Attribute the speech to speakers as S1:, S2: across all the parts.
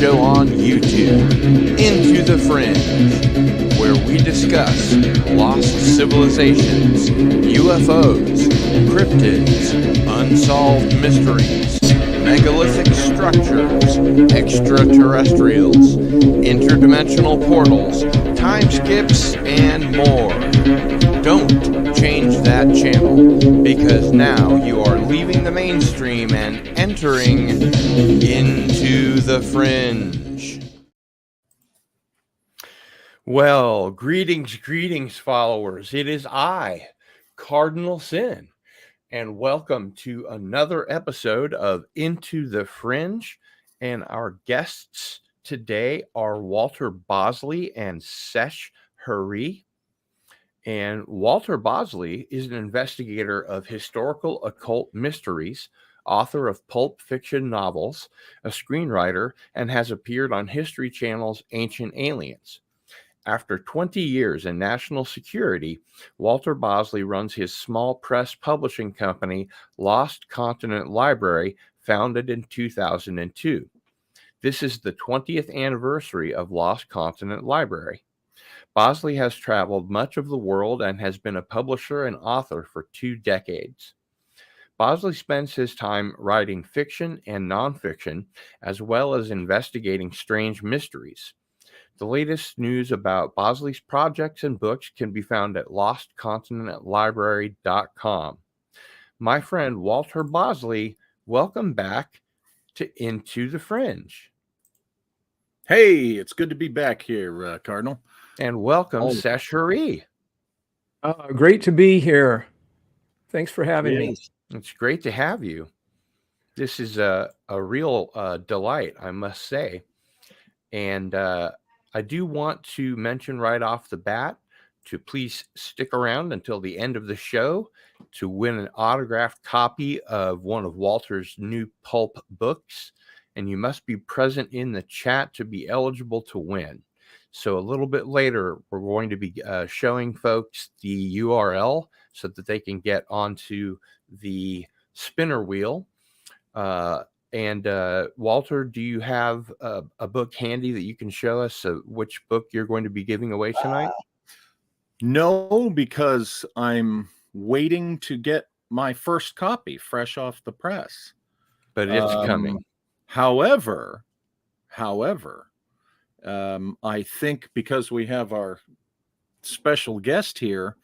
S1: Show on YouTube, Into the Fringe, where we discuss lost civilizations, UFOs, cryptids, unsolved mysteries, megalithic structures, extraterrestrials, interdimensional portals, time skips, and more. Don't change that channel, because now you are leaving the mainstream and entering into the fringe. Well, greetings, followers. It is I, Cardinal Sin, and welcome to another episode of Into the Fringe. And our guests today are Walter Bosley and SESH HERI. And Walter Bosley is an investigator of historical occult mysteries, author of pulp fiction novels, a screenwriter, and has appeared on History Channel's Ancient Aliens. After 20 years in national security, Walter Bosley runs his small press publishing company, Lost Continent Library, founded in 2002. This is the 20th anniversary of Lost Continent Library. Bosley has traveled much of the world and has been a publisher and author for 2 decades. Bosley spends his time writing fiction and nonfiction, as well as investigating strange mysteries. The latest news about Bosley's projects and books can be found at lostcontinentlibrary.com. My friend Walter Bosley, welcome back to Into the Fringe.
S2: Hey, it's good to be back here, Cardinal.
S1: And welcome, SESH HERI.
S3: Great to be here. Thanks for having me.
S1: It's great to have you. This is a real delight, I must say. And I do want to mention right off the bat to please stick around until the end of the show to win an autographed copy of one of Walter's new pulp books. And you must be present in the chat to be eligible to win. So a little bit later, we're going to be showing folks the URL so that they can get onto the spinner wheel. And Walter, do you have a book handy that you can show us which book you're going to be giving away tonight?
S2: No, because I'm waiting to get my first copy fresh off the press.
S1: But it's coming.
S2: However, I think because we have our special guest here,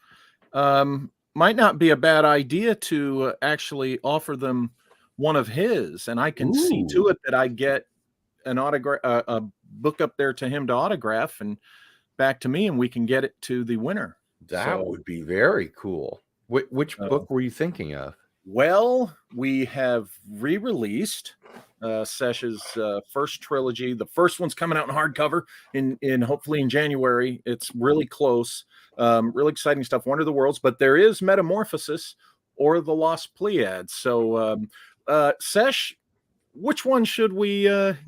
S2: might not be a bad idea to actually offer them one of his, and I can see to it that I get an autograph, a book up there to him to autograph and back to me, and we can get it to the winner.
S1: That would be very cool. Which book were you thinking of?
S2: Well, we have re-released SESH's first trilogy. The first one's coming out in hardcover in hopefully in January. It's really close. Really exciting stuff. Wonder of the Worlds, but there is Metamorphosis or the Lost Pleiades. So SESH, which one should we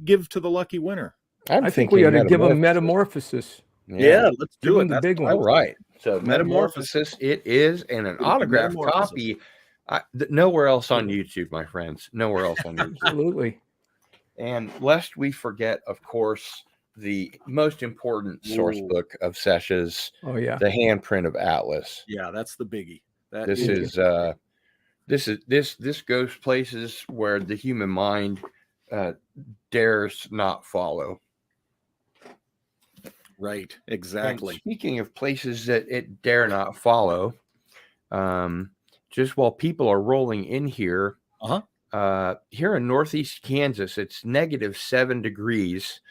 S2: give to the lucky winner?
S3: I think we ought to give them Metamorphosis.
S2: Yeah, let's do it.
S3: That's the big one.
S1: All right. So Metamorphosis it is, and an autographed copy. Nowhere else on YouTube, my friends. Nowhere else on YouTube.
S3: Absolutely.
S1: And lest we forget, of course, the most important source book of SESH's, the handprint of Atlas.
S2: Yeah, that's the biggie.
S1: This goes places where the human mind dares not follow.
S2: Right, exactly.
S1: And speaking of places that it dare not follow, just while people are rolling in here, here in Northeast Kansas, it's -7 degrees,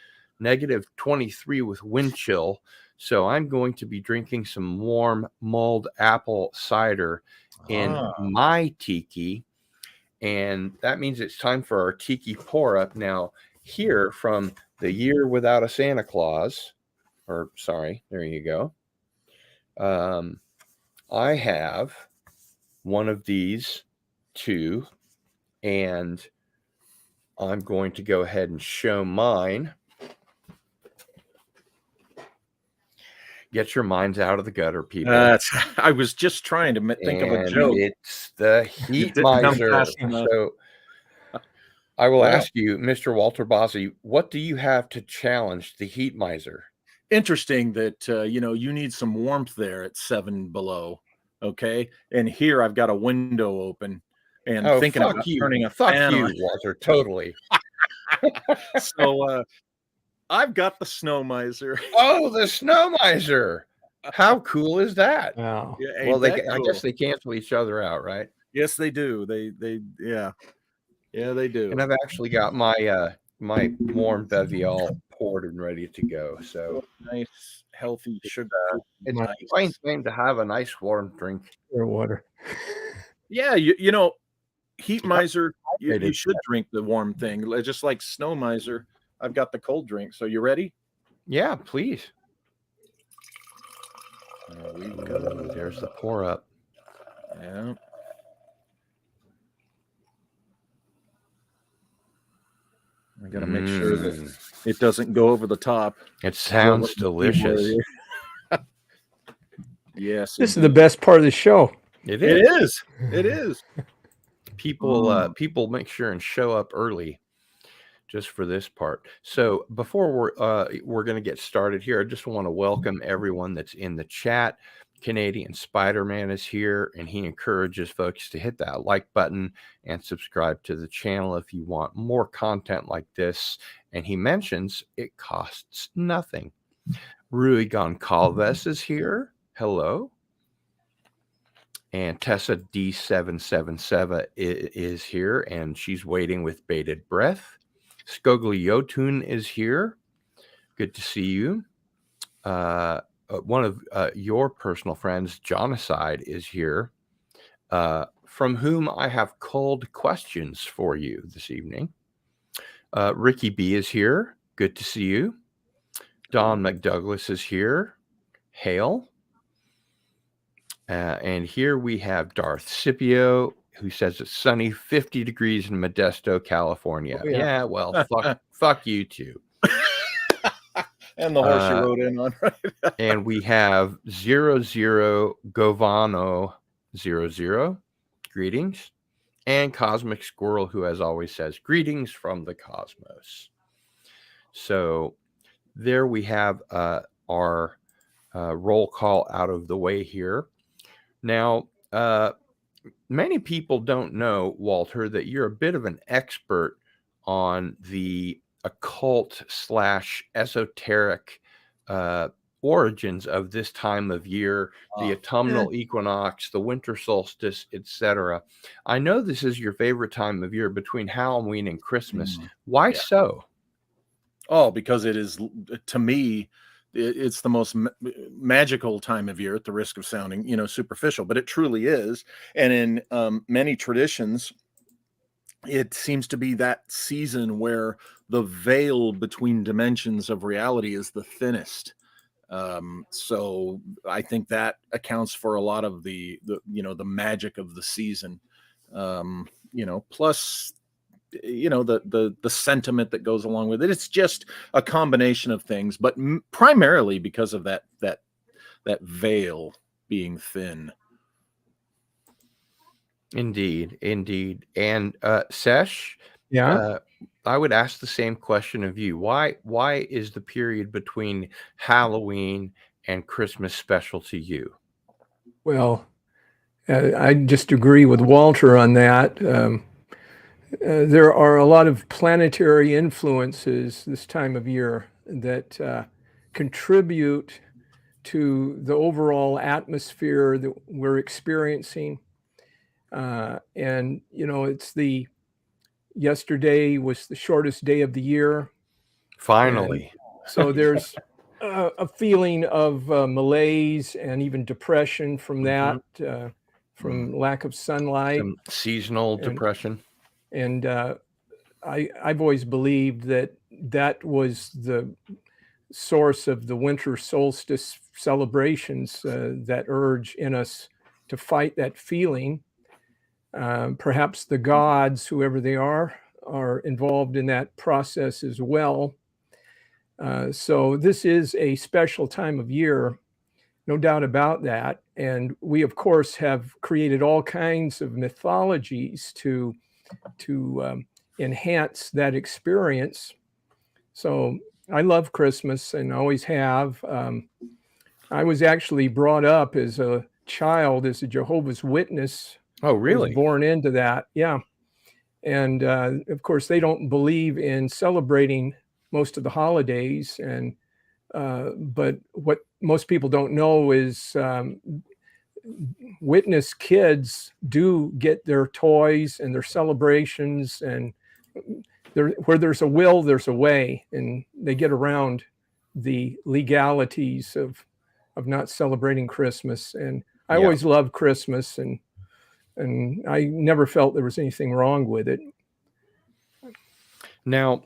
S1: -23 with wind chill. So I'm going to be drinking some warm mulled apple cider in my tiki. And that means it's time for our tiki pour up. Now, here from the Year Without a Santa Claus, or sorry, there you go. I have one of these two, and I'm going to go ahead and show mine. Get your minds out of the gutter, people.
S2: I was just trying to think of a joke.
S1: It's the Heat Miser. So I will ask you, Mr. Walter Bosley, what do you have to challenge the Heat Miser?
S2: Interesting that, you need some warmth there at 7 below. Okay. And here I've got a window open and thinking about turning a fan on.
S1: Walter, totally.
S2: So I've got the Snow Miser.
S1: Oh, the Snow Miser. How cool is that?
S3: Wow.
S2: Yeah,
S1: well, I guess they cancel each other out, right?
S2: Yes, they do. Yeah, they do.
S1: And I've actually got my my warm bevy all poured and ready to go. So
S2: nice, healthy sugar.
S1: It's a fine thing to have a nice warm drink.
S3: Or water.
S2: Yeah, Heat Miser, you should drink the warm thing. Just like Snow Miser, I've got the cold drink. So you ready?
S1: Yeah, please. There we go. There's the pour up.
S2: Yeah. I got to make sure that it doesn't go over the top.
S1: It sounds delicious.
S2: Yes.
S3: This is the best part of the show.
S1: It is.
S2: It is.
S1: People make sure and show up early just for this part. So before we're going to get started here, I just want to welcome everyone that's in the chat. Canadian Spider-Man is here, and he encourages folks to hit that like button and subscribe to the channel if you want more content like this. And he mentions it costs nothing. Rui Goncalves is here. Hello. And Tessa D777 is here, and she's waiting with bated breath. Skogliotun is here. Good to see you. One of your personal friends, Jonocide, is here, from whom I have cold questions for you this evening. Ricky B is here. Good to see you. Don McDouglas is here. Hail. And here we have Darth Scipio, who says it's sunny, 50 degrees in Modesto, California. Oh, yeah, well, fuck you too.
S2: And the horse you rode in on, right?
S1: And we have 00 Govano 00. Greetings. And Cosmic Squirrel, who as always says, greetings from the cosmos. So there we have our roll call out of the way here. Now, many people don't know, Walter, that you're a bit of an expert on the occult / esoteric origins of this time of year, the autumnal equinox, the winter solstice, etc. I know this is your favorite time of year between Halloween and Christmas. Why so?
S2: Oh, because it is, to me, it's the most magical time of year, at the risk of sounding, superficial, but it truly is. And in many traditions, it seems to be that season where the veil between dimensions of reality is the thinnest. So I think that accounts for a lot of the magic of the season. Plus, the sentiment that goes along with it. It's just a combination of things, but primarily because of that veil being thin.
S1: Indeed. And Sesh, I would ask the same question of you. Why is the period between Halloween and Christmas special to you?
S3: Well, I just agree with Walter on that. There are a lot of planetary influences this time of year that contribute to the overall atmosphere that we're experiencing. And, yesterday was the shortest day of the year.
S1: Finally.
S3: And so there's a feeling of malaise and even depression from that, from lack of sunlight.
S1: Some seasonal depression.
S3: And I've always believed that that was the source of the winter solstice celebrations, that urge in us to fight that feeling. Perhaps the gods, whoever they are involved in that process as well. So this is a special time of year, no doubt about that. And we, of course, have created all kinds of mythologies to enhance that experience. So I love Christmas and always have. I was actually brought up as a child as a Jehovah's Witness.
S1: Oh, really?
S3: Was born into that, yeah. And of course, they don't believe in celebrating most of the holidays. And but what most people don't know is Witness kids do get their toys and their celebrations, and where there's a will, there's a way, and they get around the legalities of not celebrating Christmas. And I always loved Christmas, and I never felt there was anything wrong with it.
S1: Now,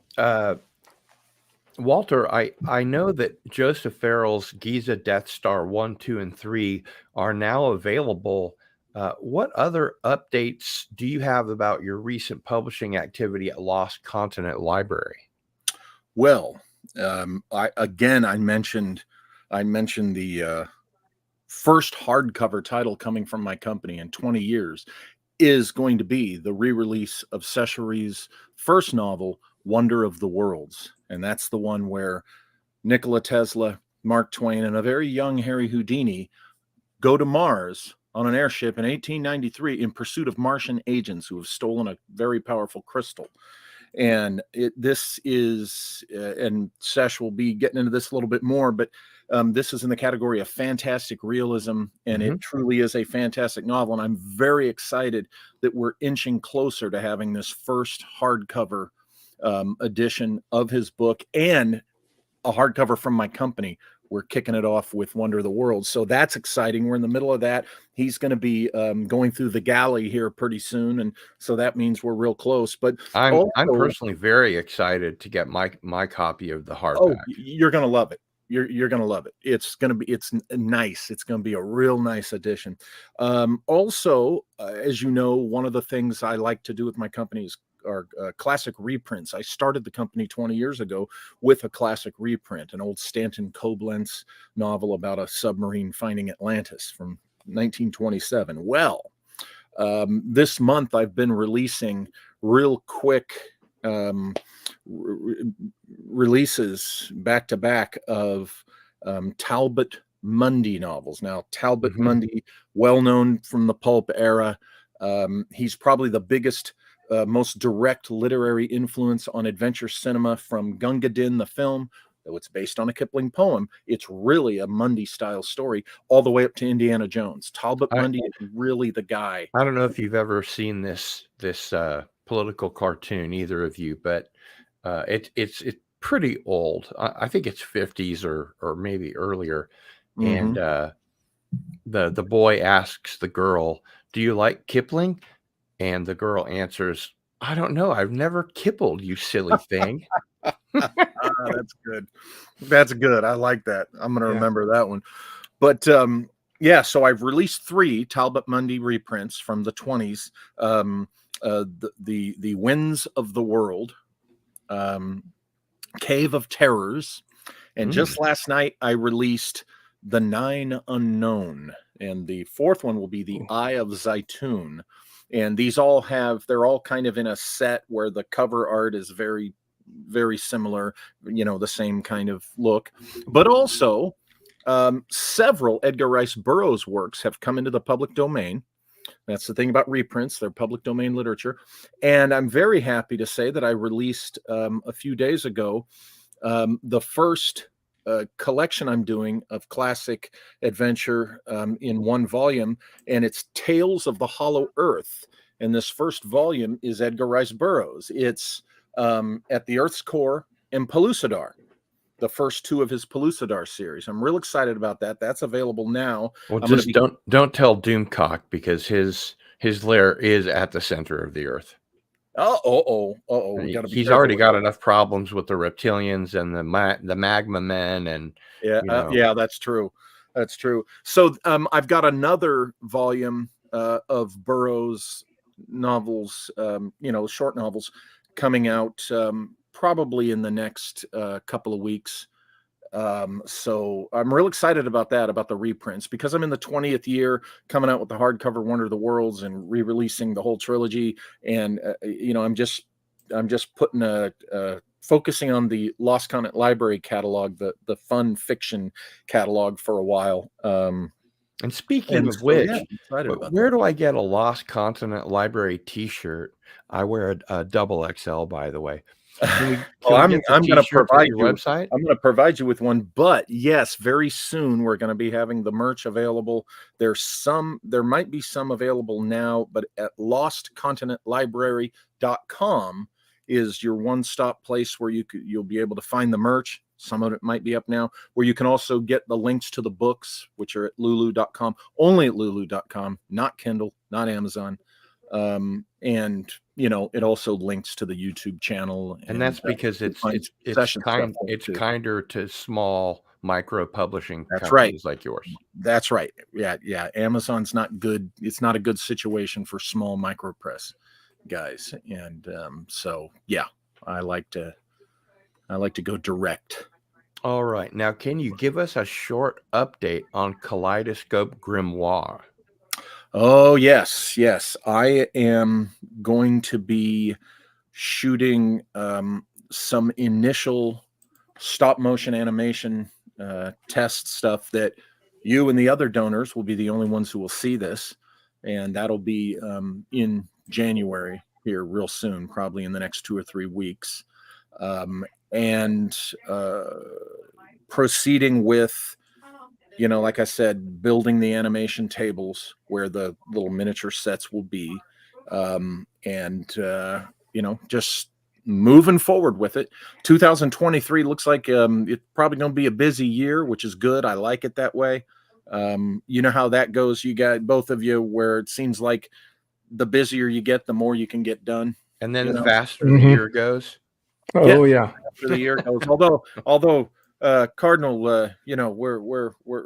S1: Walter, I know that Joseph Farrell's Giza Death Star 1, 2, and 3 are now available. What other updates do you have about your recent publishing activity at Lost Continent Library?
S2: Well, I mentioned the first hardcover title coming from my company in 20 years is going to be the re-release of SESH HERI's first novel, Wonder of the Worlds. And that's the one where Nikola Tesla, Mark Twain, and a very young Harry Houdini go to Mars on an airship in 1893 in pursuit of Martian agents who have stolen a very powerful crystal. And this is, and SESH will be getting into this a little bit more, but this is in the category of fantastic realism, and it truly is a fantastic novel. And I'm very excited that we're inching closer to having this first hardcover edition of his book and a hardcover from my company. We're kicking it off with Wonder of the World. So that's exciting. We're in the middle of that. He's going to be going through the galley here pretty soon. And so that means we're real close. But
S1: I'm personally very excited to get my copy of the hardback.
S2: Oh, you're going to love it. You're going to love it. It's nice. It's going to be a real nice addition. Also, as you know, one of the things I like to do with my company is classic reprints. I started the company 20 years ago with a classic reprint, an old Stanton Koblenz novel about a submarine finding Atlantis from 1927. Well, this month I've been releasing real quick releases back to back of Talbot Mundy novels. Now, Talbot Mundy, well known from the pulp era. He's probably the biggest, most direct literary influence on adventure cinema from Gunga Din, the film. Though it's based on a Kipling poem, it's really a Mundy style story all the way up to Indiana Jones. Talbot Mundy is really the guy.
S1: I don't know if you've ever seen this political cartoon, either of you, but it's pretty old. I think it's 50s or maybe earlier. And the boy asks the girl, "Do you like Kipling?" And the girl answers, "I don't know. I've never kippled, you silly thing."
S2: That's good. That's good. I like that. I'm going to remember that one. But yeah, so I've released 3 Talbot Mundy reprints from the 20s. The Winds of the World, Cave of Terrors, and just last night I released The Nine Unknown, and the 4th one will be The Eye of Zaytun. And these all they're all kind of in a set where the cover art is very, very similar, you know, the same kind of look. But also, several Edgar Rice Burroughs works have come into the public domain. That's the thing about reprints. They're public domain literature. And I'm very happy to say that I released a few days ago the first collection I'm doing of classic adventure in one volume, and it's Tales of the Hollow Earth. And this first volume is Edgar Rice Burroughs. It's At the Earth's Core and Pellucidar. the first 2 of his Pellucidar series. I'm real excited about that. That's available now.
S1: Well, just don't tell Doomcock, because his lair is at the center of the earth.
S2: We got to be
S1: He's
S2: careful
S1: already
S2: with
S1: got
S2: that.
S1: enough problems with the reptilians and the magma men, and
S2: Yeah, that's true. That's true. So I've got another volume of Burroughs novels, short novels, coming out probably in the next couple of weeks. So I'm real excited about that, about the reprints, because I'm in the 20th year coming out with the hardcover Wonder of the Worlds and re-releasing the whole trilogy. And, I'm just putting focusing on the Lost Continent Library catalog, the fun fiction catalog, for a while.
S1: And speaking of which, where do I get a Lost Continent Library t-shirt? I wear a double XL, by the way.
S2: I'm going to provide you.
S1: Website?
S2: I'm going to provide you with one, but yes, very soon we're going to be having the merch available. There might be some available now, but at lostcontinentlibrary.com is your one-stop place where you'll be able to find the merch. Some of it might be up now, where you can also get the links to the books, which are at lulu.com, only at lulu.com, not Kindle, not Amazon. And it also links to the YouTube channel,
S1: and that's because it's kinder to small micro publishing companies like yours.
S2: That's right. Yeah. Amazon's not good. It's not a good situation for small micro press guys, and so yeah, I like to go direct.
S1: All right, now can you give us a short update on Kaleidoscope Grimoire?
S2: Oh, yes. I am going to be shooting some initial stop motion animation test stuff that you and the other donors will be the only ones who will see this. And that'll be in January here real soon, probably in the next 2 or 3 weeks. And proceeding with, like I said, building the animation tables where the little miniature sets will be, and just moving forward with it. 2023 looks like it's probably going to be a busy year, which is good. I like it that way. You know how that goes. You got both of you, where it seems like the busier you get, the more you can get done,
S1: and then the faster the year goes.
S3: Oh yeah,
S2: after the year goes. Although. Cardinal, we're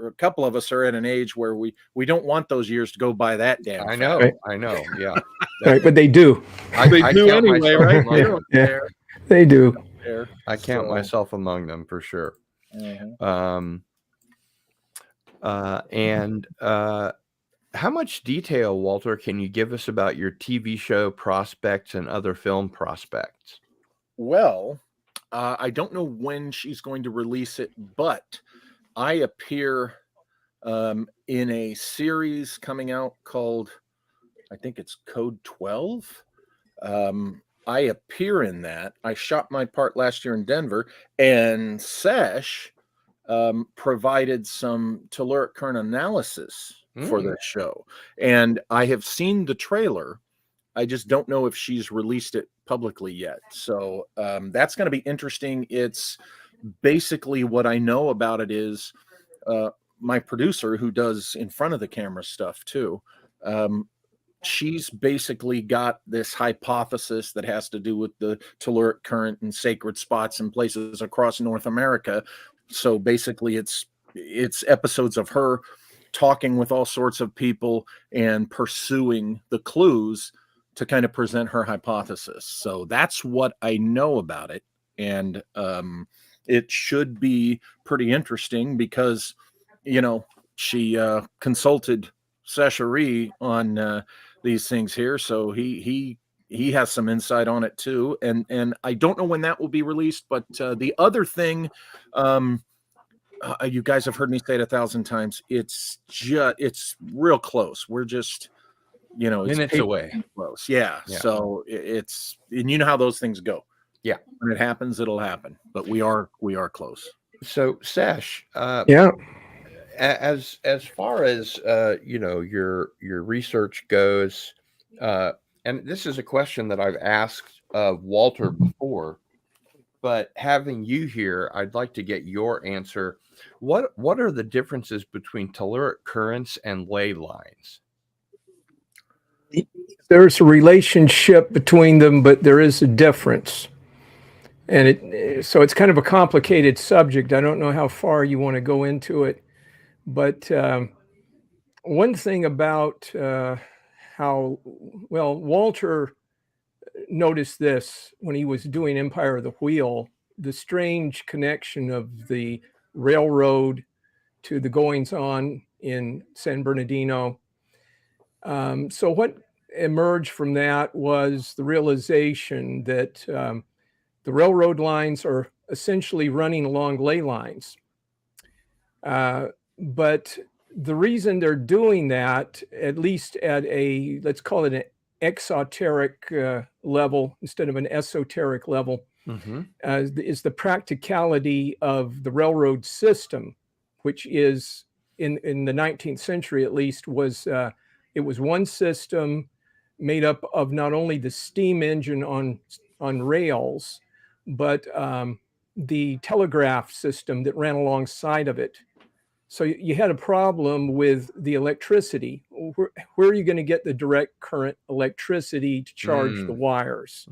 S2: a couple of us are at an age where we don't want those years to go by that damn fast.
S1: I know, yeah.
S3: Right, but they do.
S2: They do anyway, right?
S3: Yeah, they do.
S1: I count myself among them for sure.
S2: Mm-hmm.
S1: And how much detail, Walter, can you give us about your TV show prospects and other film prospects?
S2: Well, I don't know when she's going to release it, but I appear in a series coming out called, I think it's Code 12. I appear in that. I shot my part last year in Denver, and Sesh provided some telluric current analysis for that show. And I have seen the trailer. I just don't know if she's released it publicly yet. So that's going to be interesting. It's basically, what I know about it is my producer, who does in front of the camera stuff too. She's basically got this hypothesis that has to do with the telluric current and sacred spots and places across North America. So basically it's episodes of her talking with all sorts of people and pursuing the clues to kind of present her hypothesis. So that's what I know about it. And it should be pretty interesting because, she consulted SESH HERI on these things here. So he has some insight on it too. And I don't know when that will be released, but the other thing, you guys have heard me say it 1,000 times. It's real close. We're just,
S1: minutes away.
S2: Close. Yeah. So it's, and you know how those things go.
S1: Yeah.
S2: When it happens, it'll happen, but we are close.
S1: So Sesh, as far as, your research goes, and this is a question that I've asked Walter before, but having you here, I'd like to get your answer. What are the differences between telluric currents and ley lines?
S3: There's a relationship between them, but there is a difference. And so it's kind of a complicated subject. I don't know how far you want to go into it, but one thing about Walter noticed this when he was doing Empire of the Wheel, the strange connection of the railroad to the goings on in San Bernardino. So what emerged from that was the realization that the railroad lines are essentially running along ley lines. But the reason they're doing that, at least at a, let's call it an exoteric level instead of an esoteric level, is the practicality of the railroad system, which is in the 19th century at least was it was one system made up of not only the steam engine on rails, but the telegraph system that ran alongside of it. So you had a problem with the electricity. Where are you going to get the direct current electricity to charge the wires?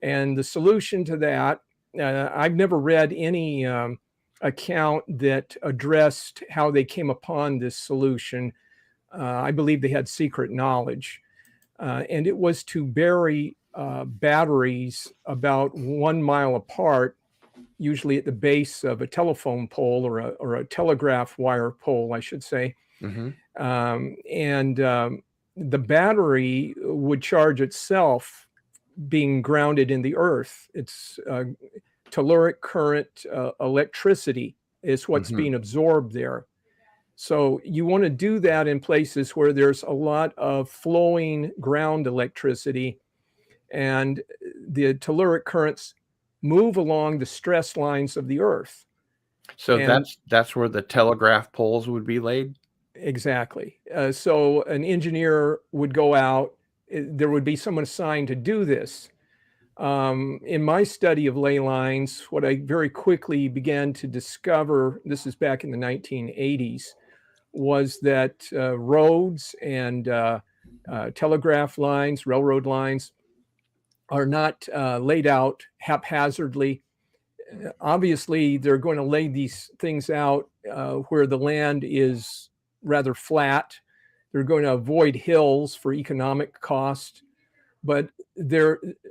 S3: And the solution to that, I've never read any account that addressed how they came upon this solution. I believe they had secret knowledge. And it was to bury batteries about 1 mile apart, usually at the base of a telephone pole or a telegraph wire pole, I should say. And the battery would charge itself being grounded in the earth. It's telluric current electricity is what's being absorbed there. So you want to do that in places where there's a lot of flowing ground electricity, and the telluric currents move along the stress lines of the earth.
S1: So that's where the telegraph poles would be laid?
S3: Exactly. So an engineer would go out, there would be someone assigned to do this. In my study of ley lines, what I very quickly began to discover, this is back in the 1980s, was that roads and telegraph lines, railroad lines, are not laid out haphazardly. Obviously, they're going to lay these things out where the land is rather flat. They're going to avoid hills for economic cost. But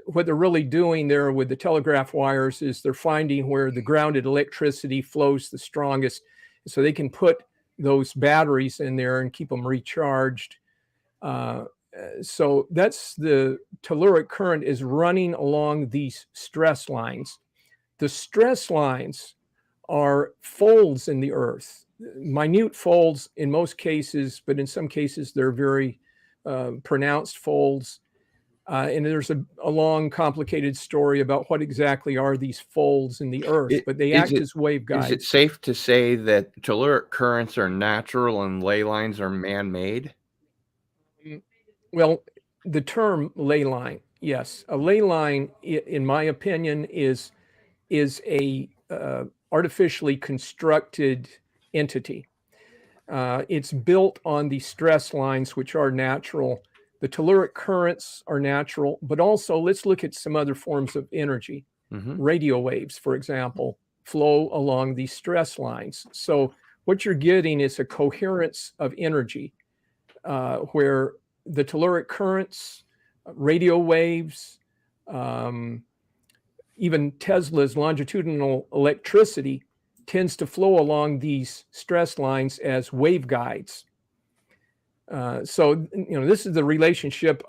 S3: what they're really doing there with the telegraph wires is they're finding where the grounded electricity flows the strongest, so they can put those batteries in there and keep them recharged. So that's the telluric current is running along these stress lines. The stress lines are folds in the earth, minute folds in most cases, but in some cases they're very pronounced folds. And there's a long, complicated story about what exactly are these folds in the earth, but they act as waveguides.
S1: Is it safe to say that telluric currents are natural and ley lines are man-made?
S3: Well, the term ley line, yes. A ley line, in my opinion, is a artificially constructed entity. It's built on the stress lines, which are natural. The telluric currents are natural, but also let's look at some other forms of energy. Radio waves, for example, flow along these stress lines. So what you're getting is a coherence of energy where the telluric currents, radio waves, even Tesla's longitudinal electricity tends to flow along these stress lines as waveguides. So, this is the relationship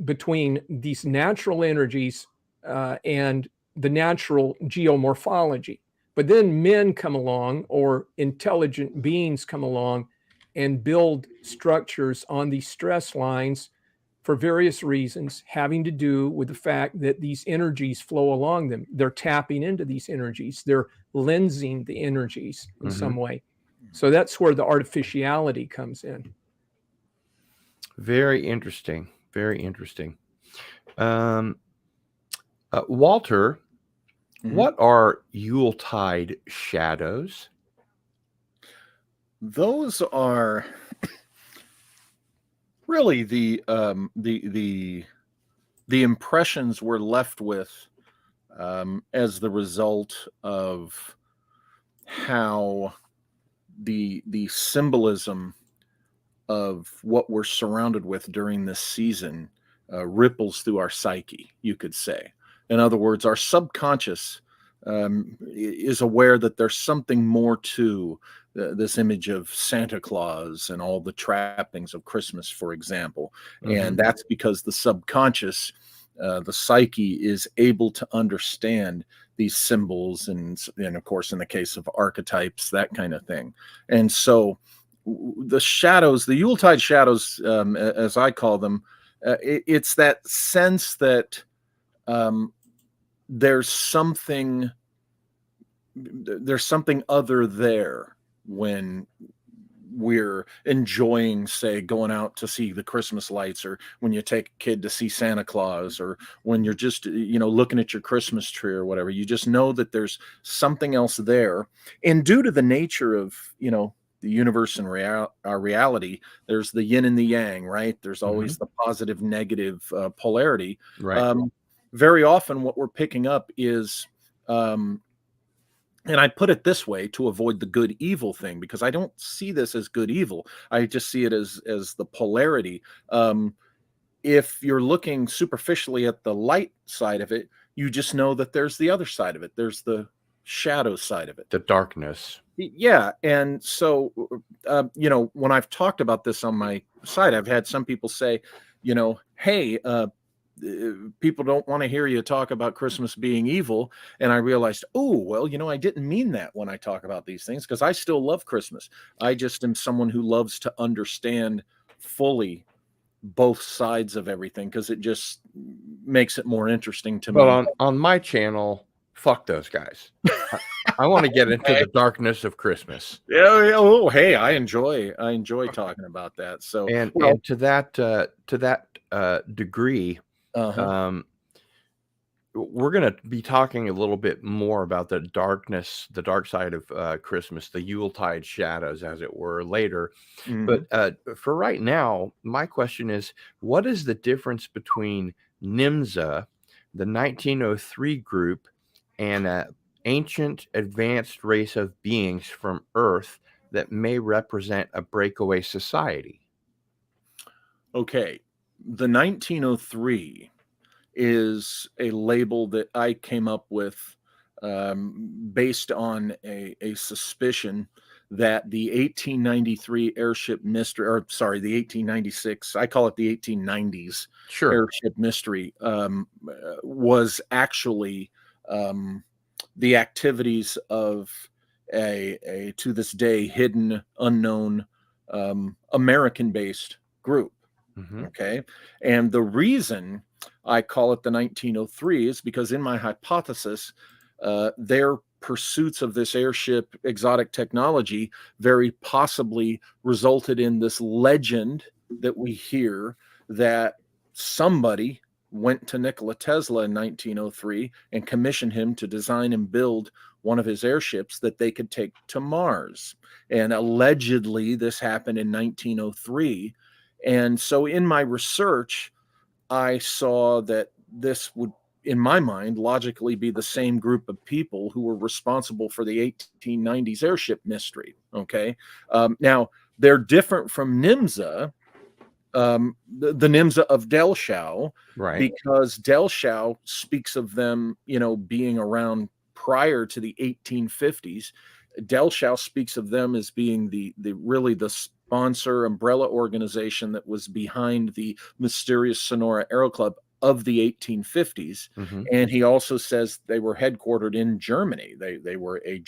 S3: between these natural energies and the natural geomorphology. But then men come along, or intelligent beings come along, and build structures on these stress lines for various reasons, having to do with the fact that these energies flow along them. They're tapping into these energies. They're lensing the energies in some way. So that's where the artificiality comes in.
S1: Very interesting. Very interesting. Walter, What are Yuletide shadows?
S2: Those are really the impressions we're left with as the result of how the symbolism of what we're surrounded with during this season ripples through our psyche, you could say. In other words, our subconscious is aware that there's something more to this image of Santa Claus and all the trappings of Christmas, for example. And that's because the subconscious, the psyche, is able to understand these symbols and of course, in the case of archetypes, that kind of thing. And so the shadows, the Yuletide shadows, as I call them, it's that sense that there's something other there when we're enjoying, say, going out to see the Christmas lights, or when you take a kid to see Santa Claus, or when you're just, looking at your Christmas tree or whatever. You just know that there's something else there. And due to the nature of, the universe and our reality, there's the yin and the yang, right? There's always the positive, negative polarity.
S1: Right.
S2: Very often what we're picking up is, and I put it this way to avoid the good evil thing, because I don't see this as good evil. I just see it as the polarity. If you're looking superficially at the light side of it, you just know that there's the other side of it. There's the shadow side of it.
S1: The darkness.
S2: Yeah. And so, when I've talked about this on my site, I've had some people say, hey, people don't want to hear you talk about Christmas being evil. And I realized, oh, well, I didn't mean that when I talk about these things, because I still love Christmas. I just am someone who loves to understand fully both sides of everything, because it just makes it more interesting to me.
S1: But on my channel, fuck those guys. I want to get into the darkness of Christmas.
S2: Yeah. Oh, hey, I enjoy talking about that. So,
S1: and to that degree, we're going to be talking a little bit more about the dark side of Christmas, the Yuletide shadows, as it were, later. But for right now, my question is, what is the difference between NIMSA, the 1903 group, and an ancient advanced race of beings from Earth that may represent a breakaway society?
S2: Okay. The 1903 is a label that I came up with based on a suspicion that the 1893 airship mystery, or sorry, the 1896, I call it the 1890s airship mystery, was actually the activities of a to this day hidden, unknown, American-based group. Okay. And the reason I call it the 1903 is because in my hypothesis, their pursuits of this airship exotic technology very possibly resulted in this legend that we hear that somebody went to Nikola Tesla in 1903 and commissioned him to design and build one of his airships that they could take to Mars. And allegedly this happened in 1903. And so in my research, I saw that this would, in my mind, logically be the same group of people who were responsible for the 1890s airship mystery. Okay. Now, they're different from NIMSA, the NIMSA of Delshow,
S1: right?
S2: Because Delshow speaks of them, being around prior to the 1850s. Delshow speaks of them as being the sponsor umbrella organization that was behind the mysterious Sonora Aero Club of the 1850s. And he also says they were headquartered in Germany. They were a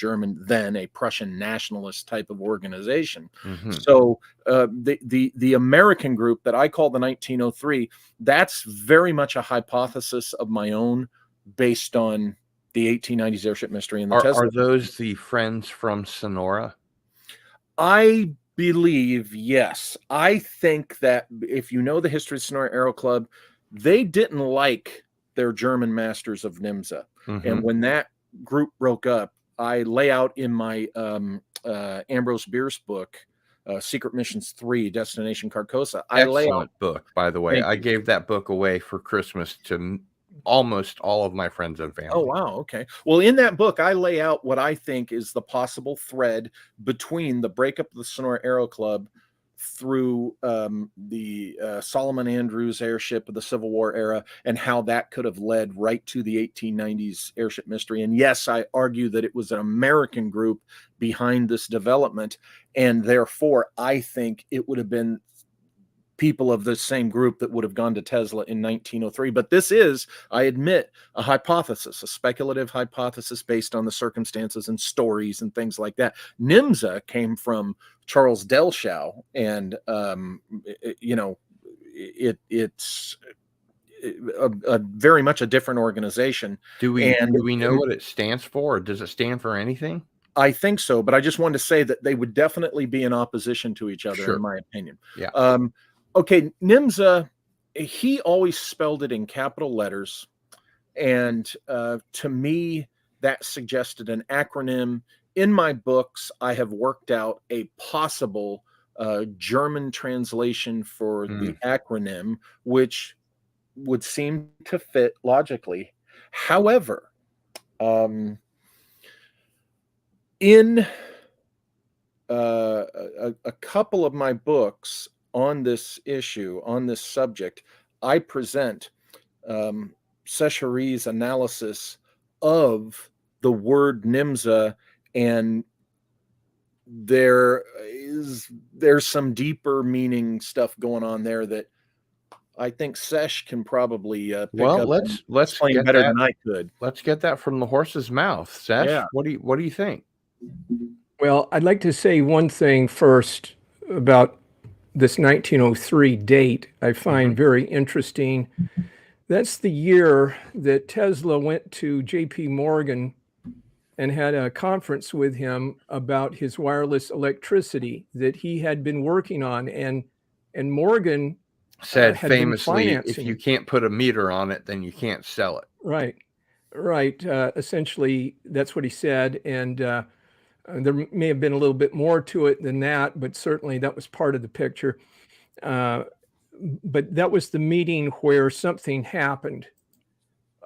S2: Prussian nationalist type of organization. So the American group that I call the 1903, that's very much a hypothesis of my own based on the 1890s airship mystery and the Tesla.
S1: Are those the friends from Sonora?
S2: I believe, yes. I think that if you know the history of Sonora Aero Club, they didn't like their German masters of NIMSA. And when that group broke up, I lay out in my Ambrose Bierce book, Secret Missions 3, Destination Carcosa.
S1: Excellent book, by the way.
S2: Thank
S1: I
S2: you.
S1: gave that book away for Christmas to almost all of my friends and family.
S2: Oh, wow. Okay. Well, in that book, I lay out what I think is the possible thread between the breakup of the Sonora Aero Club through the Solomon Andrews airship of the Civil War era, and how that could have led right to the 1890s airship mystery. And yes, I argue that it was an American group behind this development, and therefore I think it would have been people of the same group that would have gone to Tesla in 1903. But this is, I admit, a hypothesis, a speculative hypothesis based on the circumstances and stories and things like that. NIMSA came from Charles Delshow, and it's a very much a different organization.
S1: Do we know what it stands for, or does it stand for anything?
S2: I think so, but I just wanted to say that they would definitely be in opposition to each other,
S1: Sure.
S2: in my opinion.
S1: Yeah.
S2: Okay, NIMSA, he always spelled it in capital letters, and to me, that suggested an acronym. In my books, I have worked out a possible German translation for the acronym, which would seem to fit logically. However, in a couple of my books on this issue, on this subject, I present SESH HERI's analysis of the word NIMSA, and there's some deeper meaning stuff going on there that I think SESH can probably pick
S1: Well,
S2: up.
S1: let's
S2: explain
S1: get
S2: better
S1: that.
S2: than I could.
S1: Let's get that from the horse's mouth. Sesh,
S2: Yeah.
S1: what do you think?
S3: Well, I'd like to say one thing first about this 1903 date. I find very interesting. That's the year that Tesla went to J.P. Morgan and had a conference with him about his wireless electricity that he had been working on, and Morgan
S1: Said
S3: had been
S1: famously, if
S3: financing
S1: you
S3: it.
S1: can't put a meter on it, then you can't sell it.
S3: Right. Essentially, that's what he said, and there may have been a little bit more to it than that, but certainly that was part of the picture. But that was the meeting where something happened.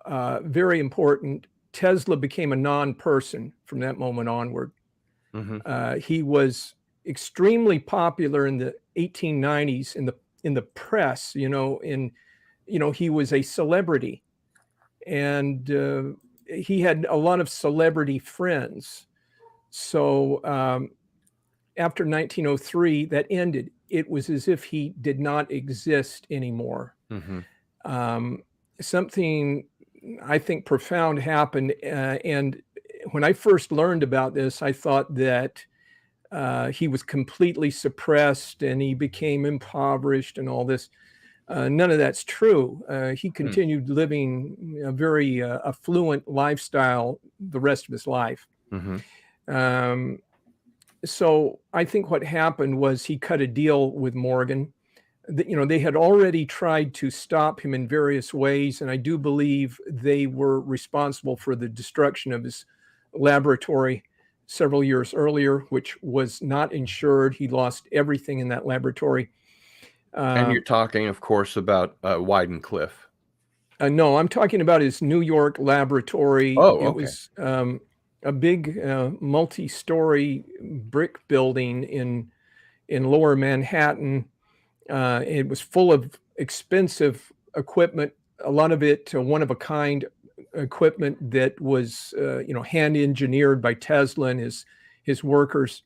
S3: Very important. Tesla became a non-person from that moment onward. He was extremely popular in the 1890s in the press. He was a celebrity, and he had a lot of celebrity friends. So after 1903, that ended. It was as if he did not exist anymore. Something I think profound happened. And when I first learned about this, I thought that he was completely suppressed and he became impoverished and all this. None of that's true. He continued living a very affluent lifestyle the rest of his life. So I think what happened was he cut a deal with Morgan. They had already tried to stop him in various ways, and I do believe they were responsible for the destruction of his laboratory several years earlier, which was not insured. He lost everything in that laboratory.
S1: And you're talking, of course, about Weidencliff.
S3: No, I'm talking about his New York laboratory.
S1: Oh, okay.
S3: It was a big multi-story brick building in lower Manhattan. It was full of expensive equipment, a lot of it one-of-a-kind equipment that was hand engineered by Tesla and his workers.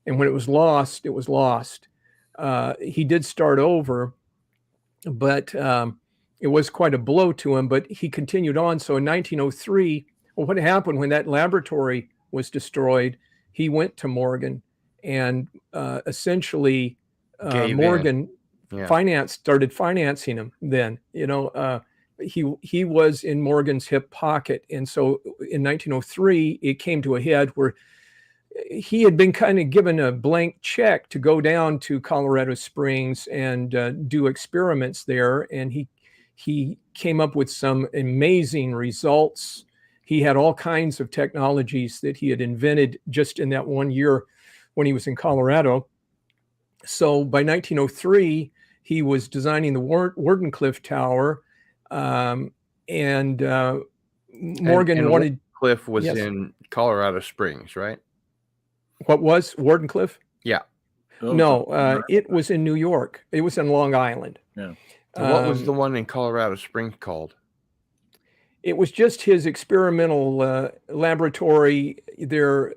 S3: And when it was lost, it was lost. He did start over, but it was quite a blow to him, but he continued on. So in 1903, well, what happened when that laboratory was destroyed, he went to Morgan, and essentially Morgan started financing him then. He was in Morgan's hip pocket. And so in 1903, it came to a head where he had been kind of given a blank check to go down to Colorado Springs and do experiments there. And he came up with some amazing results. he had all kinds of technologies that he had invented just in that 1 year when he was in Colorado. So by 1903, he was designing the Wardenclyffe Tower, and Morgan wanted.
S1: Wardenclyffe was in Colorado Springs, right?
S3: What was Wardenclyffe?
S1: Yeah.
S3: No, it was in New York. It was in Long Island.
S2: Yeah.
S1: What was the one in Colorado Springs called?
S3: It was just his experimental laboratory there.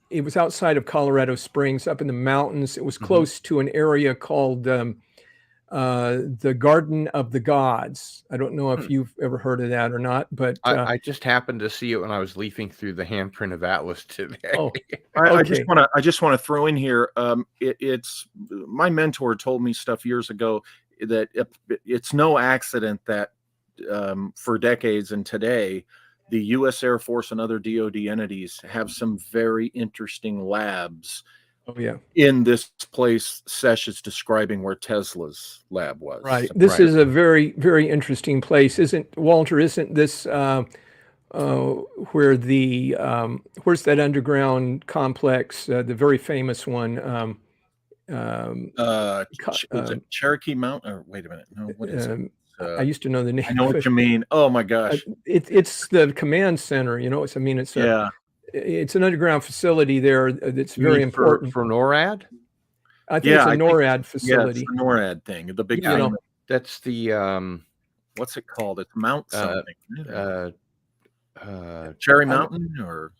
S3: It was outside of Colorado Springs, up in the mountains. It was close to an area called the Garden of the Gods. I don't know if you've ever heard of that or not, but
S1: I just happened to see it when I was leafing through the handprint of Atlas today.
S3: Oh,
S2: I just want to throw in here. It's my mentor told me stuff years ago that it's no accident that for decades and today, the U.S. Air Force and other DoD entities have some very interesting labs.
S3: Oh yeah,
S2: in this place Sesh is describing where Tesla's lab was.
S3: Right. This is a very, very interesting place, isn't Walter? Isn't this where the where's that underground complex, the very famous one?
S2: Was it Cherokee Mountain? Or wait a minute, no, what is it?
S3: I used to know the name.
S2: I know what you mean. Oh my gosh,
S3: it's the command center. You know, it's it's an underground facility there that's very important
S1: for NORAD.
S3: I think it's a NORAD facility.
S2: Yeah, it's the NORAD thing. The big
S1: thing. That's the
S2: what's it called? It's Mount something. Cherry Mountain or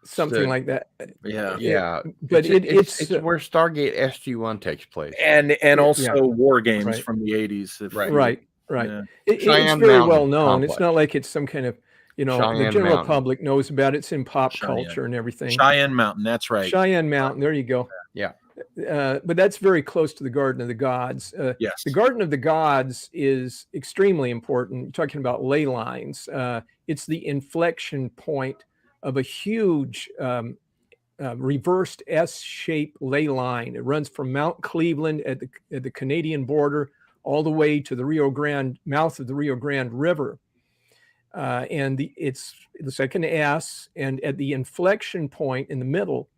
S3: something like that.
S1: Yeah.
S3: But it's
S1: where Stargate SG-1 takes place,
S2: and also War Games from the 80s.
S3: Right.
S2: Yeah.
S3: It's very well known. It's not like it's some kind of, the general public knows about it. It's in pop culture and everything.
S2: Cheyenne Mountain, that's right.
S3: Cheyenne Mountain, there you go.
S1: Yeah.
S3: But that's very close to the Garden of the Gods.
S2: Yes.
S3: The Garden of the Gods is extremely important. You're talking about ley lines. It's the inflection point of a huge reversed S-shaped ley line. It runs from Mount Cleveland at the Canadian border all the way to the Rio Grande, mouth of the Rio Grande River. And it's like an S, and at the inflection point in the middle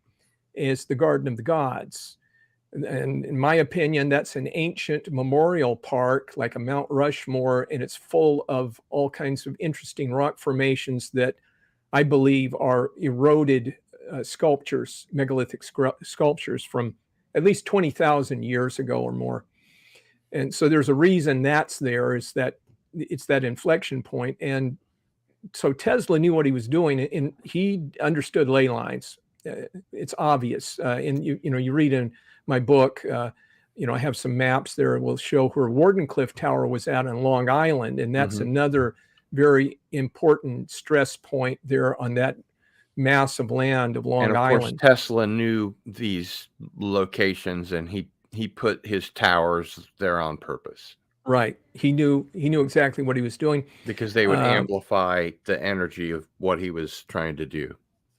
S3: is the Garden of the Gods. And in my opinion, that's an ancient memorial park, like a Mount Rushmore, and it's full of all kinds of interesting rock formations that I believe are eroded sculptures, megalithic sculptures from at least 20,000 years ago or more. And so there's a reason that's there, is that it's that inflection point. And so Tesla knew what he was doing, and he understood ley lines. It's obvious. And you read in my book, I have some maps there. Will show where Wardenclyffe Tower was at on Long Island, and that's another very important stress point there on that mass of land of Long Island.
S1: And of course, Tesla knew these locations, and he put his towers there on purpose.
S3: Right. He knew exactly what he was doing,
S1: because they would amplify the energy of what he was trying to do.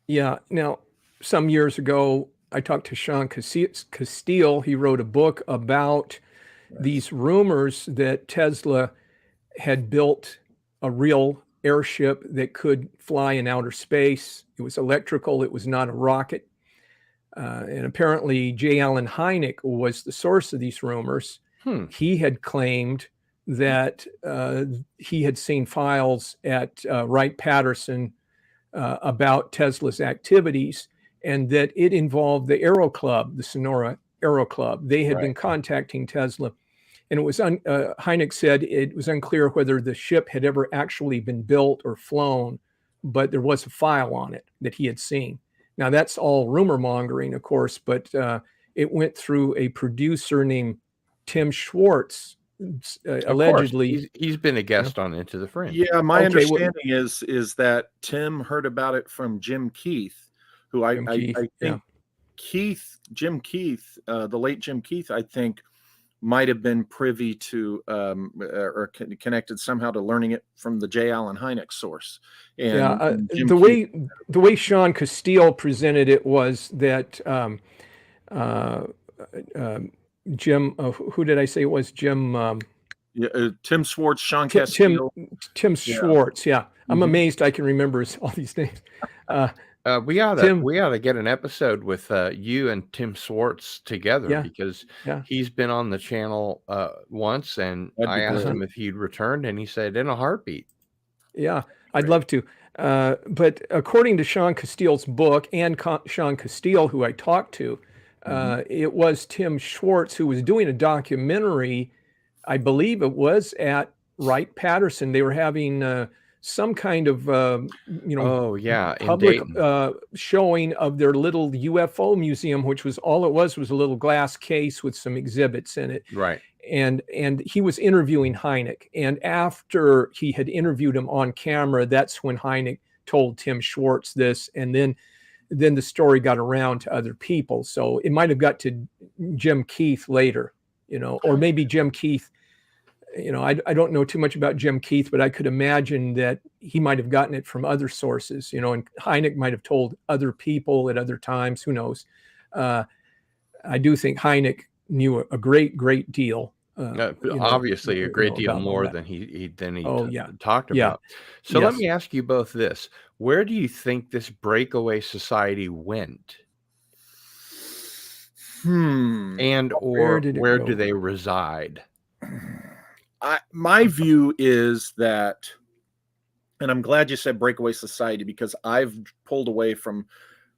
S3: Yeah. Now, some years ago, I talked to Sean Castile. He wrote a book about these rumors that Tesla had built a real airship that could fly in outer space. It was electrical. It was not a rocket. And apparently J. Allen Hynek was the source of these rumors. He had claimed that he had seen files at Wright-Patterson about Tesla's activities, and that it involved the Aero Club, the Sonora Aero Club. They had been contacting Tesla, and it was Hynek said it was unclear whether the ship had ever actually been built or flown, but there was a file on it that he had seen. Now, that's all rumor mongering, of course, but it went through a producer named Tim Schwartz, allegedly.
S1: He's been a guest on Into the Fringe.
S2: Yeah, my understanding is that Tim heard about it from Jim Keith, who I think Jim Keith, the late Jim Keith, I think might have been privy to or connected somehow to learning it from the J. Allen Hynek source. And
S3: the way Sean Castile presented it was that Jim, who did I say it was? Jim.
S2: Tim Schwartz, Sean Castile.
S3: Tim Schwartz, I'm
S1: Mhm.
S3: amazed I can remember all these names.
S1: We ought
S3: Tim,
S1: to get an episode with you and Tim Swartz together,
S3: yeah,
S1: because
S3: yeah,
S1: he's been on the channel once, and
S2: That'd
S1: I
S2: be
S1: asked
S2: great.
S1: him if he'd returned, and he said in a heartbeat.
S3: yeah. I'd
S2: Great.
S3: love to. But according to Sean Castile's book and Sean Castile, who I talked to, it was Tim Schwartz who was doing a documentary. I believe it was at Wright Patterson. They were having some kind of
S1: Oh yeah, in
S3: public
S1: Dayton.
S3: showing of their little UFO museum, which was all it was a little glass case with some exhibits in it.
S1: Right.
S3: And he was interviewing Hynek. And after he had interviewed him on camera, that's when Hynek told Tim Schwartz this. And then the story got around to other people. So it might have got to Jim Keith later, or maybe Jim Keith. I don't know too much about Jim Keith, but I could imagine that he might have gotten it from other sources, and Hynek might have told other people at other times. Who knows? I do think Hynek knew a great deal.
S1: Obviously, a great deal
S3: about all
S1: more
S3: that.
S1: than he
S3: Oh yeah,
S1: talked
S3: yeah,
S1: about. So let
S3: yes.
S1: me ask you both this: where do you think this breakaway society went, and
S3: Where
S1: or
S3: did it
S1: where
S3: go?
S1: do they reside?
S2: My view is that, and I'm glad you said breakaway society, because I've pulled away from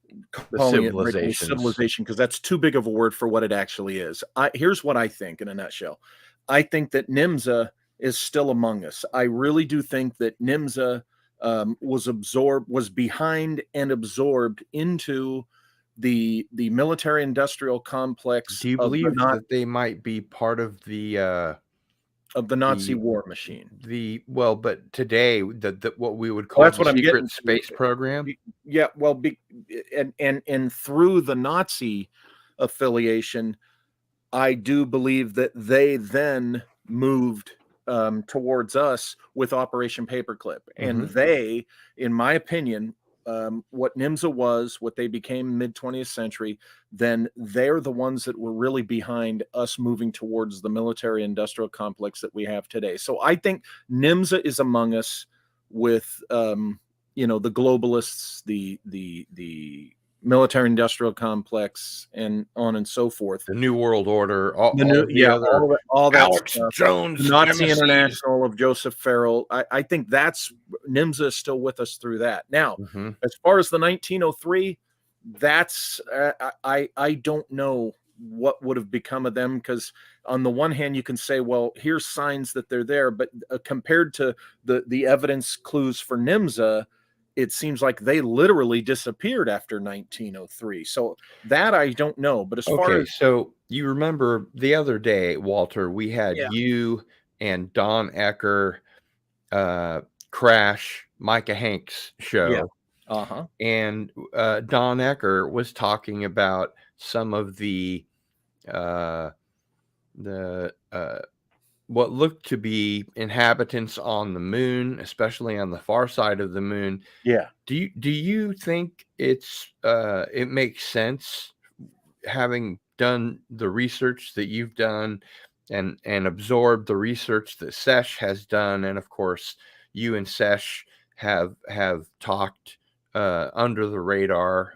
S1: The
S2: calling it breakaway
S1: civilizations.
S2: civilization, because that's too big of a word for what it actually is. Here's what I think in a nutshell. I think that NIMSA is still among us. I really do think that NIMSA was behind and absorbed into the military industrial complex
S1: Do you
S2: of
S1: believe that they might be part of the
S2: Nazi
S1: the
S2: war machine.
S1: well, but today the what we would
S2: Well,
S1: call
S2: that's
S1: the
S2: what I'm
S1: secret
S2: getting to.
S1: space program?
S2: Yeah, well, and through the Nazi affiliation, I do believe that they then moved towards us with Operation Paperclip, and
S1: Mhm.
S2: they, in my opinion, what NIMSA was, what they became mid 20th century, then they're the ones that were really behind us moving towards the military industrial complex that we have today. So I think NIMSA is among us with the globalists, the military industrial complex, and on and so forth.
S1: The New World Order, all
S2: All
S1: the other
S2: that
S1: Alex
S2: stuff.
S1: Jones
S2: The Nazi
S1: emissaries.
S2: International of Joseph Farrell. I think that's NIMSA is still with us through that. Now,
S1: Mhm.
S2: as far as the 1903, that's I don't know what would have become of them, because on the one hand you can say, well, here's signs that they're there, but compared to the evidence clues for NIMSA, it seems like they literally disappeared after 1903. So that I don't know. But as far
S1: Okay,
S2: as
S1: so you remember the other day, Walter, we had
S2: yeah,
S1: you and Don Ecker, Crash, Micah Hanks
S2: yeah,
S1: show, and Don Ecker was talking about some of the uh, what looked to be inhabitants on the moon, especially on the far side of the moon.
S2: yeah.
S1: Do you think it makes sense, having done the research that you've done and absorbed the research that SESH has done, and of course you and SESH have talked under the radar,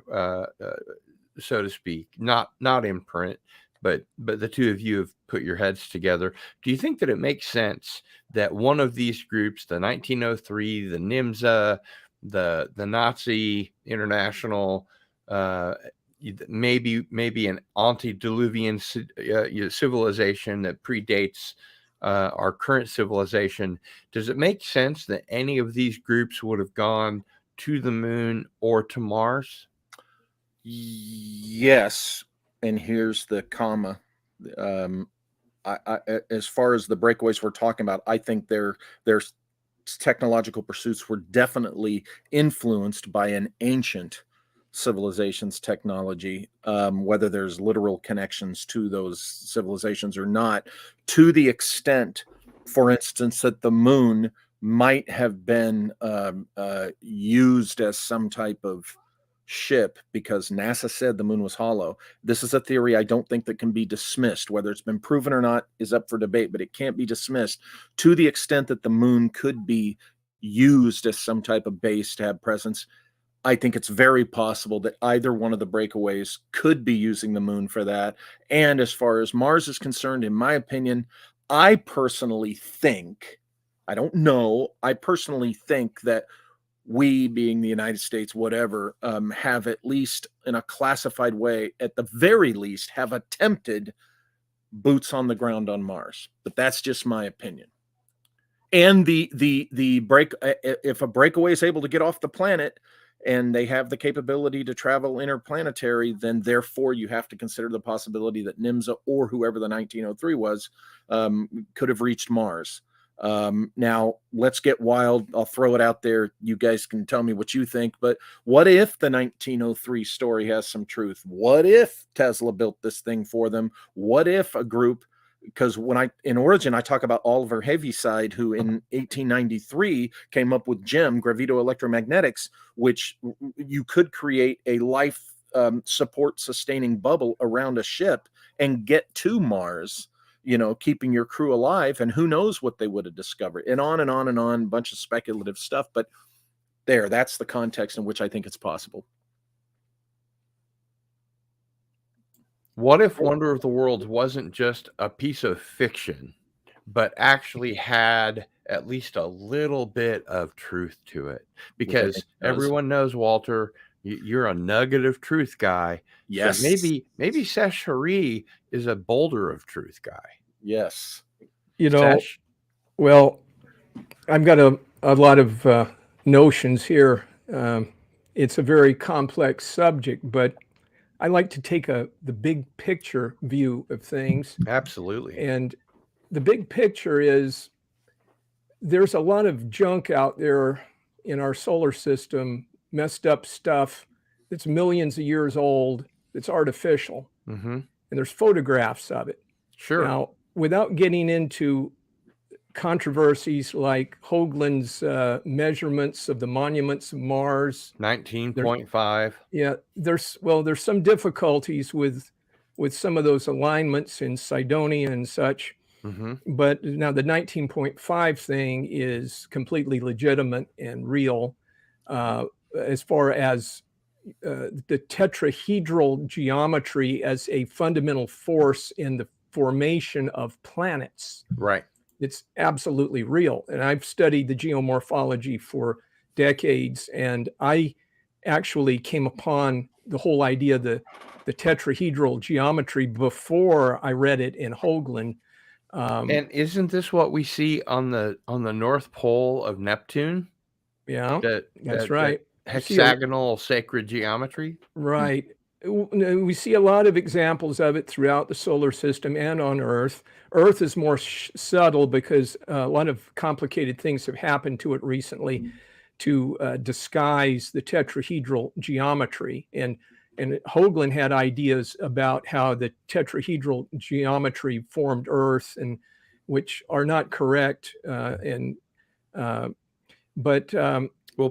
S1: so to speak, not in print, but the two of you have put your heads together. Do you think that it makes sense that one of these groups, the 1903, the NIMSA, the Nazi International, maybe an antediluvian civilization that predates our current civilization, does it make sense that any of these groups would have gone to the moon or to Mars?
S2: Yes, and here's the comma. As far as the breakaways we're talking about, I think their technological pursuits were definitely influenced by an ancient civilization's technology, whether there's literal connections to those civilizations or not, to the extent, for instance, that the moon might have been used as some type of ship because NASA said the moon was hollow. This is a theory I don't think that can be dismissed. Whether it's been proven or not is up for debate, but it can't be dismissed, to the extent that the moon could be used as some type of base to have presence, I think it's very possible that either one of the breakaways could be using the moon for that. And as far as Mars is concerned, in my opinion, I personally think, I don't know, I personally think that we, being the United States, whatever, have at least in a classified way, at the very least, have attempted boots on the ground on Mars. But that's just my opinion. And the break, if a breakaway is able to get off the planet and they have the capability to travel interplanetary, then therefore you have to consider the possibility that NIMSA or whoever the 1903 was could have reached Mars. Now let's get wild. I'll throw it out there. You guys can tell me what you think, but what if the 1903 story has some truth? What if Tesla built this thing for them? What if a group, because when in Origin, I talk about Oliver Heaviside, who in 1893 came up with GEM, gravito-electromagnetics, which you could create a life support sustaining bubble around a ship and get to Mars, keeping your crew alive, and who knows what they would have discovered, and on and on and on, a bunch of speculative stuff. But that's the context in which I think it's possible.
S1: What if Wonder of the Worlds wasn't just a piece of fiction, but actually had at least a little bit of truth to it? Because everyone knows, Walter, you're a nugget of truth guy.
S2: Yes.
S1: So maybe Sesh Hari is a boulder of truth guy.
S2: Yes.
S1: Sesh?
S3: Well, I've got a lot of notions here. It's a very complex subject, but I like to take the big picture view of things.
S1: Absolutely.
S3: And the big picture is there's a lot of junk out there in our solar system, messed up stuff that's millions of years old, that's artificial.
S1: Mm-hmm.
S3: And there's photographs of it.
S1: Sure.
S3: Now, without getting into controversies like Hoagland's measurements of the monuments of Mars,
S1: 19.5.
S3: Yeah, there's some difficulties with some of those alignments in Cydonia and such.
S1: Mm-hmm.
S3: But now the 19.5 thing is completely legitimate and real as far as the tetrahedral geometry as a fundamental force in the formation of planets.
S1: Right.
S3: It's absolutely real. And I've studied the geomorphology for decades, and I actually came upon the whole idea of the tetrahedral geometry before I read it in Hoagland.
S1: And isn't this what we see on the North Pole of Neptune?
S3: Yeah, that's right.
S1: Hexagonal sacred geometry.
S3: Right. We see a lot of examples of it throughout the solar system and on Earth. Earth is more subtle because a lot of complicated things have happened to it recently to disguise the tetrahedral geometry. And Hoagland had ideas about how the tetrahedral geometry formed Earth, and which are not correct. Well,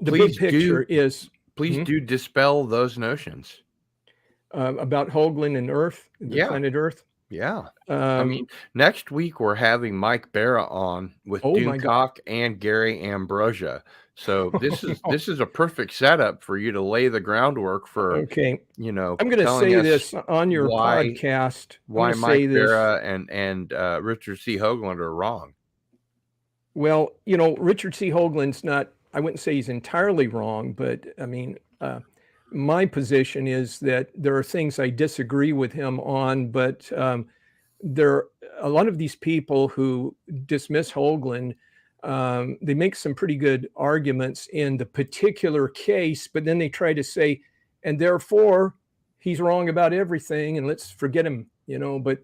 S3: the big picture is
S1: please do dispel those notions
S3: about Hoagland and Earth, the planet Earth.
S1: Yeah. I mean, next week we're having Mike Barra on with Doomcock and Gary Ambrosia. So this is a perfect setup for you to lay the groundwork for.
S3: Okay. I'm going to say this on your podcast.
S1: Why Mike Barra and Richard C. Hoagland are wrong.
S3: Well, Richard C. Hoagland's not. I wouldn't say he's entirely wrong, but I mean, my position is that there are things I disagree with him on, but there are a lot of these people who dismiss Hoagland. They make some pretty good arguments in the particular case, but then they try to say, and therefore he's wrong about everything, and let's forget him. But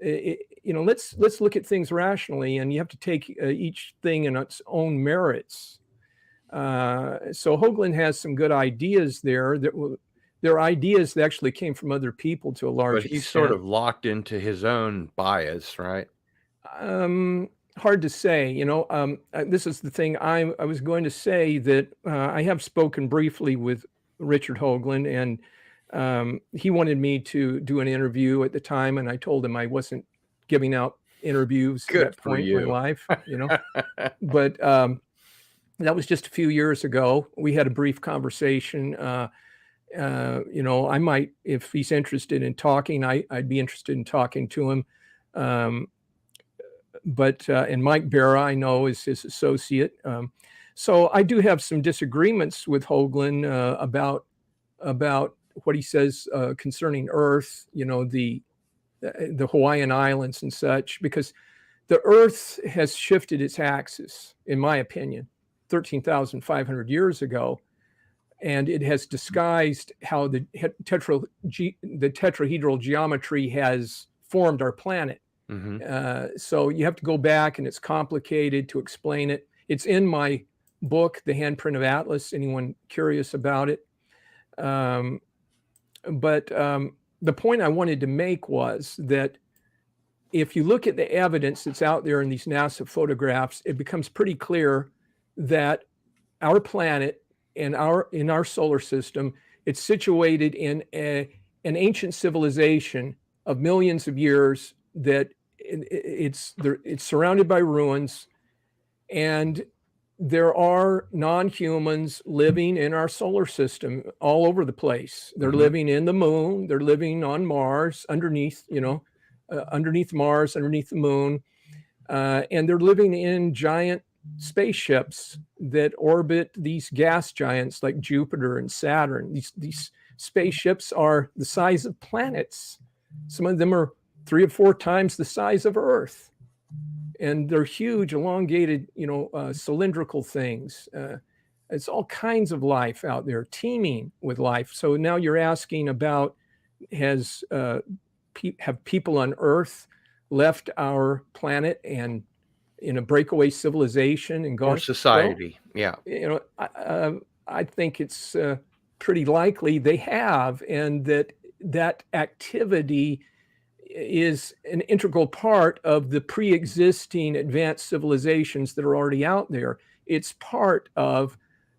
S3: let's look at things rationally, and you have to take each thing in its own merits. So Hoagland has some good ideas there. There are ideas that actually came from other people to a large extent.
S1: But he's sort of locked into his own bias, right?
S3: Hard to say. This is the thing. I was going to say that I have spoken briefly with Richard Hoagland, and he wanted me to do an interview at the time, and I told him I wasn't giving out interviews at that point in my life. But That was just a few years ago. We had a brief conversation. I might, if he's interested in talking, I'd be interested in talking to him. And Mike Barra, I know, is his associate. So I do have some disagreements with Hoagland about what he says concerning Earth, the Hawaiian Islands and such, because the Earth has shifted its axis, in my opinion, 13,500 years ago, and it has disguised how the tetrahedral geometry has formed our planet. So you have to go back, and it's complicated to explain it. It's in my book, The Handprint of Atlas, anyone curious about it. But the point I wanted to make was that if you look at the evidence that's out there in these NASA photographs, it becomes pretty clear that our planet and in our solar system, it's situated in an ancient civilization of millions of years that it's surrounded by ruins, and there are non-humans living in our solar system all over the place. They're living in the moon. They're living on Mars, underneath Mars, underneath the moon. And they're living in giant spaceships that orbit these gas giants like Jupiter and Saturn. These spaceships are the size of planets. Some of them are 3 or 4 times the size of Earth. And they're huge, elongated, cylindrical things. It's all kinds of life out there, teeming with life. So now you're asking about, have people on Earth left our planet and in a breakaway civilization and gone?
S1: Or society, yeah.
S3: I think it's pretty likely they have, and that activity is an integral part of the pre-existing advanced civilizations that are already out there. It's part of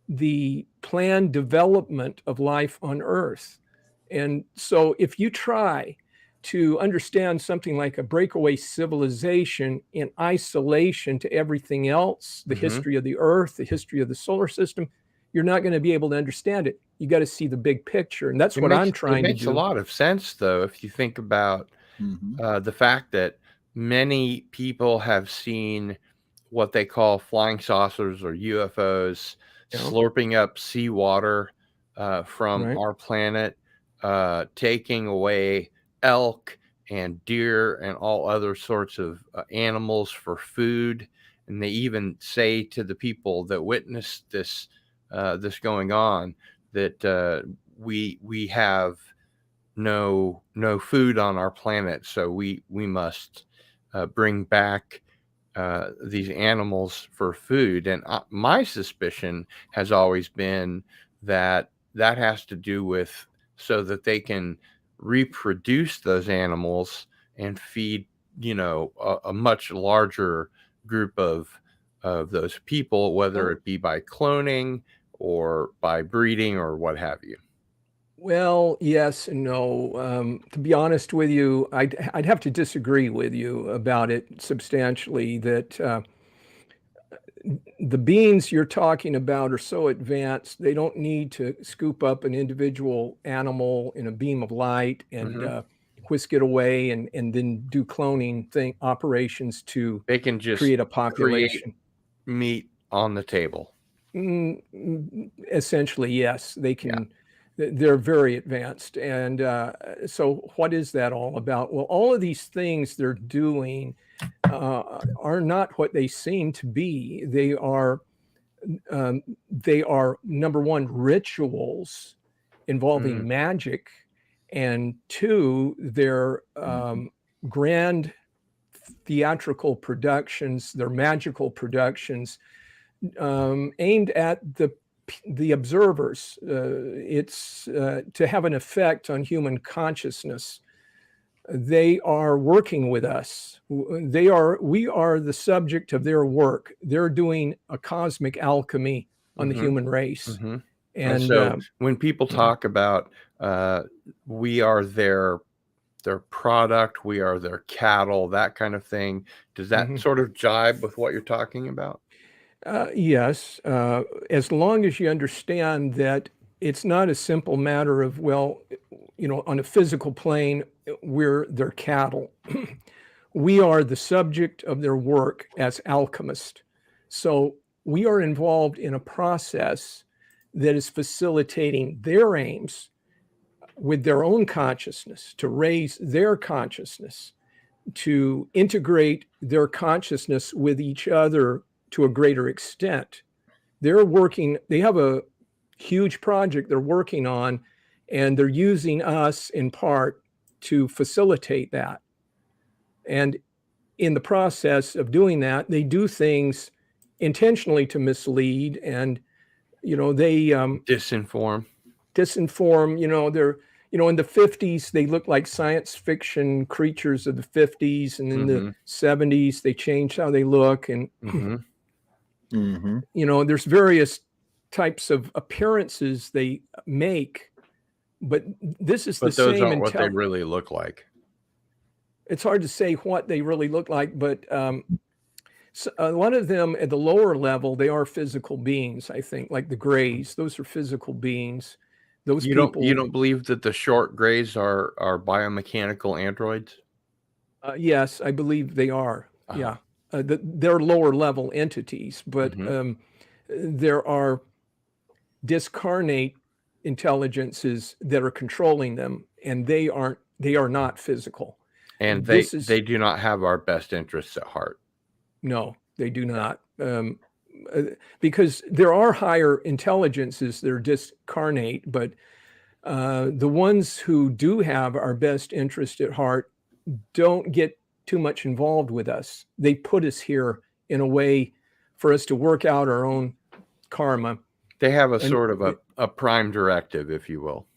S3: the planned development of life on Earth. And so if you try to understand something like a breakaway civilization in isolation to everything else, the history of the Earth, the history of the solar system, you're not going to be able to understand it. You got to see the big picture. And that's what I'm trying to do.
S1: It makes a lot of sense, though, if you think about the fact that many people have seen what they call flying saucers or UFOs slurping up seawater from our planet, taking away elk and deer and all other sorts of animals for food. And they even say to the people that witnessed this going on that we have no food on our planet, so we must bring back these animals for food. And my suspicion has always been that has to do with so that they can reproduce those animals and feed a much larger group of those people, whether it be by cloning or by breeding or what have you.
S3: Well, yes and no. To be honest with you, I'd have to disagree with you about it substantially, that the beings you're talking about are so advanced, they don't need to scoop up an individual animal in a beam of light and whisk it away and then do cloning operations to
S1: they can just
S3: create a population.
S1: Meat on the table.
S3: Essentially, yes, they can. Yeah. They're very advanced. And so what is that all about? Well, all of these things they're doing are not what they seem to be. They are number one, rituals involving magic, and 2, they're grand theatrical productions, they're magical productions aimed at the observers. It's to have an effect on human consciousness. They are working with us. We are the subject of their work. They're doing a cosmic alchemy on the human race.
S1: And so when people talk about we are their product, we are their cattle, that kind of thing, does that sort of jibe with what you're talking about?
S3: Yes, as long as you understand that it's not a simple matter of, well, on a physical plane, we're their cattle. We are the subject of their work as alchemists. So we are involved in a process that is facilitating their aims with their own consciousness, to raise their consciousness, to integrate their consciousness with each other to a greater extent. They have a huge project they're working on, and they're using us in part to facilitate that. And in the process of doing that, they do things intentionally to mislead, and they
S1: Disinform.
S3: They're in the 50s they looked like science fiction creatures of the 50s, and in the 70s they changed how they look, and there's various types of appearances they make, but this is the
S1: those
S3: same
S1: aren't what they really look like.
S3: It's hard to say what they really look like, but so a lot of them at the lower level, they are physical beings, I think, like the Greys. Those are physical beings. Those
S1: you don't believe that the short Greys are biomechanical androids?
S3: Yes, I believe they are. Yeah, they're lower level entities, but there are discarnate intelligences that are controlling them, and they are not physical.
S1: And they do not have our best interests at heart.
S3: No, they do not. Because there are higher intelligences that are discarnate, but the ones who do have our best interest at heart don't get too much involved with us. They put us here in a way for us to work out our own karma.
S1: They have a sort of a prime directive, if you will.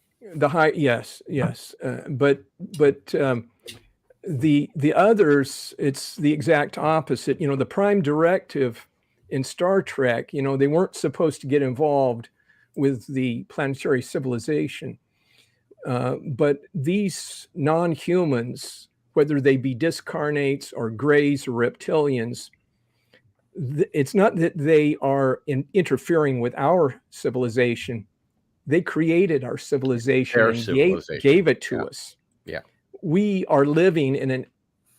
S3: Yes. But the others, it's the exact opposite. The prime directive in Star Trek, they weren't supposed to get involved with the planetary civilization. But these non-humans, whether they be discarnates or Greys or reptilians, it's not that they are interfering with our civilization. They created our civilization and gave it to us.
S1: Yeah.
S3: We are living in an,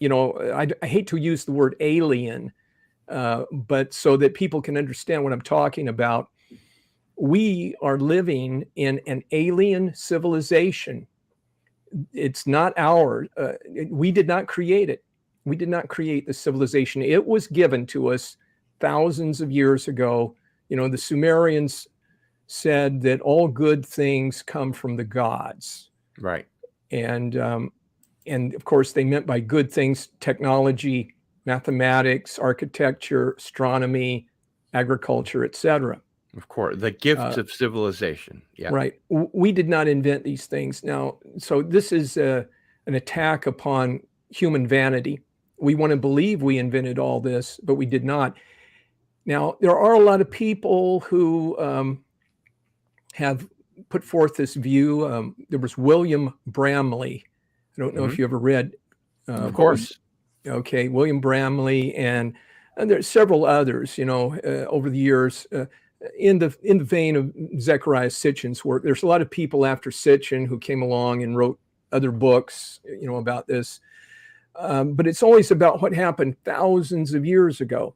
S3: I hate to use the word alien, but so that people can understand what I'm talking about, we are living in an alien civilization. It's not ours. We did not create it. We did not create the civilization. It was given to us thousands of years ago. The Sumerians said that all good things come from the gods.
S1: Right.
S3: And of course, they meant by good things technology, mathematics, architecture, astronomy, agriculture, etc.
S1: Of course, the gifts of civilization. Yeah.
S3: Right. We did not invent these things. Now, so this is an attack upon human vanity. We want to believe we invented all this, but we did not. Now, there are a lot of people who have put forth this view. There was William Bramley. I don't know if you ever read.
S1: Of course.
S3: Okay, William Bramley, and there's several others, over the years. In the vein of Zecharia Sitchin's work, there's a lot of people after Sitchin who came along and wrote other books, about this. But it's always about what happened thousands of years ago.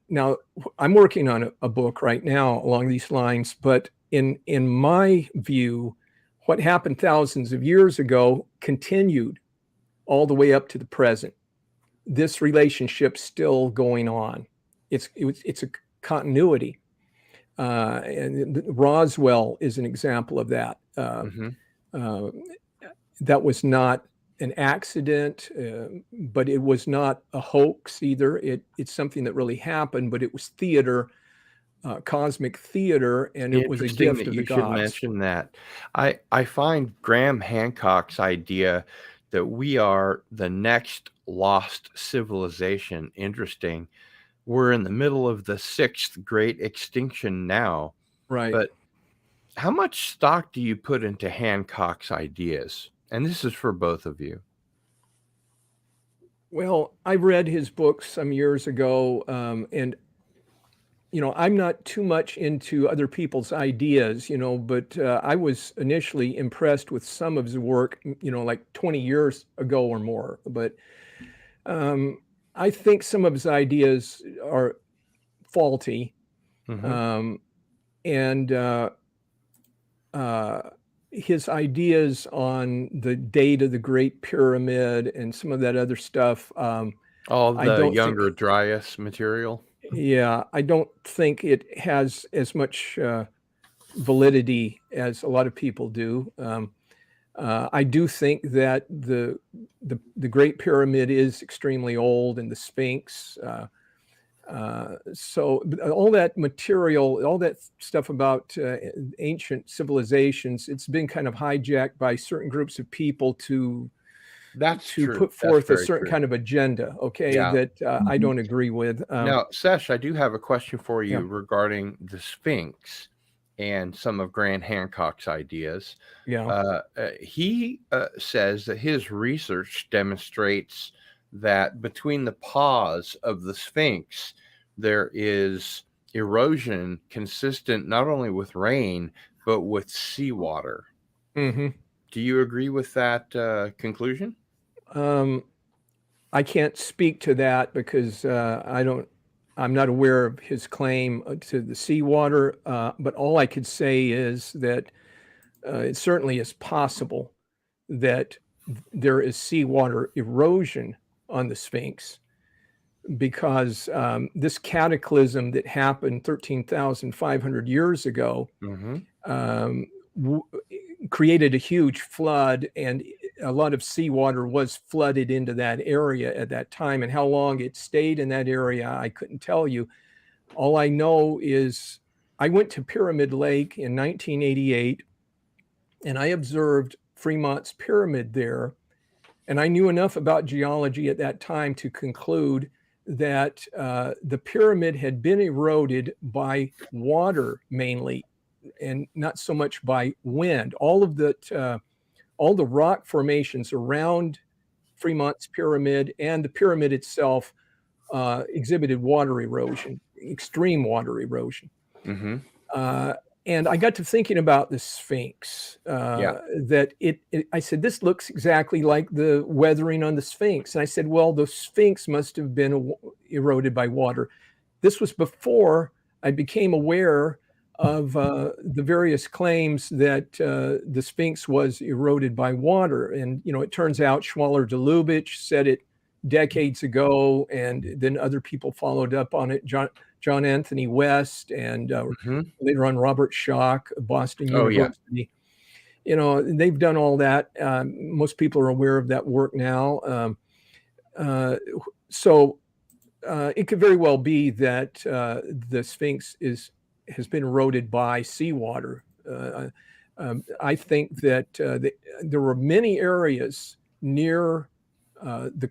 S3: Now, I'm working on a book right now along these lines, but in my view, what happened thousands of years ago continued all the way up to the present. This relationship's still going on. It's a continuity. And Roswell is an example of that. That was not an accident, but it was not a hoax either. It's something that really happened, but it was theater, cosmic theater, and it was a gift of the gods.
S1: You should mention that. I find Graham Hancock's idea that we are the next lost civilization interesting. We're in the middle of the 6th great extinction now.
S3: Right.
S1: But how much stock do you put into Hancock's ideas? And this is for both of you.
S3: Well, I read his book some years ago, and I'm not too much into other people's ideas, but I was initially impressed with some of his work, like 20 years ago or more. But I think some of his ideas are faulty.
S1: Mhm.
S3: And his ideas on the date of the Great Pyramid and some of that other stuff,
S1: All
S3: I
S1: the
S3: don't think,
S1: Younger Dryas material.
S3: yeah, I don't think it has as much validity as a lot of people do. I do think that the Great Pyramid is extremely old, and the Sphinx. So all that material, all that stuff about ancient civilizations, it's been kind of hijacked by certain groups of people
S1: That's
S3: to
S1: true.
S3: put
S1: That's
S3: forth a
S1: very
S3: certain
S1: true.
S3: kind of agenda, okay,
S1: Yeah.
S3: that I don't agree with.
S1: Now, Sesh, I do have a question for
S3: Yeah.
S1: you regarding the Sphinx and some of Grant Hancock's ideas.
S3: Yeah.
S1: He says that his research demonstrates that between the paws of the Sphinx, there is erosion consistent not only with rain, but with seawater.
S3: hmm
S1: Do you agree with that conclusion?
S3: I can't speak to that because I'm not aware of his claim to the seawater, but all I could say is that it certainly is possible that there is seawater erosion on the Sphinx because this cataclysm that happened 13,500 years ago
S1: Mm-hmm.
S3: um, w- created a huge flood, and a lot of seawater was flooded into that area at that time. And how long it stayed in that area, I couldn't tell you. All I know is I went to Pyramid Lake in 1988 and I observed Fremont's pyramid there. And I knew enough about geology at that time to conclude that the pyramid had been eroded by water mainly, and not so much by wind. All the rock formations around Fremont's pyramid and the pyramid itself exhibited water erosion, extreme water erosion.
S1: Mm-hmm.
S3: Uh, and I got to thinking about the Sphinx.
S1: Yeah.
S3: That I said, this looks exactly like the weathering on the Sphinx. And I said, well, the Sphinx must have been eroded by water. This was before I became aware of the various claims that the Sphinx was eroded by water. And, it turns out Schwaller de Lubitsch said it decades ago, and then other people followed up on it. John Anthony West and
S1: Mm-hmm.
S3: later on Robert Schoch, Boston
S1: Oh, yeah.
S3: University. They've done all that. Most people are aware of that work now. So it could very well be that the Sphinx has been eroded by seawater. I think that there were many areas near the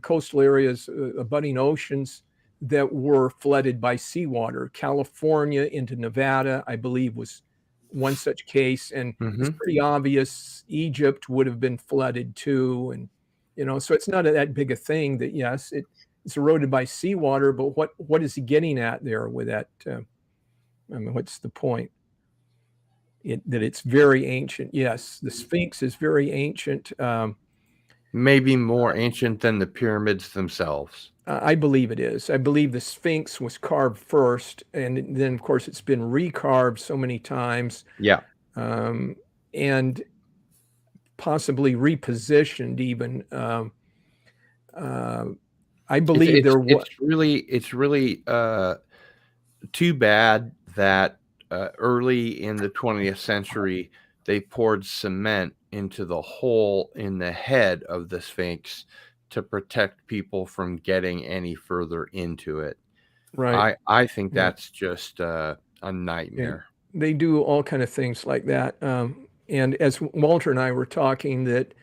S3: coastal areas abutting oceans that were flooded by seawater. California into Nevada, I believe, was one such case, and
S1: Mm-hmm.
S3: it's pretty obvious Egypt would have been flooded too. And so it's not that big a thing that yes, it's eroded by seawater, but what is he getting at there with that? What's the point? That it's very ancient. Yes, the Sphinx is very ancient.
S1: Maybe more ancient than the pyramids themselves.
S3: I believe it is. I believe the Sphinx was carved first, and then, of course, it's been recarved so many times,
S1: Yeah.
S3: and possibly repositioned even. I believe there was.
S1: It's really too bad that early in the 20th century they poured cement into the hole in the head of the Sphinx to protect people from getting any further into it.
S3: Right.
S1: I think
S3: Yeah.
S1: that's just a nightmare.
S3: They do all kind of things like that. And as Walter and I were talking, that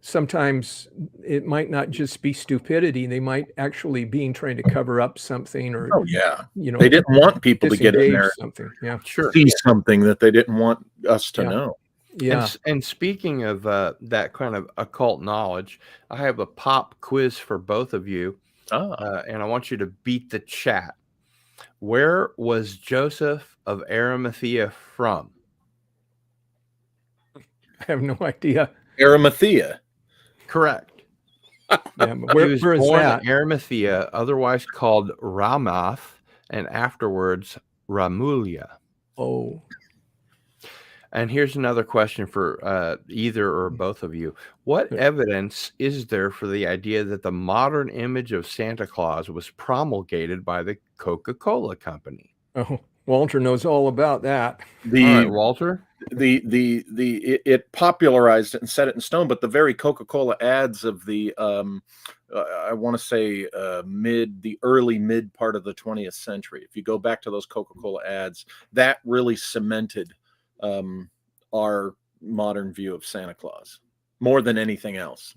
S3: sometimes it might not just be stupidity. They might actually be trying to cover up something, or
S2: Oh yeah, they didn't want people to get in
S3: disengage
S2: there,
S3: something. Yeah.
S1: Sure.
S2: see something that they didn't want us to
S3: Yeah.
S2: know.
S3: Yeah.
S1: And speaking of that kind of occult knowledge, I have a pop quiz for both of you,
S2: Ah,
S1: and I want you to beat the chat. Where was Joseph of Arimathea from?
S3: I have no idea.
S2: Arimathea.
S1: Correct.
S3: Yeah, but
S1: He was
S3: where is
S1: born
S3: that?
S1: in Arimathea, otherwise called Ramath, and afterwards Ramulia.
S3: Oh,
S1: And here's another question for either or both of you. What evidence is there for the idea that the modern image of Santa Claus was promulgated by the Coca-Cola Company?
S3: oh, Walter knows all about that.
S1: All right, Walter.
S2: It popularized it and set it in stone, but the very Coca-Cola ads of the I want to say the early mid part of the 20th century. If you go back to those Coca-Cola ads, that really cemented our modern view of Santa Claus more than anything else.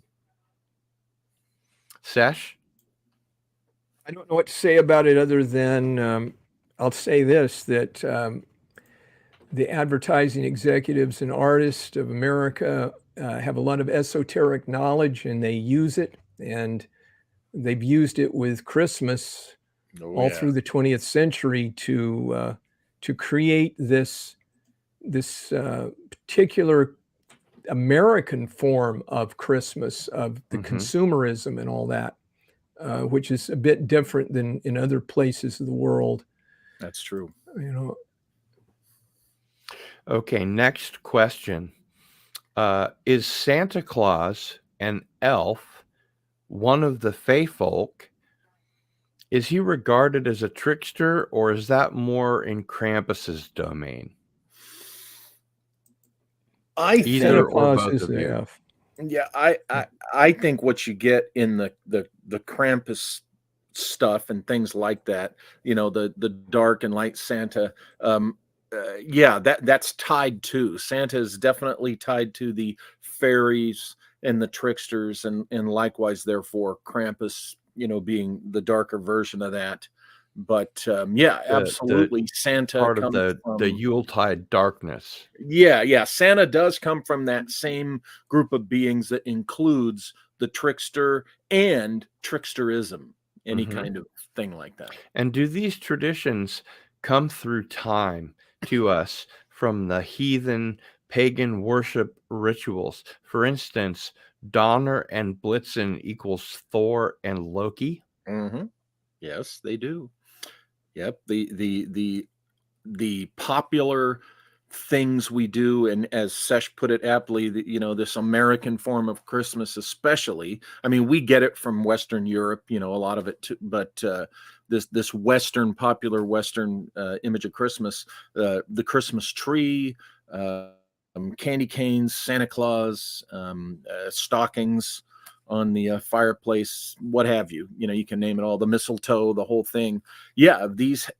S1: Sesh?
S3: I don't know what to say about it other than I'll say this, that the advertising executives and artists of America have a lot of esoteric knowledge, and they use it, and they've used it with Christmas all through the 20th century to create this particular American form of Christmas, of the consumerism and all that, which is a bit different than in other places of the world.
S2: That's true.
S3: You know.
S1: Okay, next question. Is Santa Claus an elf, one of the Fey folk? Is he regarded as a trickster, or is that more in Krampus's domain?
S3: Santa Claus is the elf.
S2: Yeah, I think what you get in the Krampus stuff and things like that, you know, the dark and light Santa, yeah, that's tied to Santa is definitely tied to the fairies and the tricksters, and likewise, therefore, Krampus, you know, being the darker version of that. But yeah, absolutely, Santa
S1: part of
S2: comes
S1: the Yuletide darkness.
S2: Yeah, Santa does come from that same group of beings that includes the trickster and tricksterism, any kind of thing like that.
S1: And do these traditions come through time to us from the heathen pagan worship rituals? For instance, Donner and Blitzen equals Thor and Loki.
S2: Yes, they do. Yep, the popular things we do, and as Sesh put it aptly, you know, this American form of Christmas, especially. I mean, we get it from Western Europe, you know, a lot of it too, but this Western, popular Western image of Christmas, the Christmas tree, candy canes, Santa Claus, stockings on the fireplace, what have you. You know, you can name it all, the mistletoe, the whole thing. Yeah, these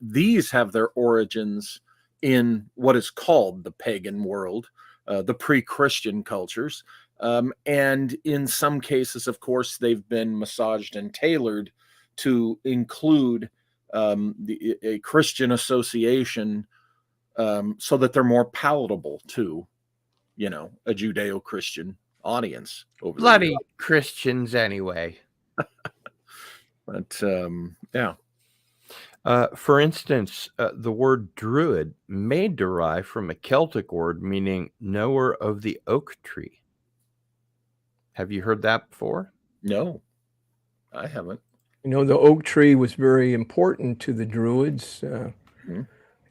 S2: have their origins in what is called the pagan world, the pre-Christian cultures. And in some cases, of course, they've been massaged and tailored to include a Christian association, so that they're more palatable to, you know, a Judeo-Christian audience.
S1: Bloody Christians anyway.
S2: But yeah.
S1: For instance, the word druid may derive from a Celtic word meaning knower of the oak tree. Have you heard that before?
S2: No, I haven't.
S3: You know, the oak tree was very important to the Druids, you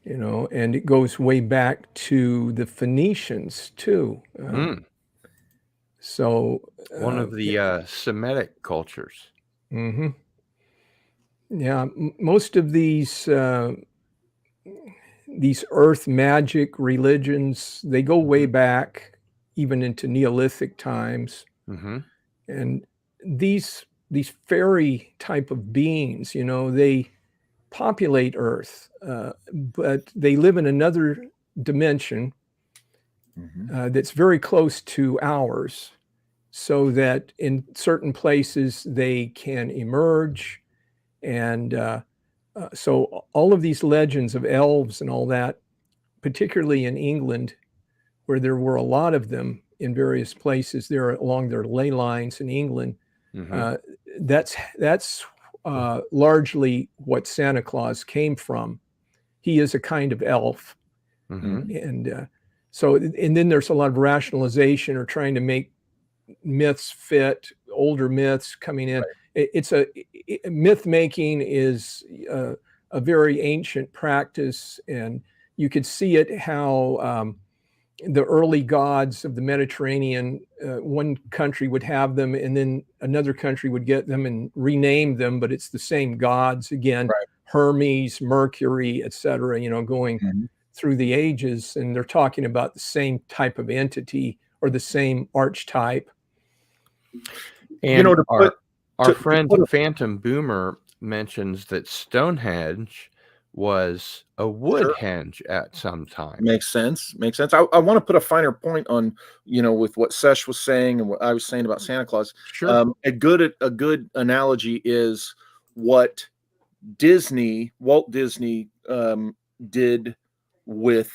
S3: know, and it goes way back to the Phoenicians too. So
S1: one of the Semitic cultures.
S3: Yeah, most of these earth magic religions, they go way back even into Neolithic times. And these fairy type of beings, you know, they populate Earth, but they live in another dimension that's very close to ours, so that in certain places they can emerge. And so all of these legends of elves and all that, particularly in England, where there were a lot of them in various places there along their ley lines in England, that's largely what Santa Claus came from. He is a kind of elf.
S1: Mhm.
S3: And so, and then there's a lot of rationalization or trying to make myths fit, older myths coming in. Myth making is a very ancient practice, and you could see it how the early gods of the Mediterranean, one country would have them, and then another country would get them and rename them, but it's the same gods again, Hermes, Mercury, etc. Going through the ages, and they're talking about the same type of entity or the same archetype.
S1: And our friend Phantom Boomer mentions that Stonehenge was a wood henge at some time.
S2: Makes sense. I want to put a finer point on, with what Sesh was saying and what I was saying about Santa Claus.
S1: Sure.
S2: A good analogy is what Walt Disney did with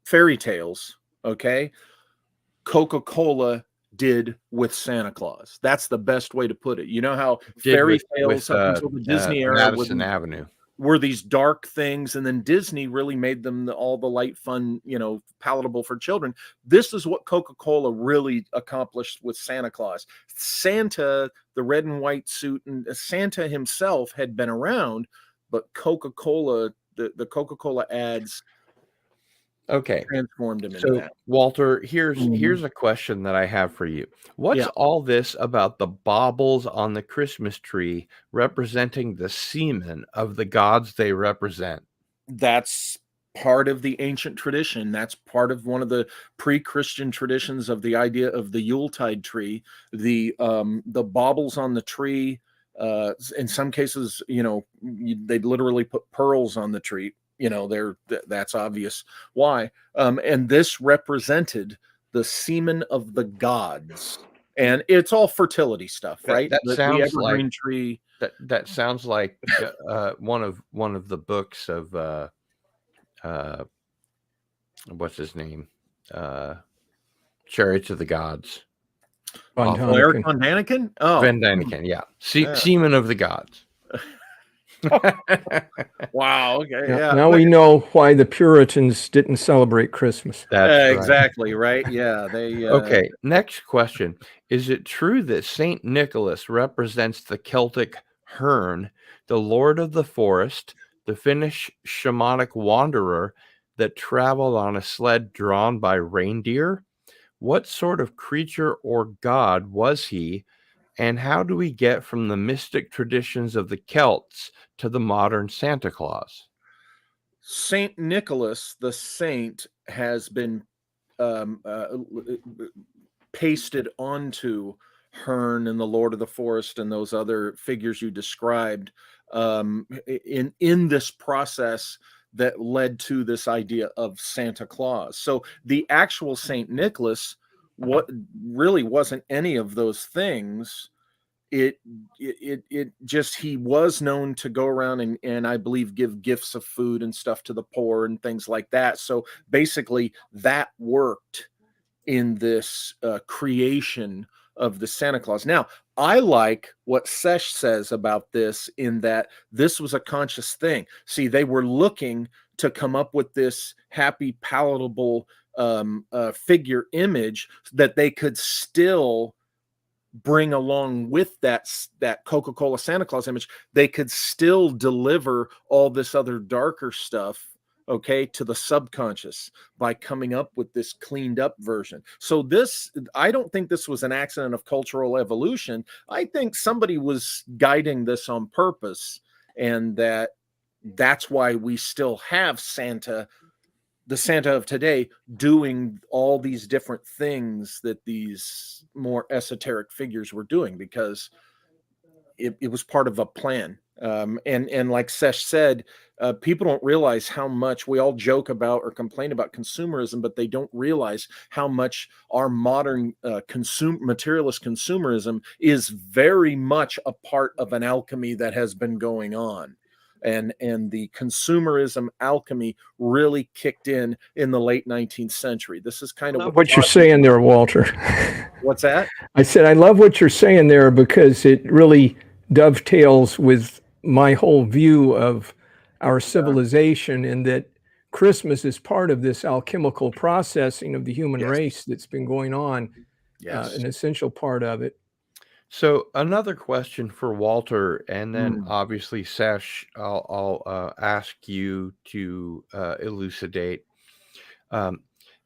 S2: fairy tales. Okay. Coca-Cola did with Santa Claus. That's the best way to put it. You know how fairy tales up until the Disney era
S1: Madison Avenue
S2: were these dark things, and then Disney really made them all the light, fun, palatable for children. This is what Coca-Cola really accomplished with Santa Claus. Santa, the red and white suit, and Santa himself had been around, but Coca-Cola, the Coca-Cola ads, transformed him into that.
S1: Walter, here's a question that I have for you. What's all this about the baubles on the Christmas tree representing the semen of the gods they represent?
S2: That's part of the ancient tradition. That's part of one of the pre-Christian traditions of the idea of the Yuletide tree. The baubles on the tree, in some cases, they literally put pearls on the tree. That's obvious why. And this represented the semen of the gods, and it's all fertility stuff, right?
S1: That sounds
S2: the evergreen
S1: like
S2: tree.
S1: That sounds like one of the books of what's his name? Chariots of the Gods.
S2: Eric Von Daniken?
S1: Van Daniken, yeah. Semen of the Gods.
S2: Wow. Okay.
S3: Now we know why the Puritans didn't celebrate Christmas.
S1: That's
S2: exactly right. Yeah. They.
S1: Okay. Next question: is it true that Saint Nicholas represents the Celtic Herne, the Lord of the Forest, the Finnish shamanic wanderer that traveled on a sled drawn by reindeer? What sort of creature or god was he? And how do we get from the mystic traditions of the Celts to the modern Santa Claus?
S2: Saint Nicholas, the saint, has been pasted onto Herne and the Lord of the Forest and those other figures you described in this process that led to this idea of Santa Claus. So the actual Saint Nicholas, what really wasn't any of those things. It just, he was known to go around and I believe give gifts of food and stuff to the poor and things like that. So basically that worked in this creation of the Santa Claus. Now, I like what Sesh says about this, in that this was a conscious thing. See, they were looking to come up with this happy, palatable figure image that they could still bring along with that Coca-Cola Santa Claus image. They could still deliver all this other darker stuff, okay, to the subconscious by coming up with this cleaned up version. So this, I don't think this was an accident of cultural evolution. I think somebody was guiding this on purpose, and that's why we still have Santa, the Santa of today, doing all these different things that these more esoteric figures were doing, because it was part of a plan. And like Sesh said, people don't realize how much we all joke about or complain about consumerism, but they don't realize how much our modern materialist consumerism is very much a part of an alchemy that has been going on. And the consumerism alchemy really kicked in the late 19th century. This is kind of
S3: what you're saying there, Walter.
S2: What's that?
S3: I said, I love what you're saying there, because it really dovetails with my whole view of our civilization, and that Christmas is part of this alchemical processing of the human
S2: Yes.
S3: race that's been going on,
S2: Yes.
S3: an essential part of it.
S1: So another question for Walter, and then
S2: Mm.
S1: obviously Sesh, I'll ask you to elucidate.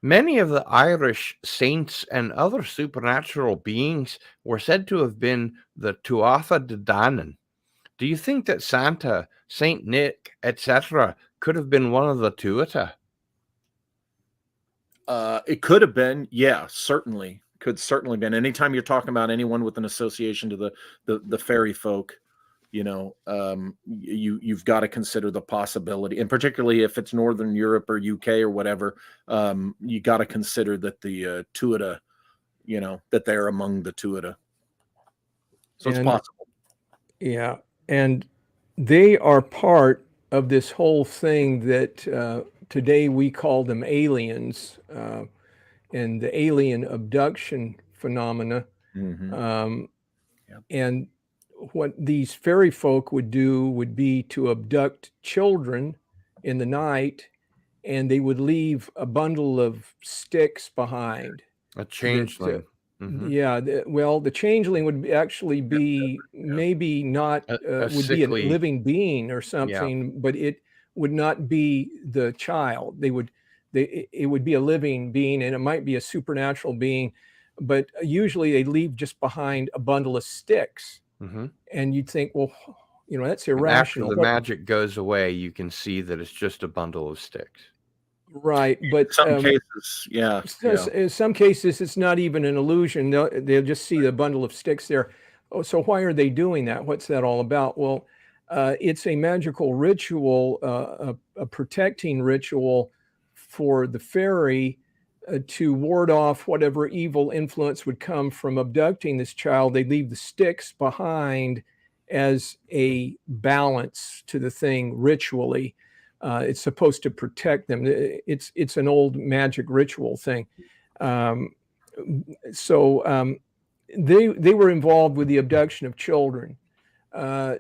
S1: Many of the Irish saints and other supernatural beings were said to have been the Tuatha De Danann. Do you think that Santa, Saint Nick, etc., could have been one of the Tuatha?
S2: It could have been, yeah, certainly. Could certainly been. Anytime you're talking about anyone with an association to the fairy folk, you've got to consider the possibility, and particularly if it's Northern Europe or UK or whatever, you got to consider that the Tuatha, that they're among the Tuatha. So it's
S3: And
S2: possible.
S3: yeah, and they are part of this whole thing that today we call them aliens, and the alien abduction phenomena.
S2: Mhm. Yep.
S3: And what these fairy folk would do would be to abduct children in the night, and they would leave a bundle of sticks behind.
S1: A changeling.
S3: Yeah, the changeling would actually be maybe not
S1: A
S3: would be a
S1: sickly,
S3: living being or
S1: yeah.
S3: something, but it would not be the child. It would be a living being, and it might be a supernatural being, but usually they leave just behind a bundle of sticks, and you'd think, well, that's
S1: And after
S3: irrational.
S1: the magic goes away, you can see that it's just a bundle of sticks.
S3: Right, but
S2: Some cases, yeah.
S3: in some cases, it's not even an illusion. They'll just see the bundle of sticks there. Oh, so why are they doing that? What's that all about? Well, it's a magical ritual, a protecting ritual for the fairy to ward off whatever evil influence would come from abducting this child. They leave the sticks behind as a balance to the thing ritually. It's supposed to protect them. It's an old magic ritual thing. So they were involved with the abduction of children.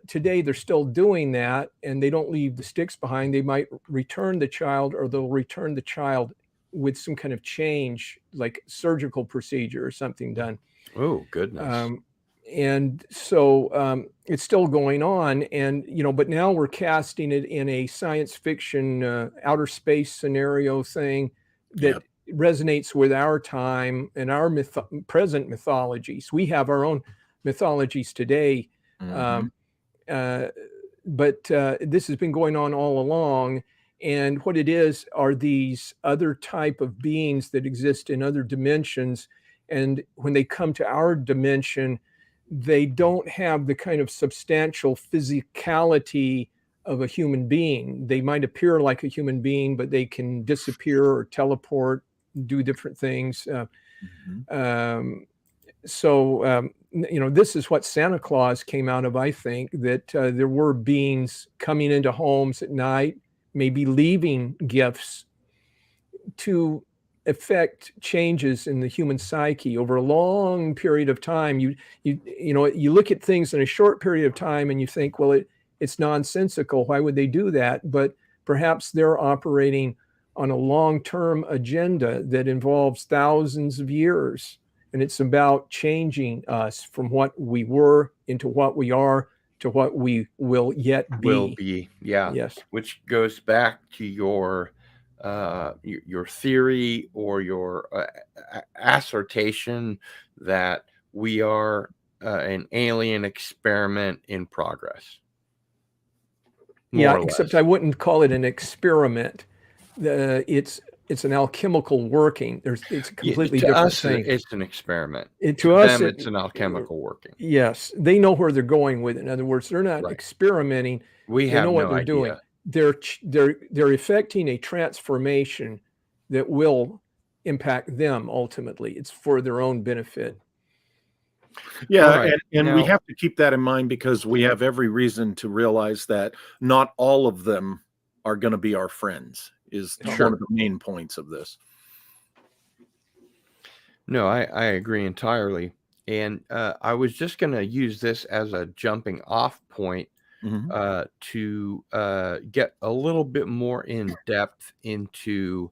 S3: Today they're still doing that, and they don't leave the sticks behind. They might return the child, or they'll return the child with some kind of change, like surgical procedure or something done.
S1: Oh, goodness.
S3: And so it's still going on, and but now we're casting it in a science fiction outer space scenario thing that resonates with our time and our present mythologies. We have our own mythologies today, but this has been going on all along. And what it is are these other type of beings that exist in other dimensions, and when they come to our dimension, they don't have the kind of substantial physicality of a human being. They might appear like a human being, but they can disappear or teleport, do different things. This is what Santa Claus came out of, I think, that there were beings coming into homes at night, maybe leaving gifts to affect changes in the human psyche over a long period of time. You look at things in a short period of time and you think, well, it's nonsensical. Why would they do that? But perhaps they're operating on a long-term agenda that involves thousands of years. And it's about changing us from what we were into what we are to what we will yet be.
S1: Will be, yeah.
S3: Yes.
S1: Which goes back to your theory or your assertion that we are an alien experiment in progress.
S3: Yeah, except I wouldn't call it an experiment. It's an alchemical working. It's a completely different thing.
S1: It's an experiment.
S3: To us,
S1: them, it's an alchemical working.
S3: Yes, they know where they're going with it. In other words, they're not experimenting.
S1: They
S3: know what
S1: no
S3: they're doing. They're effecting a transformation that will impact them ultimately. It's for their own benefit.
S2: Yeah, right. and we have to keep that in mind, because we have every reason to realize that not all of them are going to be our friends, is one of the main points of this.
S1: No, I agree entirely. And I was just going to use this as a jumping off point to get a little bit more in depth into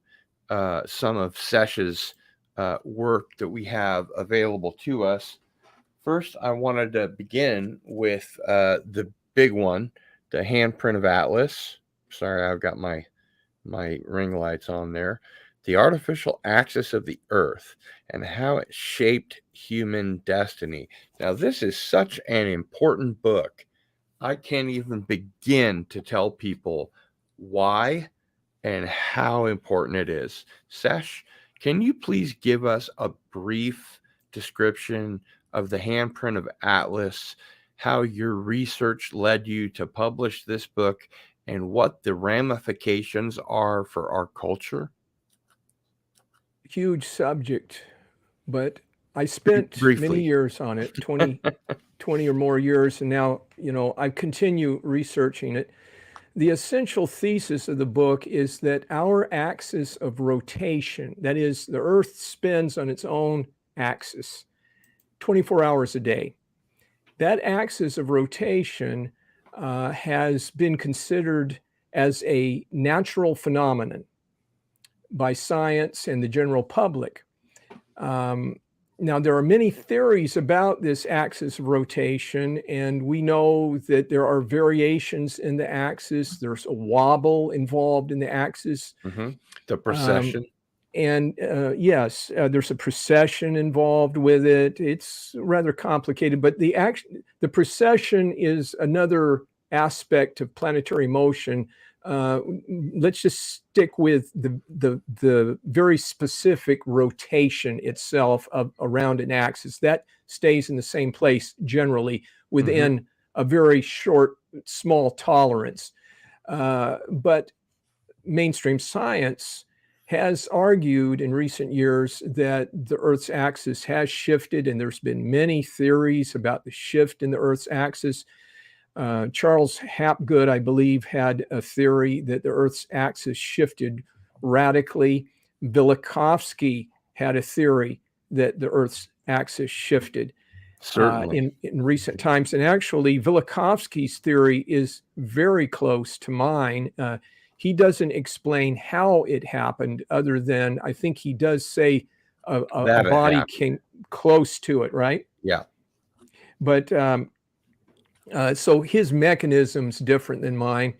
S1: some of Sesh's work that we have available to us. First, I wanted to begin with the big one, the handprint of Atlas. Sorry, I've got my ring lights on there. The artificial axis of the earth and how it shaped human destiny. Now, this is such an important book. I can't even begin to tell people why and how important it is. Sesh, can you please give us a brief description of the handprint of Atlas, how your research led you to publish this book, and what the ramifications are for our culture?
S3: Huge subject, but I spent many years on it, 20 or more years, and now, I continue researching it. The essential thesis of the book is that our axis of rotation, that is, the Earth spins on its own axis 24 hours a day. That axis of rotation has been considered as a natural phenomenon by science and the general public. Now, there are many theories about this axis of rotation, and we know that there are variations in the axis. There's a wobble involved in the axis.
S1: The precession.
S3: Yes, there's a precession involved with it. It's rather complicated, but the precession is another aspect of planetary motion. Let's just stick with the very specific rotation itself around an axis that stays in the same place generally within a very short, small tolerance. But mainstream science has argued in recent years that the Earth's axis has shifted, and there's been many theories about the shift in the Earth's axis. Charles Hapgood, I believe, had a theory that the Earth's axis shifted radically. Velikovsky had a theory that the Earth's axis shifted in recent times. And actually, Velikovsky's theory is very close to mine. He doesn't explain how it happened, other than I think he does say a body came close to it, right?
S1: Yeah.
S3: But so his mechanism's different than mine,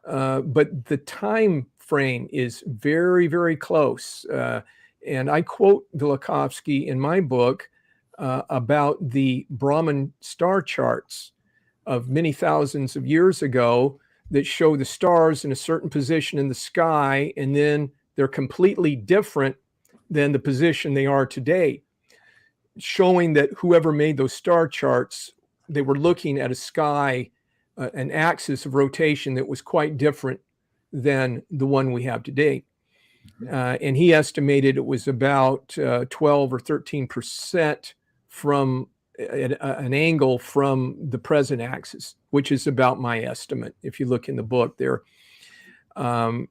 S3: but the time frame is very, very close. And I quote Velikovsky in my book about the Brahman star charts of many thousands of years ago that show the stars in a certain position in the sky, and then they're completely different than the position they are today, showing that whoever made those star charts, they were looking at a sky, an axis of rotation that was quite different than the one we have today. And he estimated it was about 12 or 13% from an angle from the present axis, which is about my estimate, if you look in the book there. My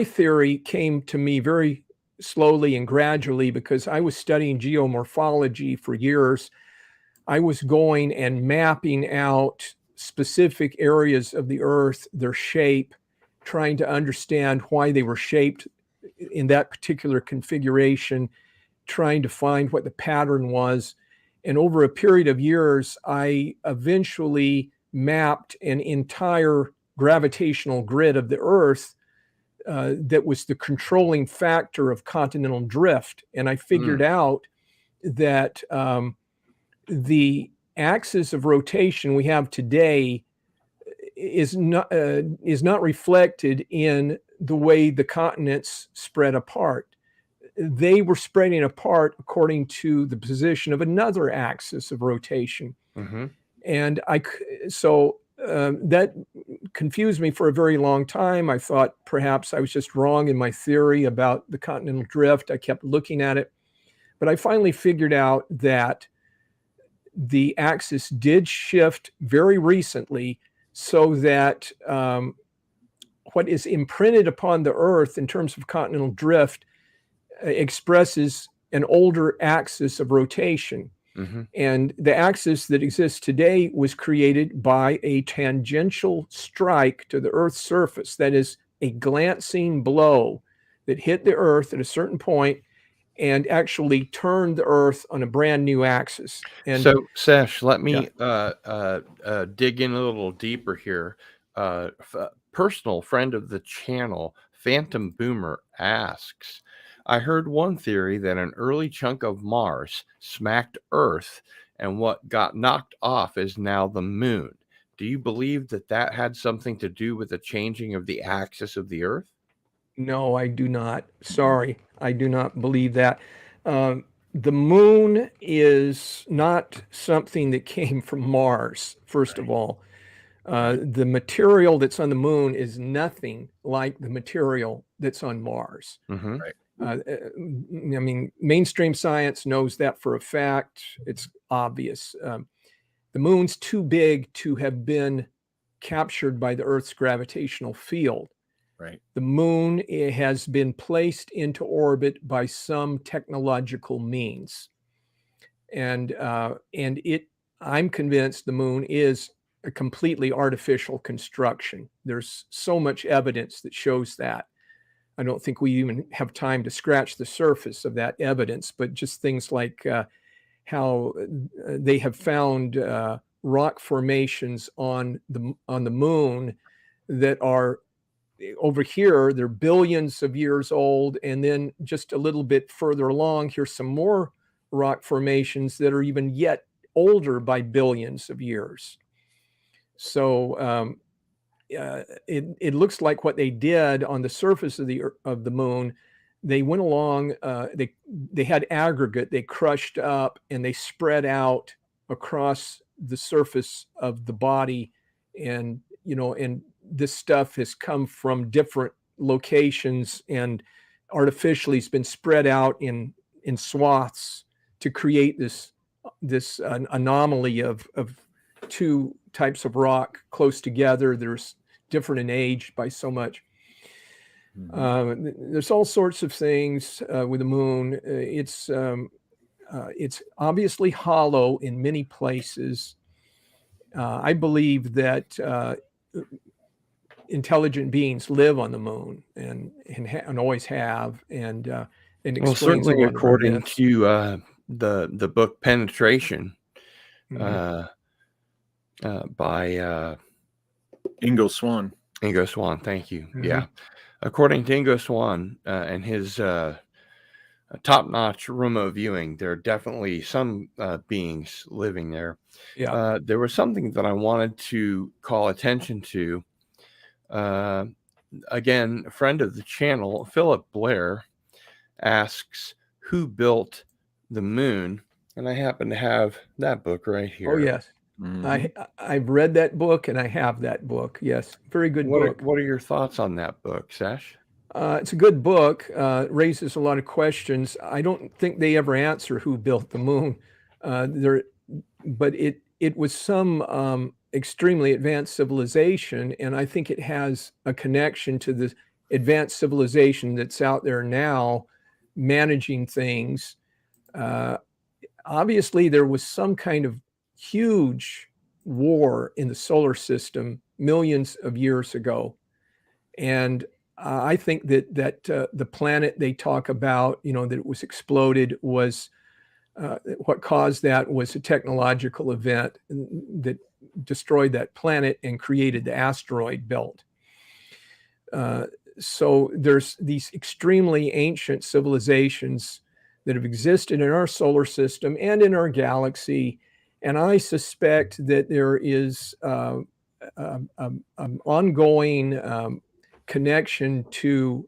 S3: theory came to me very slowly and gradually because I was studying geomorphology for years. I was going and mapping out specific areas of the Earth, their shape, trying to understand why they were shaped in that particular configuration, trying to find what the pattern was. And over a period of years, I eventually mapped an entire gravitational grid of the Earth that was the controlling factor of continental drift. And I figured out that the axis of rotation we have today is not reflected in the way the continents spread apart. They were spreading apart according to the position of another axis of rotation. And that confused me for a very long time. I thought perhaps I was just wrong in my theory about the continental drift. I kept looking at it, but I finally figured out that the axis did shift very recently, so that what is imprinted upon the Earth in terms of continental drift expresses an older axis of rotation.
S1: Mm-hmm.
S3: And the axis that exists today was created by a tangential strike to the Earth's surface. That is a glancing blow that hit the Earth at a certain point and actually turned the Earth on a brand new axis. And
S1: so, Sesh, let me dig in a little deeper here. Personal friend of the channel, Phantom Boomer, asks, I heard one theory that an early chunk of Mars smacked Earth, and what got knocked off is now the moon. Do you believe that that had something to do with the changing of the axis of the Earth?
S3: no, I do not. Sorry, I do not believe that. The moon is not something that came from Mars, first of all. The material that's on the moon is nothing like the material that's on Mars.
S1: Mm-hmm.
S3: I mean, mainstream science knows that for a fact. It's obvious. The moon's too big to have been captured by the Earth's gravitational field.
S2: Right.
S3: The moon has been placed into orbit by some technological means. And I'm convinced the moon is a completely artificial construction. There's so much evidence that shows that. I don't think we even have time to scratch the surface of that evidence, but just things like how they have found rock formations on the moon that are over here. They're billions of years old, and then just a little bit further along, here's some more rock formations that are even yet older by billions of years. So it looks like what they did on the surface of the moon. They went along. They had aggregate. They crushed up and they spread out across the surface of the body, and this stuff has come from different locations and artificially has been spread out in swaths to create this anomaly of two types of rock close together. There's different in age by so much. There's all sorts of things with the moon. It's obviously hollow in many places. I believe that intelligent beings live on the moon and always have, and
S1: Well,
S3: explains
S1: certainly
S3: a lot of our
S1: according
S3: myths.
S1: to the book Penetration by
S2: Ingo Swann.
S1: Ingo Swann, thank you. Yeah. According to Ingo Swann and his top-notch remote viewing, there are definitely some beings living there.
S3: Yeah.
S1: There was something that I wanted to call attention to. Again, a friend of the channel, Philip Blair, asks, who built the moon? And I happen to have that book right here.
S3: Oh, yes. I've read that book and I have that book. Yes. Very good book.
S1: What are your thoughts on that book, Sesh?
S3: It's a good book. Raises a lot of questions. I don't think they ever answer who built the moon. But it was some extremely advanced civilization, and I think it has a connection to the advanced civilization that's out there now managing things. Obviously, there was some kind of huge war in the solar system millions of years ago, and I think that the planet they talk about, that it was exploded, was what caused that was a technological event that destroyed that planet and created the asteroid belt. So there's these extremely ancient civilizations that have existed in our solar system and in our galaxy. And I suspect that there is an ongoing connection to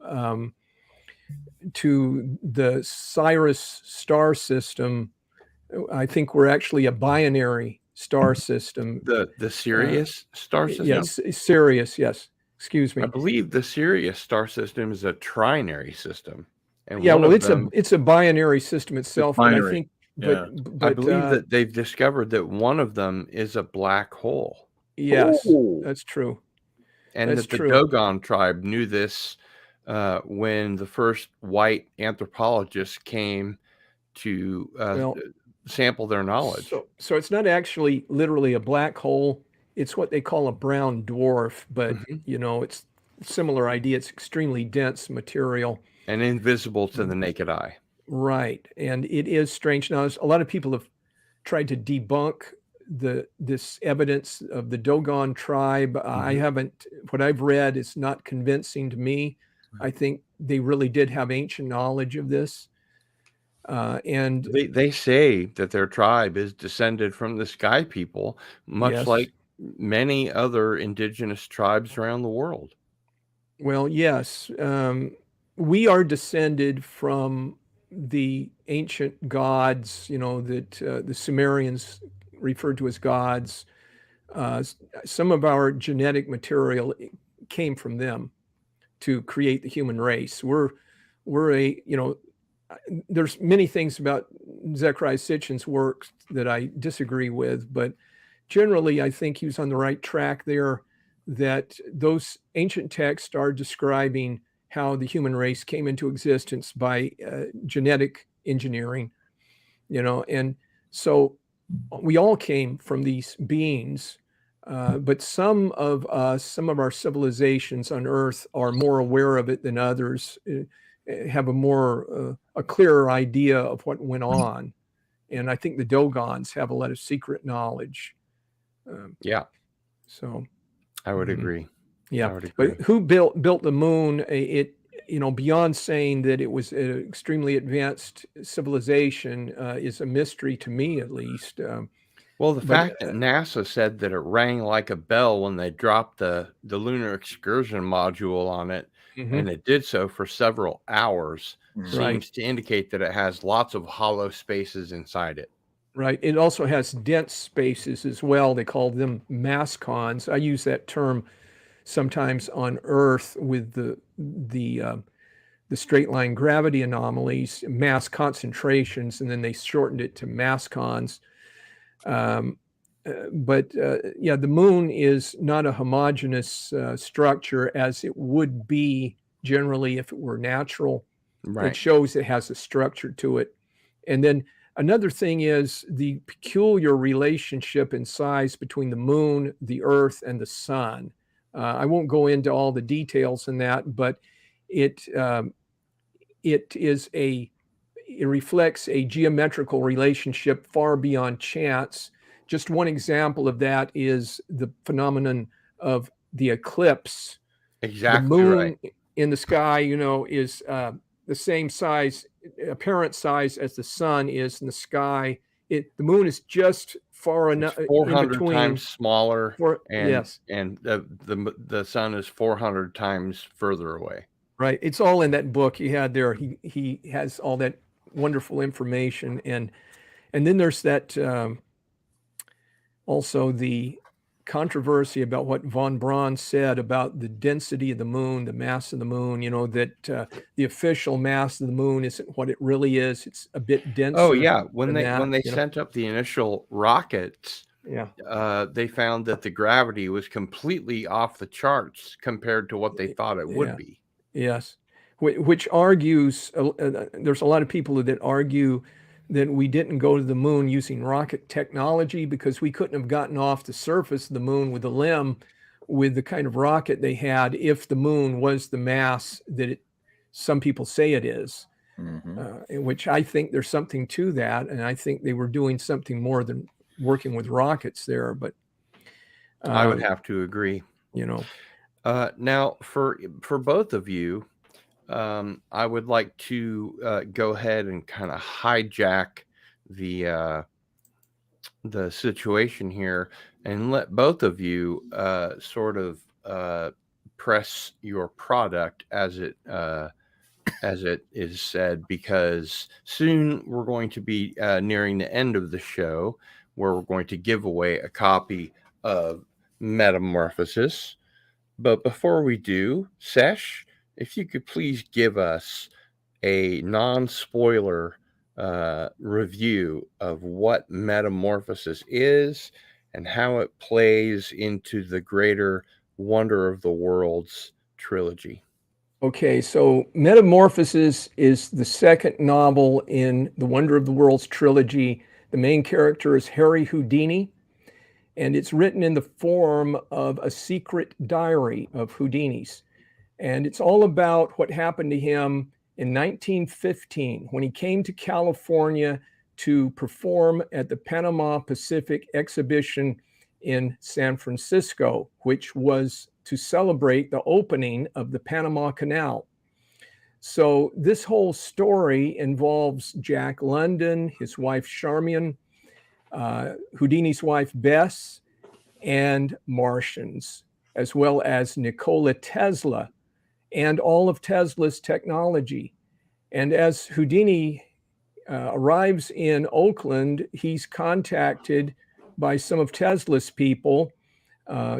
S3: the Sirius star system. I think we're actually a binary star system.
S1: The Sirius star system?
S3: Yes, Sirius, yes. Excuse me.
S1: I believe the Sirius star system is a trinary system. And
S3: yeah, well, it's a binary system itself, but I think
S1: I believe that they've discovered that one of them is a black hole.
S3: Yes, that's true.
S1: And that's the Dogon tribe knew this when the first white anthropologists came to sample their knowledge.
S3: So it's not actually literally a black hole. It's what they call a brown dwarf, but it's a similar idea. It's extremely dense material
S1: and invisible to the naked eye.
S3: Right. And it is strange. Now, a lot of people have tried to debunk this evidence of the Dogon tribe. I haven't, what I've read is not convincing to me. I think they really did have ancient knowledge of this. And
S1: they say that their tribe is descended from the sky people, much like many other indigenous tribes around the world.
S3: Well, yes, we are descended from the ancient gods, that the Sumerians referred to as gods. Some of our genetic material came from them to create the human race. We're there's many things about Zecharia Sitchin's work that I disagree with, but generally I think he was on the right track there, that those ancient texts are describing how the human race came into existence by genetic engineering, and so we all came from these beings, but some of our civilizations on Earth are more aware of it than others, have a clearer idea of what went on. And I think the Dogons have a lot of secret knowledge. So
S1: I would agree.
S3: Yeah.
S1: I would agree.
S3: But who built the moon? Beyond saying that it was an extremely advanced civilization, is a mystery to me, at least.
S1: Well, the fact that NASA said that it rang like a bell when they dropped the lunar excursion module on it, and it did so for several hours, seems to indicate that it has lots of hollow spaces inside it.
S3: Right. It also has dense spaces as well. They call them mascons. I use that term sometimes on Earth with the straight line gravity anomalies, mass concentrations, and then they shortened it to mascons. But the moon is not a homogeneous structure as it would be generally if it were natural.
S1: Right.
S3: It shows it has a structure to it. And then another thing is the peculiar relationship in size between the moon, the Earth, and the sun. I won't go into all the details in that, but it reflects a geometrical relationship far beyond chance. Just one example of that is the phenomenon of the eclipse.
S1: Exactly.
S3: The moon in the sky, is the same size, apparent size as the sun is in the sky. The moon is just far enough
S1: 400 times smaller, and the sun is 400 times further away.
S3: Right. It's all in that book he had there. He has all that wonderful information, and then there's that also the controversy about what von Braun said about the density of the moon, the mass of the moon, that the official mass of the moon isn't what it really is. It's a bit denser.
S1: Oh yeah, when they sent up the initial rockets, they found that the gravity was completely off the charts compared to what they thought it would be.
S3: Yes, which argues there's a lot of people that argue that we didn't go to the moon using rocket technology because we couldn't have gotten off the surface of the moon with a limb with the kind of rocket they had if the moon was the mass that some people say it is, which I think there's something to that. And I think they were doing something more than working with rockets there. But
S1: I would have to agree. Now, for both of you, I would like to go ahead and kind of hijack the situation here and let both of you sort of press your product as it is said, because soon we're going to be nearing the end of the show, where we're going to give away a copy of Metamorphosis. But before we do, Sesh, if you could please give us a non-spoiler review of what Metamorphosis is and how it plays into the greater Wonder of the Worlds trilogy.
S3: Okay, so Metamorphosis is the second novel in the Wonder of the Worlds trilogy. The main character is Harry Houdini, and it's written in the form of a secret diary of Houdini's. And it's all about what happened to him in 1915 when he came to California to perform at the Panama Pacific exhibition in San Francisco, which was to celebrate the opening of the Panama Canal. So this whole story involves Jack London, his wife Charmian, Houdini's wife Bess, and Martians, as well as Nikola Tesla and all of Tesla's technology. And as Houdini arrives in Oakland, he's contacted by some of Tesla's people,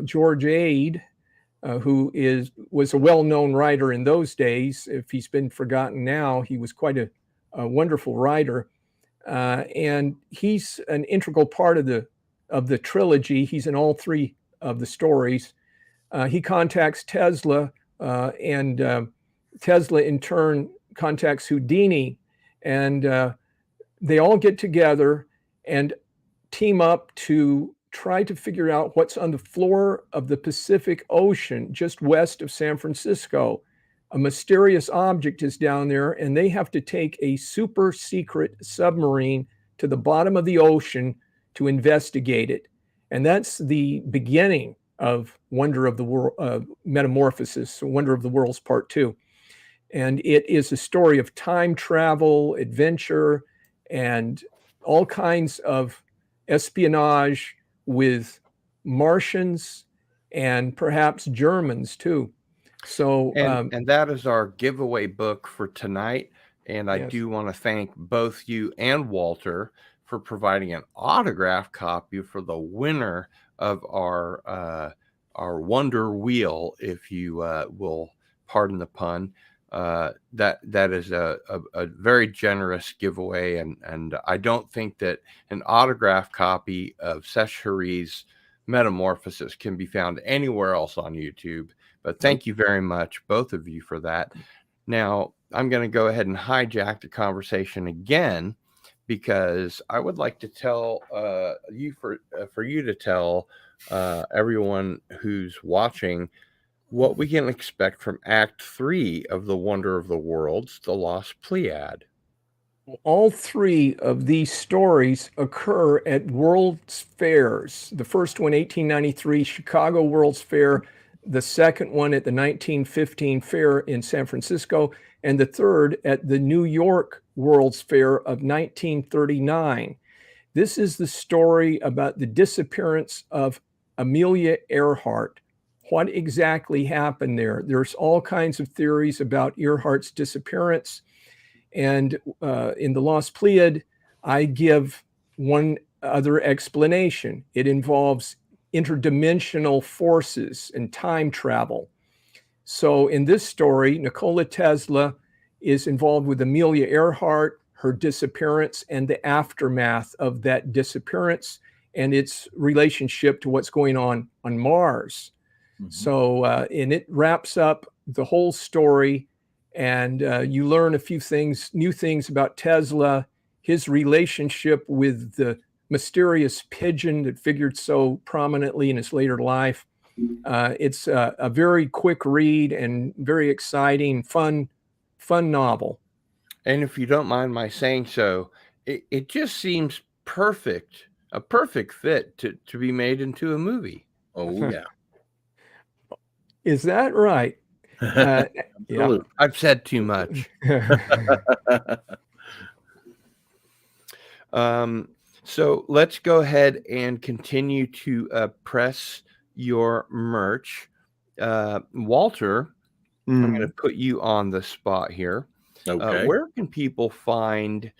S3: George Ade, who was a well-known writer in those days. If he's been forgotten now, he was quite a wonderful writer. And he's an integral part of the trilogy. He's in all three of the stories. He contacts Tesla, and Tesla in turn contacts Houdini, and they all get together and team up to try to figure out what's on the floor of the Pacific Ocean just west of San Francisco. A mysterious object is down there, and they have to take a super secret submarine to the bottom of the ocean to investigate it. And that's the beginning of Wonder of the World, Metamorphosis, Wonder of the Worlds Part 2. And it is a story of time travel, adventure, and all kinds of espionage with Martians and perhaps Germans too. So,
S1: and that is our giveaway book for tonight. And I
S3: Yes.
S1: do want to thank both you and Walter for providing an autographed copy for the winner of our Wonder Wheel, if you will pardon the pun. That is a very generous giveaway, and I don't think that an autographed copy of SESH HERI's Metamorphosis can be found anywhere else on YouTube. But thank you very much, both of you, for that. Now, I'm going to go ahead and hijack the conversation again, because I would like to tell for you to tell everyone who's watching what we can expect from Act 3 of The Wonder of the Worlds, The Lost Pleiad.
S3: All three of these stories occur at World's Fairs. The first one, 1893, Chicago World's Fair. The second one at the 1915 fair in San Francisco. And the third at the New York World's Fair of 1939. This is the story about the disappearance of Amelia Earhart. What exactly happened there? There's all kinds of theories about Earhart's disappearance. And in The Lost Pleiad, I give one other explanation. It involves interdimensional forces and time travel. So in this story, Nikola Tesla is involved with Amelia Earhart, her disappearance, and the aftermath of that disappearance and its relationship to what's going on Mars. Mm-hmm. So, and it wraps up the whole story, and you learn a few things, new things about Tesla, his relationship with the mysterious pigeon that figured so prominently in his later life. It's a very quick read and very exciting, fun novel.
S1: And if you don't mind my saying so, it just seems perfect, a perfect fit to be made into a movie.
S2: Oh, yeah.
S3: Is that right?
S2: Yeah.
S1: I've said too much. So let's go ahead and continue to press your merch. Walter, I'm going to put you on the spot here.
S2: Okay.
S1: Where can people find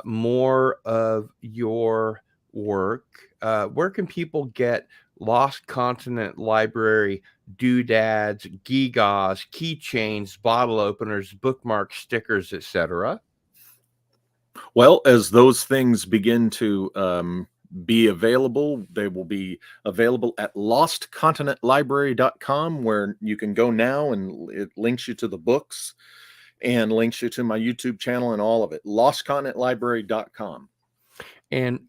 S1: more of your work? Where can people get Lost Continent Library doodads, gewgaws, keychains, bottle openers, bookmarks, stickers, etc.?
S2: Well, as those things begin to be available. They will be available at lostcontinentlibrary.com, where you can go now, and it links you to the books and links you to my YouTube channel and all of it. lostcontinentlibrary.com.
S1: And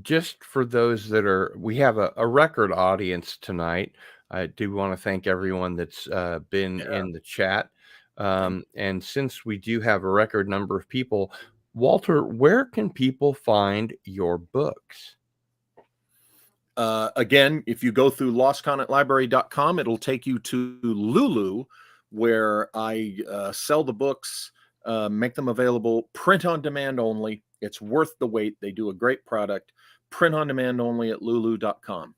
S1: just for those that we have a record audience tonight. I do want to thank everyone that's been in the chat. And since we do have a record number of people, Walter, where can people find your books?
S2: Again, if you go through lostcontinentlibrary.com, it'll take you to Lulu, where I sell the books, make them available, print on demand only. It's worth the wait. They do a great product. Print on demand only at lulu.com.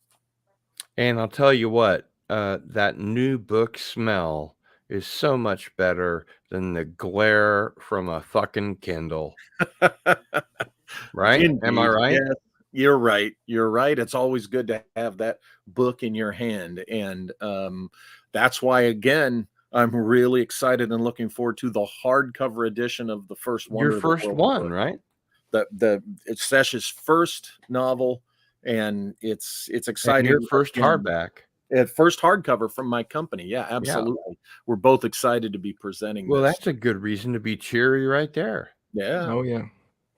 S1: And I'll tell you what, that new book smell is so much better than the glare from a fucking Kindle. Right?
S2: Indeed.
S1: Am I right?
S2: Yes, you're right. You're right. It's always good to have that book in your hand. And that's why, again, I'm really excited and looking forward to the hardcover edition of the first one.
S1: Your first one, right?
S2: It's Sesh's first novel, and it's exciting.
S1: And your first hardback.
S2: First hardcover from my company. Yeah, absolutely. Yeah. We're both excited to be presenting
S1: this. Well, that's a good reason to be cheery right there.
S2: Yeah.
S3: Oh, yeah.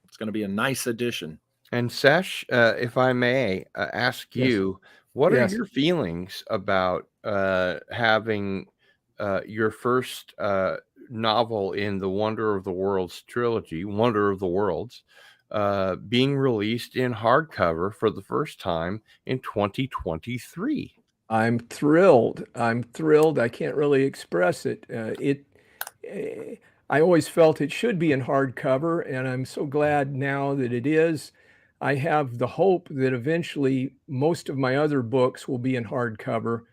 S2: It's going to be a nice addition.
S1: And Sesh, if I may ask you, what are your feelings about having your first novel in the Wonder of the Worlds trilogy, Wonder of the Worlds, being released in hardcover for the first time in 2023?
S3: I'm thrilled. I'm thrilled. I can't really express it. I always felt it should be in hardcover, and I'm so glad now that it is. I have the hope that eventually most of my other books will be in hardcover.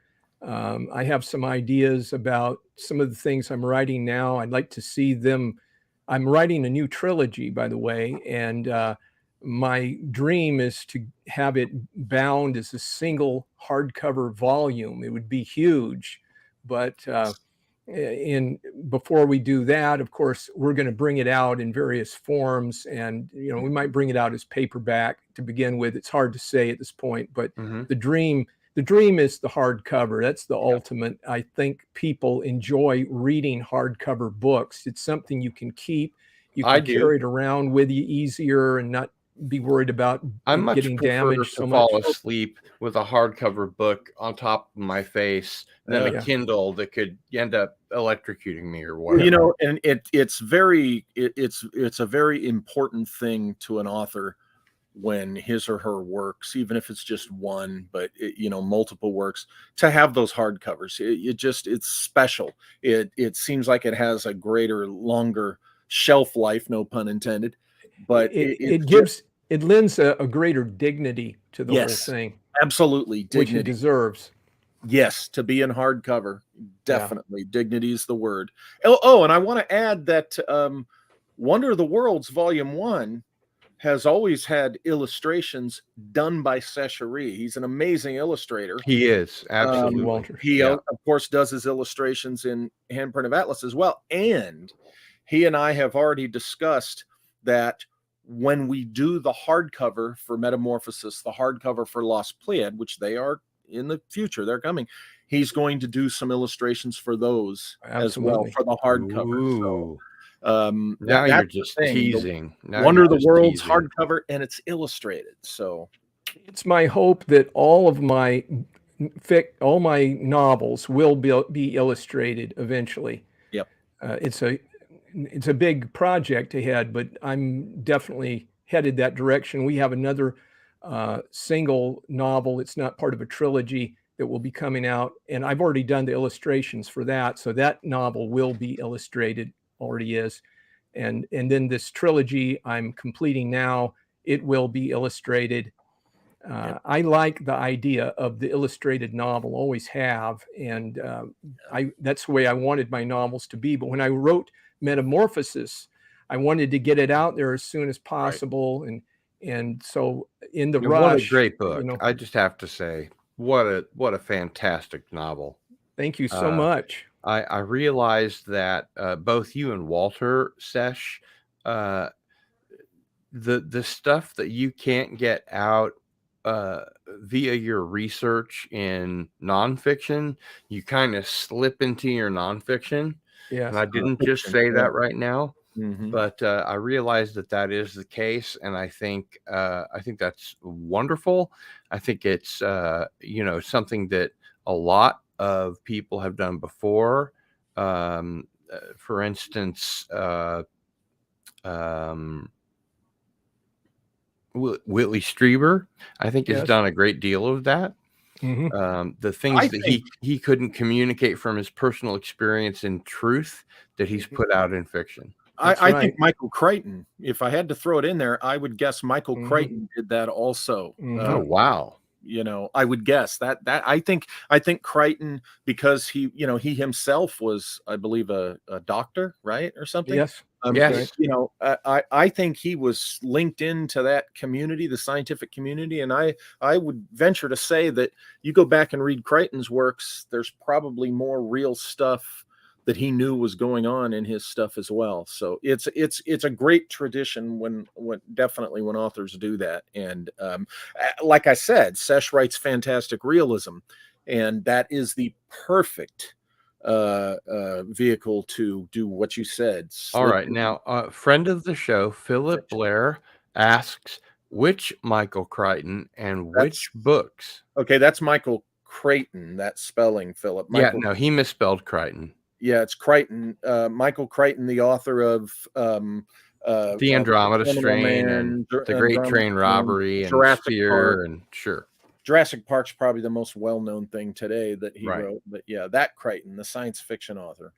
S3: I have some ideas about some of the things I'm writing now. I'd like to see them. I'm writing a new trilogy, by the way, and my dream is to have it bound as a single hardcover volume. It would be huge, but before we do that, of course, we're going to bring it out in various forms, and we might bring it out as paperback to begin with. It's hard to say at this point, but the dream is the hardcover. That's the ultimate. I think people enjoy reading hardcover books. It's something you can keep. You can carry it around with you easier and not be worried about getting damaged so much.
S1: I much prefer to fall asleep with a hardcover book on top of my face than a Kindle that could end up electrocuting me or whatever.
S2: And it's a very important thing to an author when his or her works, even if it's just one, but multiple works, to have those hardcovers. It's special. It seems like it has a greater, longer shelf life, no pun intended. But
S3: it lends a greater dignity to the whole thing.
S2: Absolutely.
S3: Dignity. Which it deserves.
S2: Yes, to be in hardcover. Definitely. Dignity is the word. Oh, and I want to add that Wonder of the Worlds Volume 1 has always had illustrations done by SESH HERI. He's an amazing illustrator.
S1: He is. Absolutely.
S3: Walter.
S2: He, of course, does his illustrations in Handprint of Atlas as well. And he and I have already discussed that when we do the hardcover for Metamorphosis, the hardcover for Lost Pleiad, which they are in the future, they're coming, he's going to do some illustrations for those as well for the hardcover. So,
S1: now you're just teasing.
S2: Wonder of the Worlds hardcover, and it's illustrated. So
S3: it's my hope that all of my novels will be illustrated eventually.
S2: Yep.
S3: It's a big project ahead, but I'm definitely headed that direction. We have another single novel. It's not part of a trilogy that will be coming out, and I've already done the illustrations for that. So that novel will be illustrated, already is. And then this trilogy I'm completing now, it will be illustrated. I like the idea of the illustrated novel, always have. And that's the way I wanted my novels to be. But when I wrote Metamorphosis, I wanted to get it out there as soon as possible. Right. And so in the rush.
S1: What a great book. I just have to say, what a fantastic novel.
S3: Thank you so much.
S1: I realized that both you and Walter Sesh, the stuff that you can't get out via your research in nonfiction, you kind of slip into your nonfiction.
S3: Yes.
S1: And I didn't just
S2: fiction,
S1: say
S2: yeah.
S1: that right now,
S2: Mhm.
S1: but I realized that is the case, and I think that's wonderful. I think it's something that a lot of people have done before. For instance, Whitley Strieber, I think, has
S3: Yes.
S1: done a great deal of that.
S3: Mhm.
S1: The
S2: I
S1: things that
S2: think
S1: he couldn't communicate from his personal experience and truth that he's
S3: Mhm.
S1: put out in fiction.
S3: That's
S2: I think
S3: right.
S2: Michael Crichton, if I had to throw it in there, I would guess Michael
S3: Mhm.
S2: Crichton did that also.
S3: Mhm.
S1: Oh, wow.
S2: You know, I would guess that I think Crichton, because he himself was, I believe, a doctor, right, or something.
S3: Yes. That's
S1: Yes.
S3: right.
S2: I think he was linked into that community, the scientific community, and I would venture to say that you go back and read Crichton's works, there's probably more real stuff that he knew was going on in his stuff as well. So it's a great tradition when definitely when authors do that. And like I said, Sesh writes fantastic realism, and that is the perfect vehicle to do what you said.
S1: All
S2: Slip
S1: right. Now, friend of the show, Philip
S2: fiction.
S1: Blair, asks which Michael Crichton and which
S2: That's
S1: books.
S2: okay. That's Michael Crichton. That spelling, Philip.
S1: Yeah,
S2: Michael.
S1: no, he misspelled Crichton.
S2: Yeah, it's Crichton. Michael Crichton, the author of
S1: The Andromeda
S2: Criminal
S1: Strain and
S2: Man,
S1: the Great
S2: Andromeda
S1: Train
S2: Strain,
S1: Robbery and
S2: Jurassic Park.
S1: Sphere and sure.
S2: Jurassic Park's probably the most well-known thing today that he
S1: Right.
S2: wrote. But yeah, that Crichton, the science fiction author.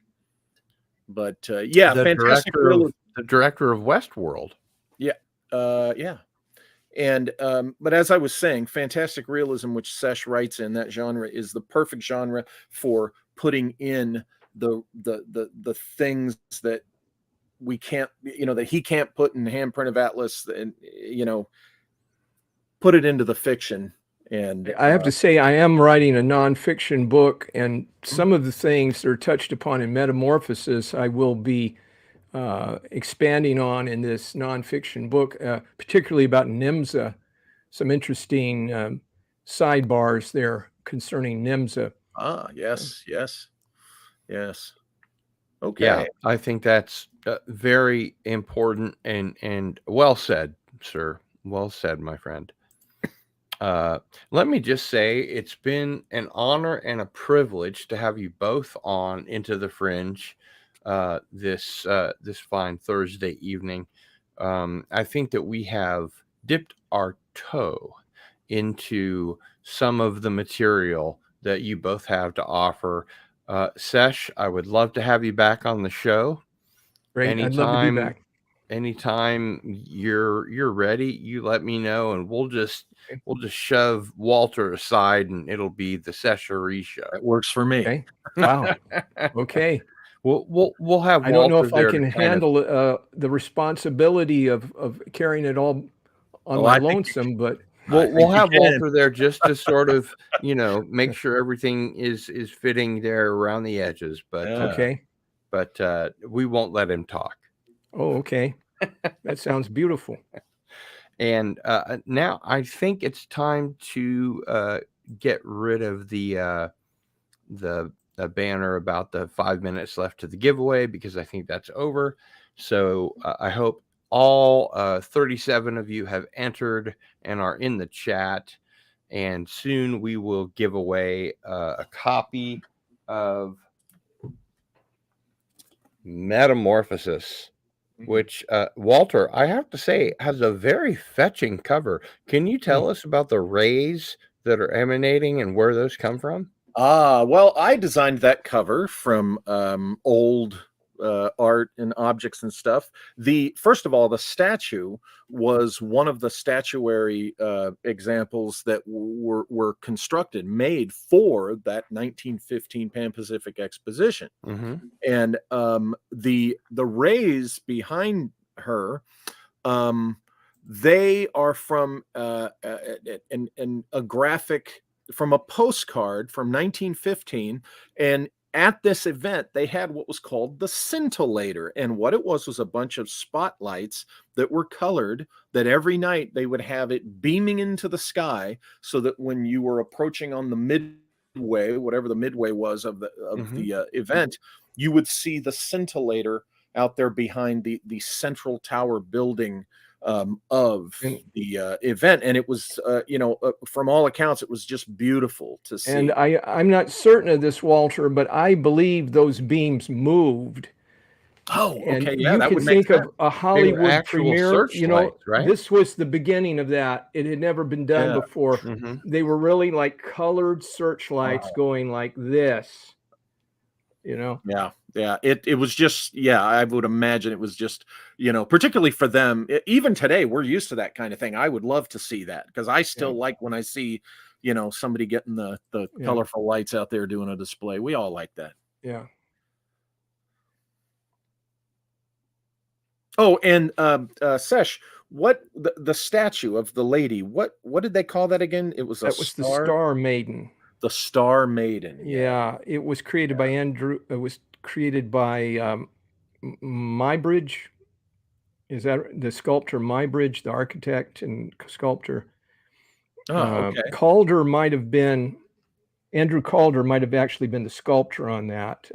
S2: But yeah,
S1: The
S2: fantastic
S1: director of Westworld.
S2: Yeah, yeah. And but as I was saying, fantastic realism, which Sesh writes in, that genre is the perfect genre for putting in the things that we can't, that he can't put in Handprint of Atlas, and put it into the fiction. And
S3: I have to say, I am writing a nonfiction book, and some of the things that are touched upon in Metamorphosis, I will be expanding on in this nonfiction book, particularly about NIMSA. Some interesting sidebars there concerning NIMSA.
S2: yes, yes, yes.
S1: Yeah,
S2: Okay.
S1: I think that's very important and well said, sir. Well said, my friend. Let me just say it's been an honor and a privilege to have you both on Into the Fringe this fine Thursday evening. I think that we have dipped our toe into some of the material that you both have to offer. Sesh, I would love to have you back on the show.
S3: Great. I'd love to be back.
S1: Anytime you're ready, you let me know, and we'll just shove Walter aside, and it'll be the SESH HERI show.
S2: That works for me.
S3: Okay. Wow. Okay.
S1: We'll have
S3: I don't know
S1: Walter
S3: if I
S1: there
S3: can
S1: to kind of.
S3: handle the responsibility of carrying it all on
S2: Oh,
S3: my
S2: I think you
S3: lonesome, but
S1: We'll
S2: you
S1: have
S2: can.
S1: Walter there just to sort of, make sure everything is fitting there around the edges, but
S2: Yeah.
S3: okay.
S1: We won't let him talk.
S3: Oh, okay. That sounds beautiful.
S1: And now I think it's time to get rid of the banner about the 5 minutes left to the giveaway, because I think that's over. So I hope all 37 of you have entered and are in the chat. And soon we will give away a copy of Metamorphosis, which Walter, I have to say, has a very fetching cover. Can you tell us about the rays that are emanating and where those come from?
S2: Well, I designed that cover from old art and objects and stuff. First of all, the statue was one of the statuary examples that were constructed, made for that 1915 Pan Pacific Exposition.
S1: Mm-hmm.
S2: And the rays behind her, they are from a graphic from a postcard from 1915, and at this event, they had what was called the scintillator. And what it was a bunch of spotlights that were colored, that every night they would have it beaming into the sky, so that when you were approaching on the midway, whatever the midway was of the event, you would see the scintillator out there behind the central tower building of the event. And it was, from all accounts, it was just beautiful to see.
S3: And I'm not certain of this, Walter, but I believe those beams moved.
S2: Oh,
S3: And
S2: okay, yeah,
S3: you
S2: that
S3: can
S2: would make
S3: think
S2: sense.
S3: of a Hollywood
S1: actual
S3: premiere. You know,
S1: searchlights, right?
S3: this was the beginning of that. It had never been done
S2: Yeah.
S3: before. They were really like colored searchlights
S2: Wow.
S3: going like this. You know.
S2: Yeah. It was just, I would imagine it was just, particularly for them. Even today, we're used to that kind of thing. I would love to see that, because I still like when I see, somebody getting the colorful lights out there doing a display. We all like that.
S3: Yeah.
S2: Oh, and Sesh, what the statue of the lady? What did they call that again? It was
S3: the Star Maiden.
S2: The Star Maiden.
S3: Yeah, it was created by Andrew. It was created by Mybridge. Is that the sculptor Mybridge, the architect and sculptor?
S2: Okay.
S3: Calder might have been, Andrew Calder might have actually been the sculptor on that.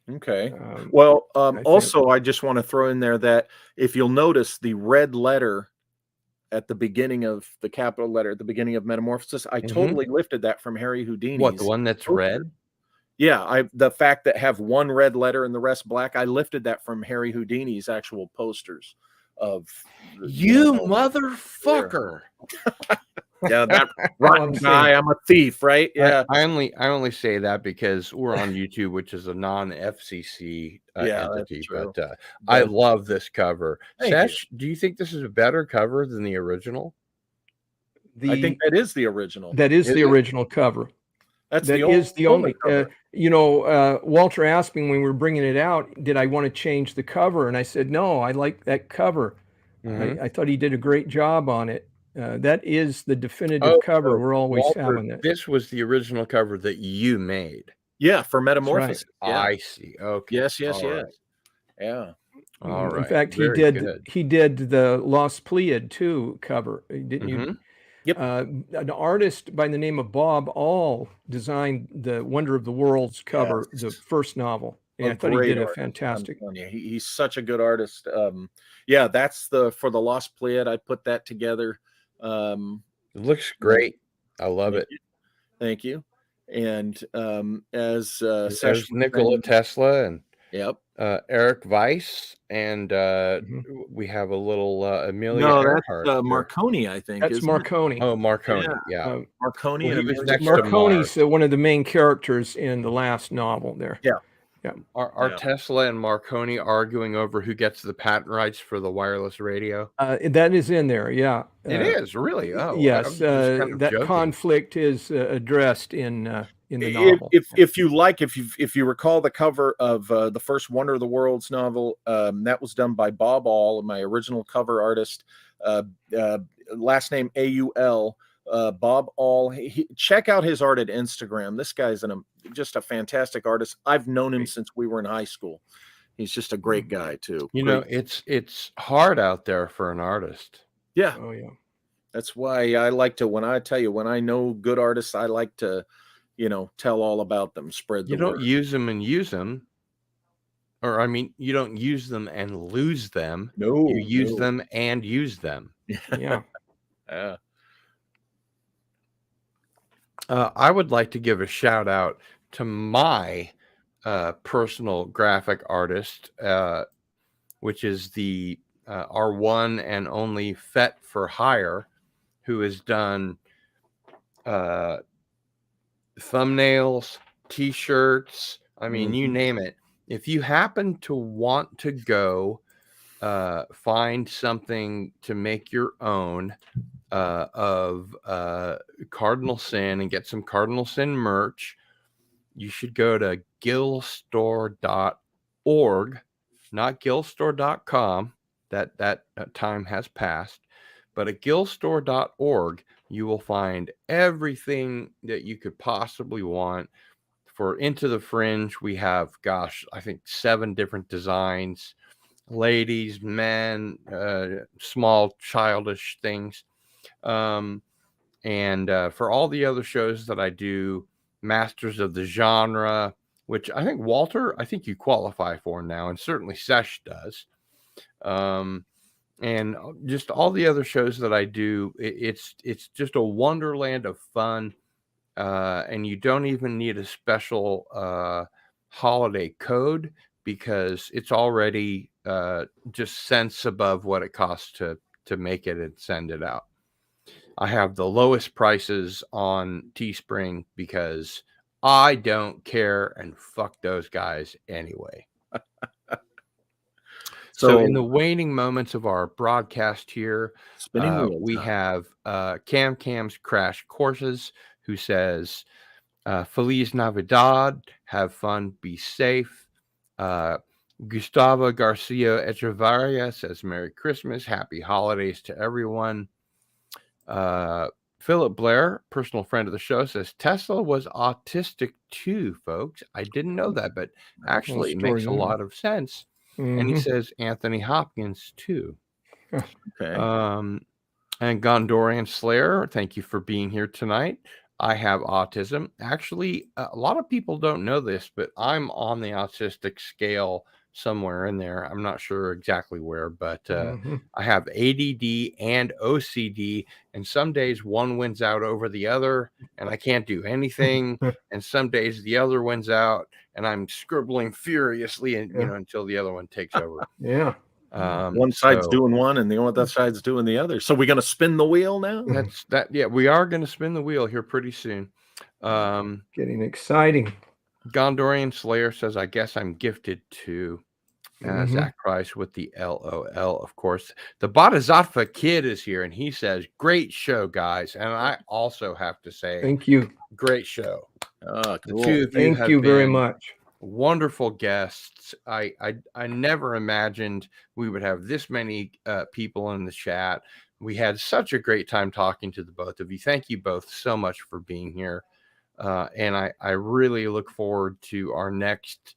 S2: Okay. Well, also, I just want to throw in there that if you'll notice the red letter at the beginning of the capital letter at the beginning of Metamorphosis, I totally lifted that from Harry Houdini's.
S1: What, the one that's red?
S2: Yeah, the fact that have one red letter and the rest black, I lifted that from Harry Houdini's actual posters of
S1: motherfucker.
S2: Yeah, that rotten guy. I'm a thief, right? Yeah.
S1: I only say that because we're on YouTube, which is a non-FCC entity. But I love this cover. Sesh, do you think this is a better cover than the original?
S2: I think that is the original.
S3: That is the original cover.
S2: That's
S3: the only cover. Walter asked me when we were bringing it out, did I want to change the cover? And I said, no, I like that cover. I thought he did a great job on it. That is the definitive cover. We're always having it.
S1: This was the original cover that you made.
S2: Yeah, for Metamorphosis.
S1: Right. Yeah. I see. Okay.
S2: Yes. Right. Yeah.
S1: All right.
S3: In fact, he did the Lost Pleiad too cover. Didn't you?
S2: Yep.
S3: An artist by the name of Bob All designed the Wonder of the Worlds cover, the first novel. And I thought he did a fantastic.
S2: He's such a good artist. That's for the Lost Pleiad. I put that together.
S1: It looks great. I love it.
S2: Thank you. And as
S1: Nikola Tesla and Eric Weiss, and we have a little Amelia Earhart.
S2: That's Marconi, I think.
S3: That's Marconi.
S1: Oh, Marconi. Yeah.
S2: Marconi.
S3: Marconi's one of the main characters in the last novel there.
S2: Yeah.
S1: Are Tesla and Marconi arguing over who gets the patent rights for the wireless radio?
S3: That is in there, yeah.
S1: It is, really? Oh,
S3: yes. That conflict is addressed in the novel.
S2: If you recall the cover of the first Wonder of the Worlds novel, that was done by Bob All, my original cover artist. Last name Aul. Bob All. Check out his art at Instagram. This guy's just a fantastic artist. I've known him since we were in high school. He's just a great guy too.
S1: It's hard out there for an artist.
S2: Yeah.
S3: Oh yeah.
S2: That's why I like to, when I know good artists, I like to, tell all about them, spread the word.
S1: You don't use them and use them. Or, I mean, you don't use them and lose them.
S2: No.
S1: You use them and use them.
S3: Yeah.
S2: Yeah.
S1: I would like to give a shout out to my personal graphic artist, which is our one and only Fet for Hire, who has done thumbnails, t-shirts. I mean, you name it. If you happen to want to go find something to make your own of Cardinal Sin and get some Cardinal Sin merch, you should go to gillstore.org, not gillstore.com. That time has passed, but at gillstore.org you will find everything that you could possibly want for Into the Fringe, we have, gosh, I think 7 different designs, ladies, men, small childish things. And for all the other shows that I do, Masters of the Genre, which I think, Walter, I think you qualify for now, and certainly Sesh does. And just all the other shows that I do, it's just a wonderland of fun. And you don't even need a special holiday code, because it's already just cents above what it costs to make it and send it out. I have the lowest prices on Teespring because I don't care, and fuck those guys anyway. So in the waning moments of our broadcast here, we have Cam's Crash Courses, who says, Feliz Navidad, have fun, be safe. Gustavo Garcia Echevarria says, Merry Christmas, Happy Holidays to everyone. Philip Blair, personal friend of the show, says Tesla was autistic too, folks. I didn't know that, but actually it makes a lot of sense. And he says Anthony Hopkins too.
S2: Okay.
S1: And Gondorian Slayer, thank you for being here tonight. I have autism. Actually, a lot of people don't know this, but I'm on the autistic scale somewhere in there. I'm not sure exactly where, but I have ADD and OCD, and some days one wins out over the other, and I can't do anything. And some days the other wins out, and I'm scribbling furiously, and until the other one takes over.
S2: One side's doing one, and the other side's doing the other. So we're going to spin the wheel now.
S1: Yeah, we are going to spin the wheel here pretty soon.
S3: Getting exciting.
S1: Gondorian Slayer says, I guess I'm gifted to. Zach Price with the LOL, of course. The Bodhisattva Kid is here, and he says, great show, guys. And I also have to say,
S3: thank you.
S1: Great show.
S2: Cool.
S1: The two of you
S3: thank you very much.
S1: Wonderful guests. I never imagined we would have this many people in the chat. We had such a great time talking to the both of you. Thank you both so much for being here. And I really look forward to our next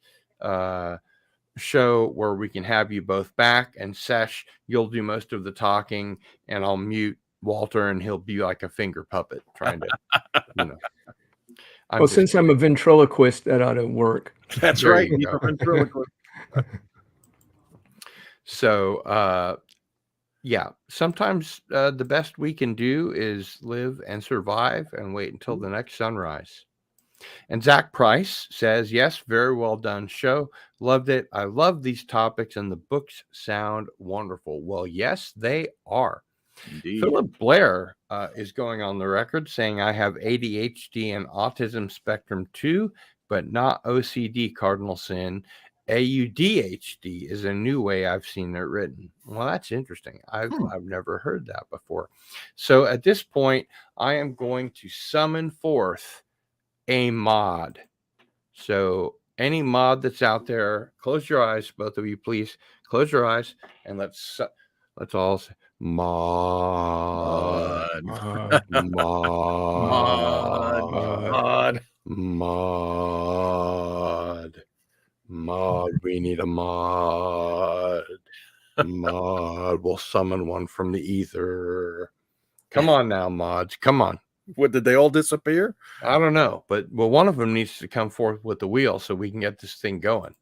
S1: show where we can have you both back, and Sesh, you'll do most of the talking, and I'll mute Walter, and he'll be like a finger puppet trying to,
S3: since I'm a ventriloquist, that ought to work.
S2: That's right. He's a ventriloquist.
S1: So, yeah, sometimes the best we can do is live and survive and wait until the next sunrise. And Zach Price says, yes, very well done show. Loved it. I love these topics, and the books sound wonderful. Well, yes, they are. Indeed. Philip Blair is going on the record saying, I have ADHD and autism spectrum too, but not OCD, Cardinal Sin. AUDHD is a new way I've seen it written. Well, that's interesting. I've never heard that before. So at this point, I am going to summon forth a mod. So any mod that's out there, close your eyes, both of you, please. Close your eyes, and let's all say mod, mod, mod, mod, mod. We need a mod. Mod. We'll summon one from the ether. Come on now, mods. Come on.
S2: What, did they all disappear?
S1: I don't know, but one of them needs to come forth with the wheel so we can get this thing going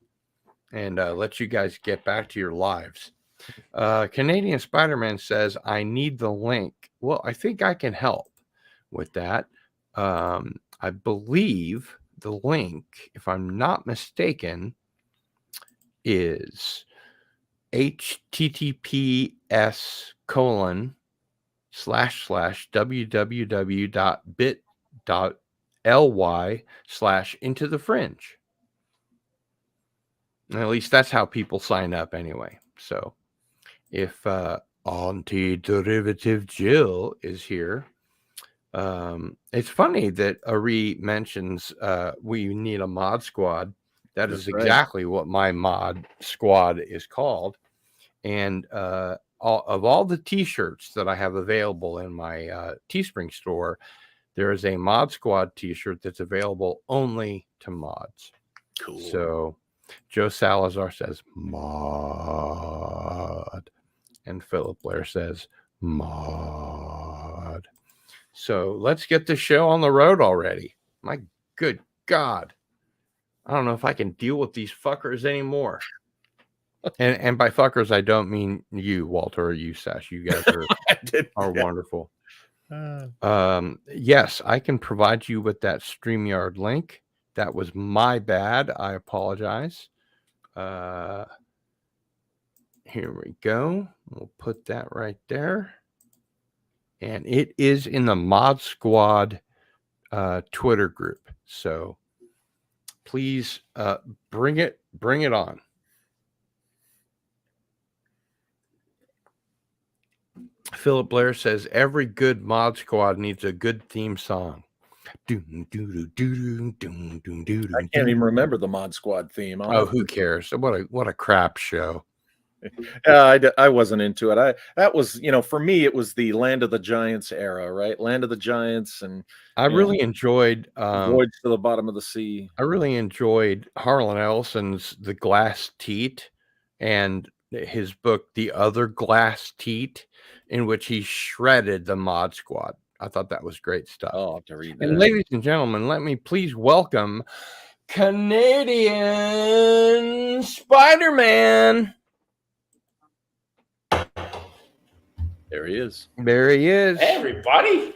S1: and let you guys get back to your lives. Canadian Spider-Man says, I need the link. Well, I think I can help with that. I believe the link, if I'm not mistaken, is https://www.bit.ly/Into the Fringe. And at least that's how people sign up anyway. So if Anti-Derivative Jill is here, it's funny that Ari mentions we need a mod squad. That is exactly what my mod squad is called. And all the t-shirts that I have available in my Teespring store, there is a Mod Squad t-shirt that's available only to mods.
S2: Cool.
S1: So Joe Salazar says mod, and Philip Blair says mod. So let's get the show on the road already. My good God. I don't know if I can deal with these fuckers anymore. And by fuckers, I don't mean you, Walter, or you, Sesh. You guys are wonderful. Yes, I can provide you with that StreamYard link. That was my bad. I apologize. Here we go. We'll put that right there. And it is in the Mod Squad Twitter group. So please bring it on. Philip Blair says every good Mod Squad needs a good theme song.
S2: I can't even remember the Mod Squad theme.
S1: Who cares? What a crap show.
S2: I wasn't into it. That was, for me, it was the Land of the Giants era, right? Land of the Giants, and
S1: I really enjoyed
S2: Voyage to the Bottom of the Sea.
S1: I really enjoyed Harlan Ellison's The Glass Teat and his book The Other Glass Teat, in which he shredded the Mod Squad. I thought that was great stuff.
S2: I'll have to read that.
S1: And ladies and gentlemen, let me please welcome Canadian Spider-Man.
S2: There he is.
S1: There he is.
S4: Hey, everybody.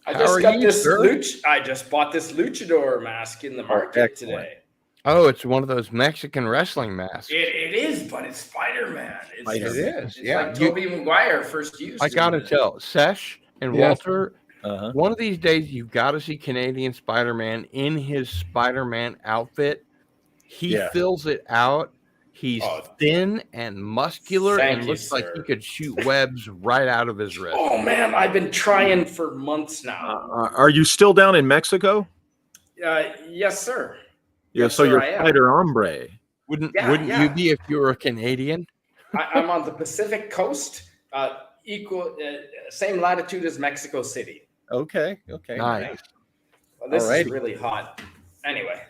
S4: I just bought this luchador mask in the market today.
S1: Oh, it's one of those Mexican wrestling masks.
S4: It is, but it's Spider-Man.
S1: It is.
S4: It's like Tobey Maguire first used.
S1: I got to tell, Sesh and Walter, one of these days you've got to see Canadian Spider-Man in his Spider-Man outfit. He fills it out. He's thin and muscular and looks like he could shoot webs right out of his wrist.
S4: Oh, man, I've been trying for months now.
S2: Are you still down in Mexico?
S4: Yes, sir.
S2: Yeah,
S4: yes,
S2: so
S4: sir,
S2: you're Spider Hombre.
S1: Wouldn't you be if you were a Canadian?
S4: I'm on the Pacific Coast, same latitude as Mexico City.
S2: Okay.
S1: Nice.
S4: Well, this is really hot. Anyway.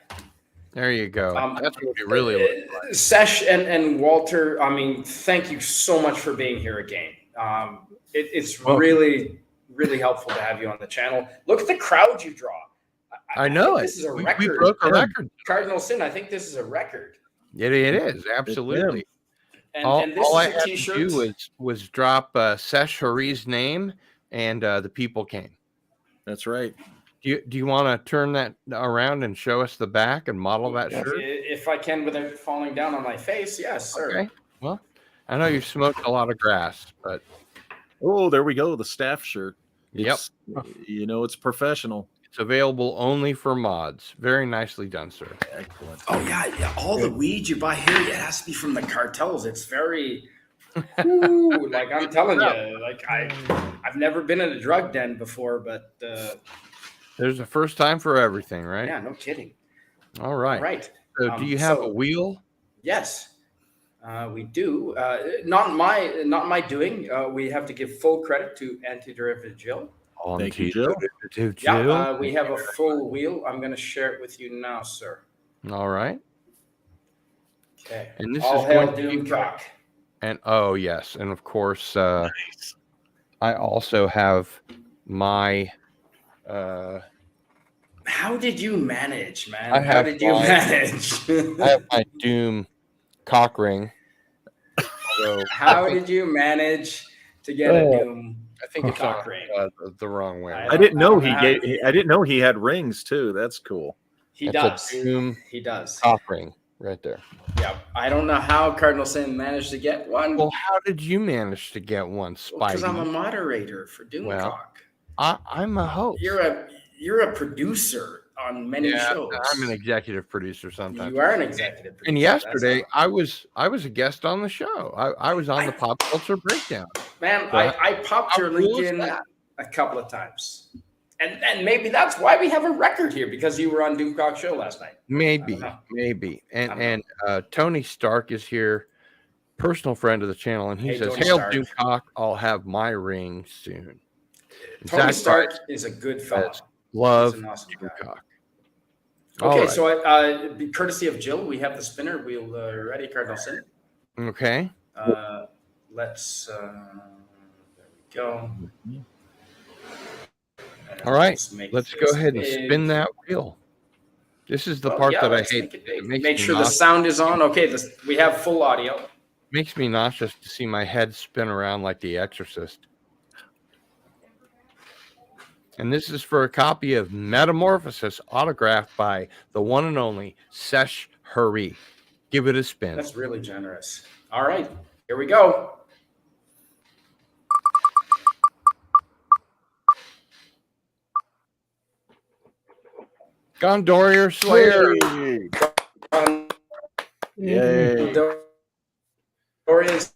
S1: There you go. That's what it really looks like.
S4: Sesh and Walter, I mean, thank you so much for being here again. It's really, really helpful to have you on the channel. Look at the crowd you draw.
S1: I know it.
S4: This is a record.
S1: We broke a record.
S4: Cardinal Sin, I think this is a record.
S1: It is, absolutely.
S4: And this
S1: all
S4: is
S1: I had to do was drop Sesh Heri's name, and the people came.
S2: That's right.
S1: Do you want to turn that around and show us the back and model that shirt?
S4: If I can without falling down on my face, yes, sir.
S1: Okay. Well, I know you've smoked a lot of grass, but...
S2: Oh, there we go, the staff shirt.
S1: Yep.
S2: It's professional.
S1: It's available only for mods. Very nicely done, sir.
S2: Excellent.
S4: Oh, yeah. All the weed you buy here, it has to be from the cartels. It's very... Ooh, like I'm telling you, like I've never been in a drug den before, but...
S1: There's a first time for everything, right?
S4: Yeah, no kidding.
S1: All right.
S4: Right.
S1: So do you have a wheel?
S4: Yes, we do. Not my doing. We have to give full credit to Antiderivative Jill.
S2: Thank you, Jill.
S4: Yeah, we have a full wheel. I'm going to share it with you now, sir.
S1: All right.
S4: Okay.
S1: And this
S4: All
S1: is
S4: hail
S1: going to be
S4: Doomcock.
S1: And yes, and of course, nice. I also have my.
S4: How did you manage, man?
S1: I have my Doom cock ring.
S4: How did you manage to get a Doom?
S1: I think it's
S4: cock ring.
S1: The wrong way.
S2: I didn't know I didn't know he had rings too. That's cool.
S4: He
S1: does.
S4: He does.
S1: Cock ring right there.
S4: Yeah, I don't know how Cardinal Sin managed to get one.
S1: Well, how did you manage to get one, Spidey?
S4: Because I'm a moderator for Doomcock.
S1: Well, I'm a host.
S4: You're a producer on many shows.
S1: I'm an executive producer sometimes.
S4: You are an executive producer.
S1: And yesterday I was a guest on the show. I was on the Pop Culture Breakdown.
S4: Man, I popped your link in a couple of times. And maybe that's why we have a record here, because you were on Doomcock's show last night.
S1: Maybe. And Tony Stark is here, personal friend of the channel, and he says, "Hail Doomcock, I'll have my ring soon." Zach
S4: Tony Stark
S1: Price
S4: is a good fellow.
S1: says, love
S4: He's an awesome guy.
S1: Tucock.
S4: Okay,
S1: All right.
S4: so courtesy of Jill, we have the spinner wheel ready, Cardinal Sin.
S1: Okay.
S4: Let's there we go.
S1: All right. Let's go ahead and spin that wheel. This is the part that I hate.
S4: Make sure the sound is on. Okay, we have full audio.
S1: Makes me nauseous to see my head spin around like The Exorcist. And this is for a copy of Metamorphosis, autographed by the one and only SESH HERI. Give it a spin.
S4: That's really generous. All right, here we go.
S1: Gondorian Slayer.
S2: Yay.
S4: Gondorian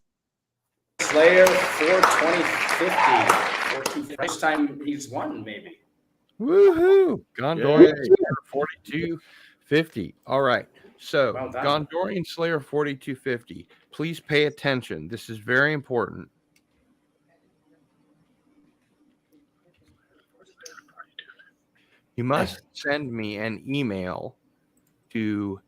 S4: Slayer 42050. First time he's won, maybe.
S1: Woohoo! Gondorian Slayer 4250. All right. So,
S4: Well done.
S1: Gondorian Slayer 4250. Please pay attention. This is very important. You must send me an email to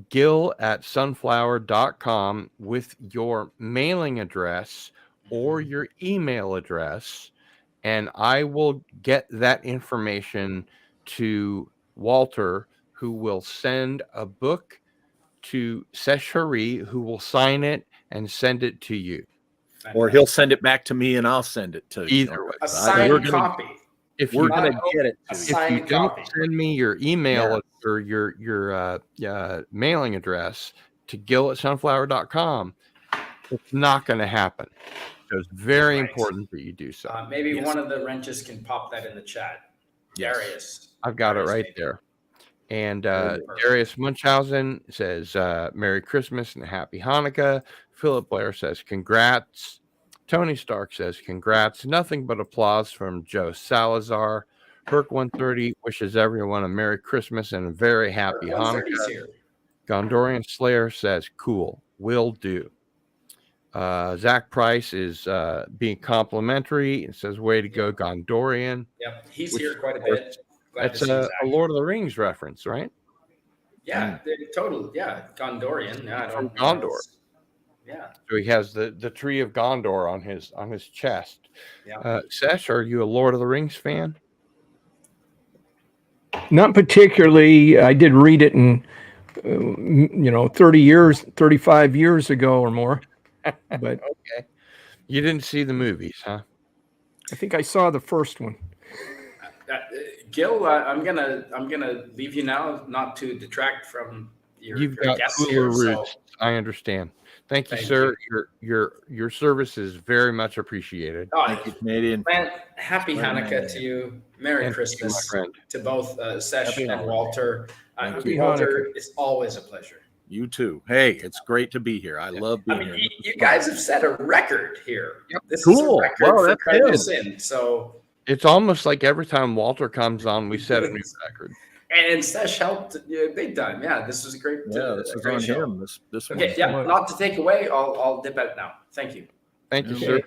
S1: gil@sunflower.com with your mailing address or your email address, and I will get that information to Walter, who will send a book to SESH HERI, who will sign it and send it to you.
S2: Or he'll send it back to me and I'll send it to you.
S1: Either way.
S4: A signed copy.
S1: If
S2: We're
S1: you
S2: going
S1: don't,
S2: to get it
S4: A
S2: to you.
S1: if you
S4: signed
S1: don't
S4: copy.
S1: send me your email or your mailing address to gil@sunflower.com, it's not going to happen. So it's very important that you do so.
S4: Maybe one of the wrenches can pop that in the chat.
S2: Yes.
S4: Darius.
S1: I've got it
S4: Darius,
S1: right
S4: maybe.
S1: there. And
S4: Perfect.
S1: Darius Munchausen says, Merry Christmas and Happy Hanukkah. Philip Blair says, congrats. Tony Stark says, congrats. Nothing but applause from Joe Salazar. Herc 130 wishes everyone a Merry Christmas and a very happy Hanukkah.
S4: Here.
S1: Gondorian Slayer says, cool, will do. Zach Price is being complimentary and says, way to go, Gondorian.
S4: Yep, he's here quite a bit. Glad
S1: That's
S4: to see
S1: a
S4: Zach.
S1: Lord of the Rings reference, right?
S4: Yeah, total. Yeah, Gondorian. Yeah, I don't know.
S1: Gondor.
S4: Yeah.
S1: So he has the tree of Gondor on his chest.
S4: Yeah.
S1: Sesh, are you a Lord of the Rings fan?
S3: Not particularly. I did read it in, 35 years ago or more. But
S1: Okay. You didn't see the movies, huh?
S3: I think I saw the first one.
S4: Gil, I'm gonna leave you now, not to detract from
S1: You've
S4: your
S1: got
S4: guests
S1: cooler
S4: here.
S1: roots. I understand. Thank you,
S4: Thank
S1: sir. Your service is very much appreciated.
S2: Thank you, Canadian.
S4: Man, happy Hanukkah to you. Merry
S1: And to you,
S4: Christmas
S1: my friend.
S4: to both Sesh
S2: Happy
S4: and
S2: Hanukkah.
S4: Walter.
S3: Happy
S4: Walter,
S3: Hanukkah.
S4: it's always a pleasure.
S2: You too. Hey, it's great to be here. I love being here.
S4: You guys have set a record here.
S1: Yep.
S4: This is a
S2: Cool.
S4: record
S2: Well,
S4: for
S2: that's
S4: Cardinal
S2: good.
S4: Sin. So,
S1: It's almost like every time Walter comes on, we set a new record.
S4: and Sesh helped big time. Yeah, this was a great.
S2: Yeah, this
S4: a
S2: is
S4: great
S2: on
S4: show.
S2: him. This one.
S4: Okay, yeah, not to take away. I'll dip out now. Thank you.
S1: Thank you,
S3: Okay.
S1: sir.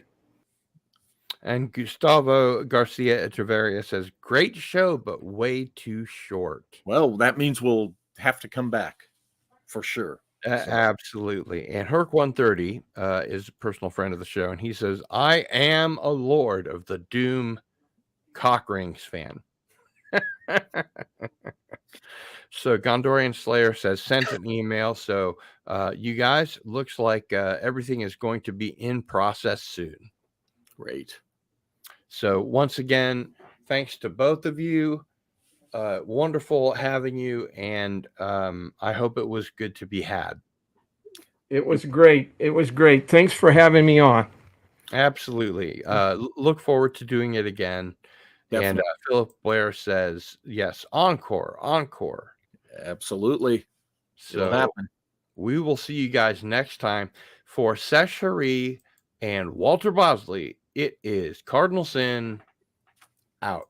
S1: And Gustavo Garcia Echeverria says, great show, but way too short.
S2: Well, that means we'll have to come back for sure.
S1: Absolutely. And Herc 130 is a personal friend of the show, and he says, I am a Lord of the Doom cock rings fan. So Gondorian Slayer says, sent an email. So you guys, looks like everything is going to be in process soon.
S2: Great.
S1: So once again, thanks to both of you. Wonderful having you, and I hope it was good to be had.
S3: It was great. It was great. Thanks for having me on.
S1: Absolutely. Look forward to doing it again.
S2: Definitely.
S1: And Philip Blair says, yes, encore.
S2: Absolutely. It'll
S1: So
S2: happen.
S1: we will see you guys next time. For SESH HERI and Walter Bosley, it is Cardinal Sin out.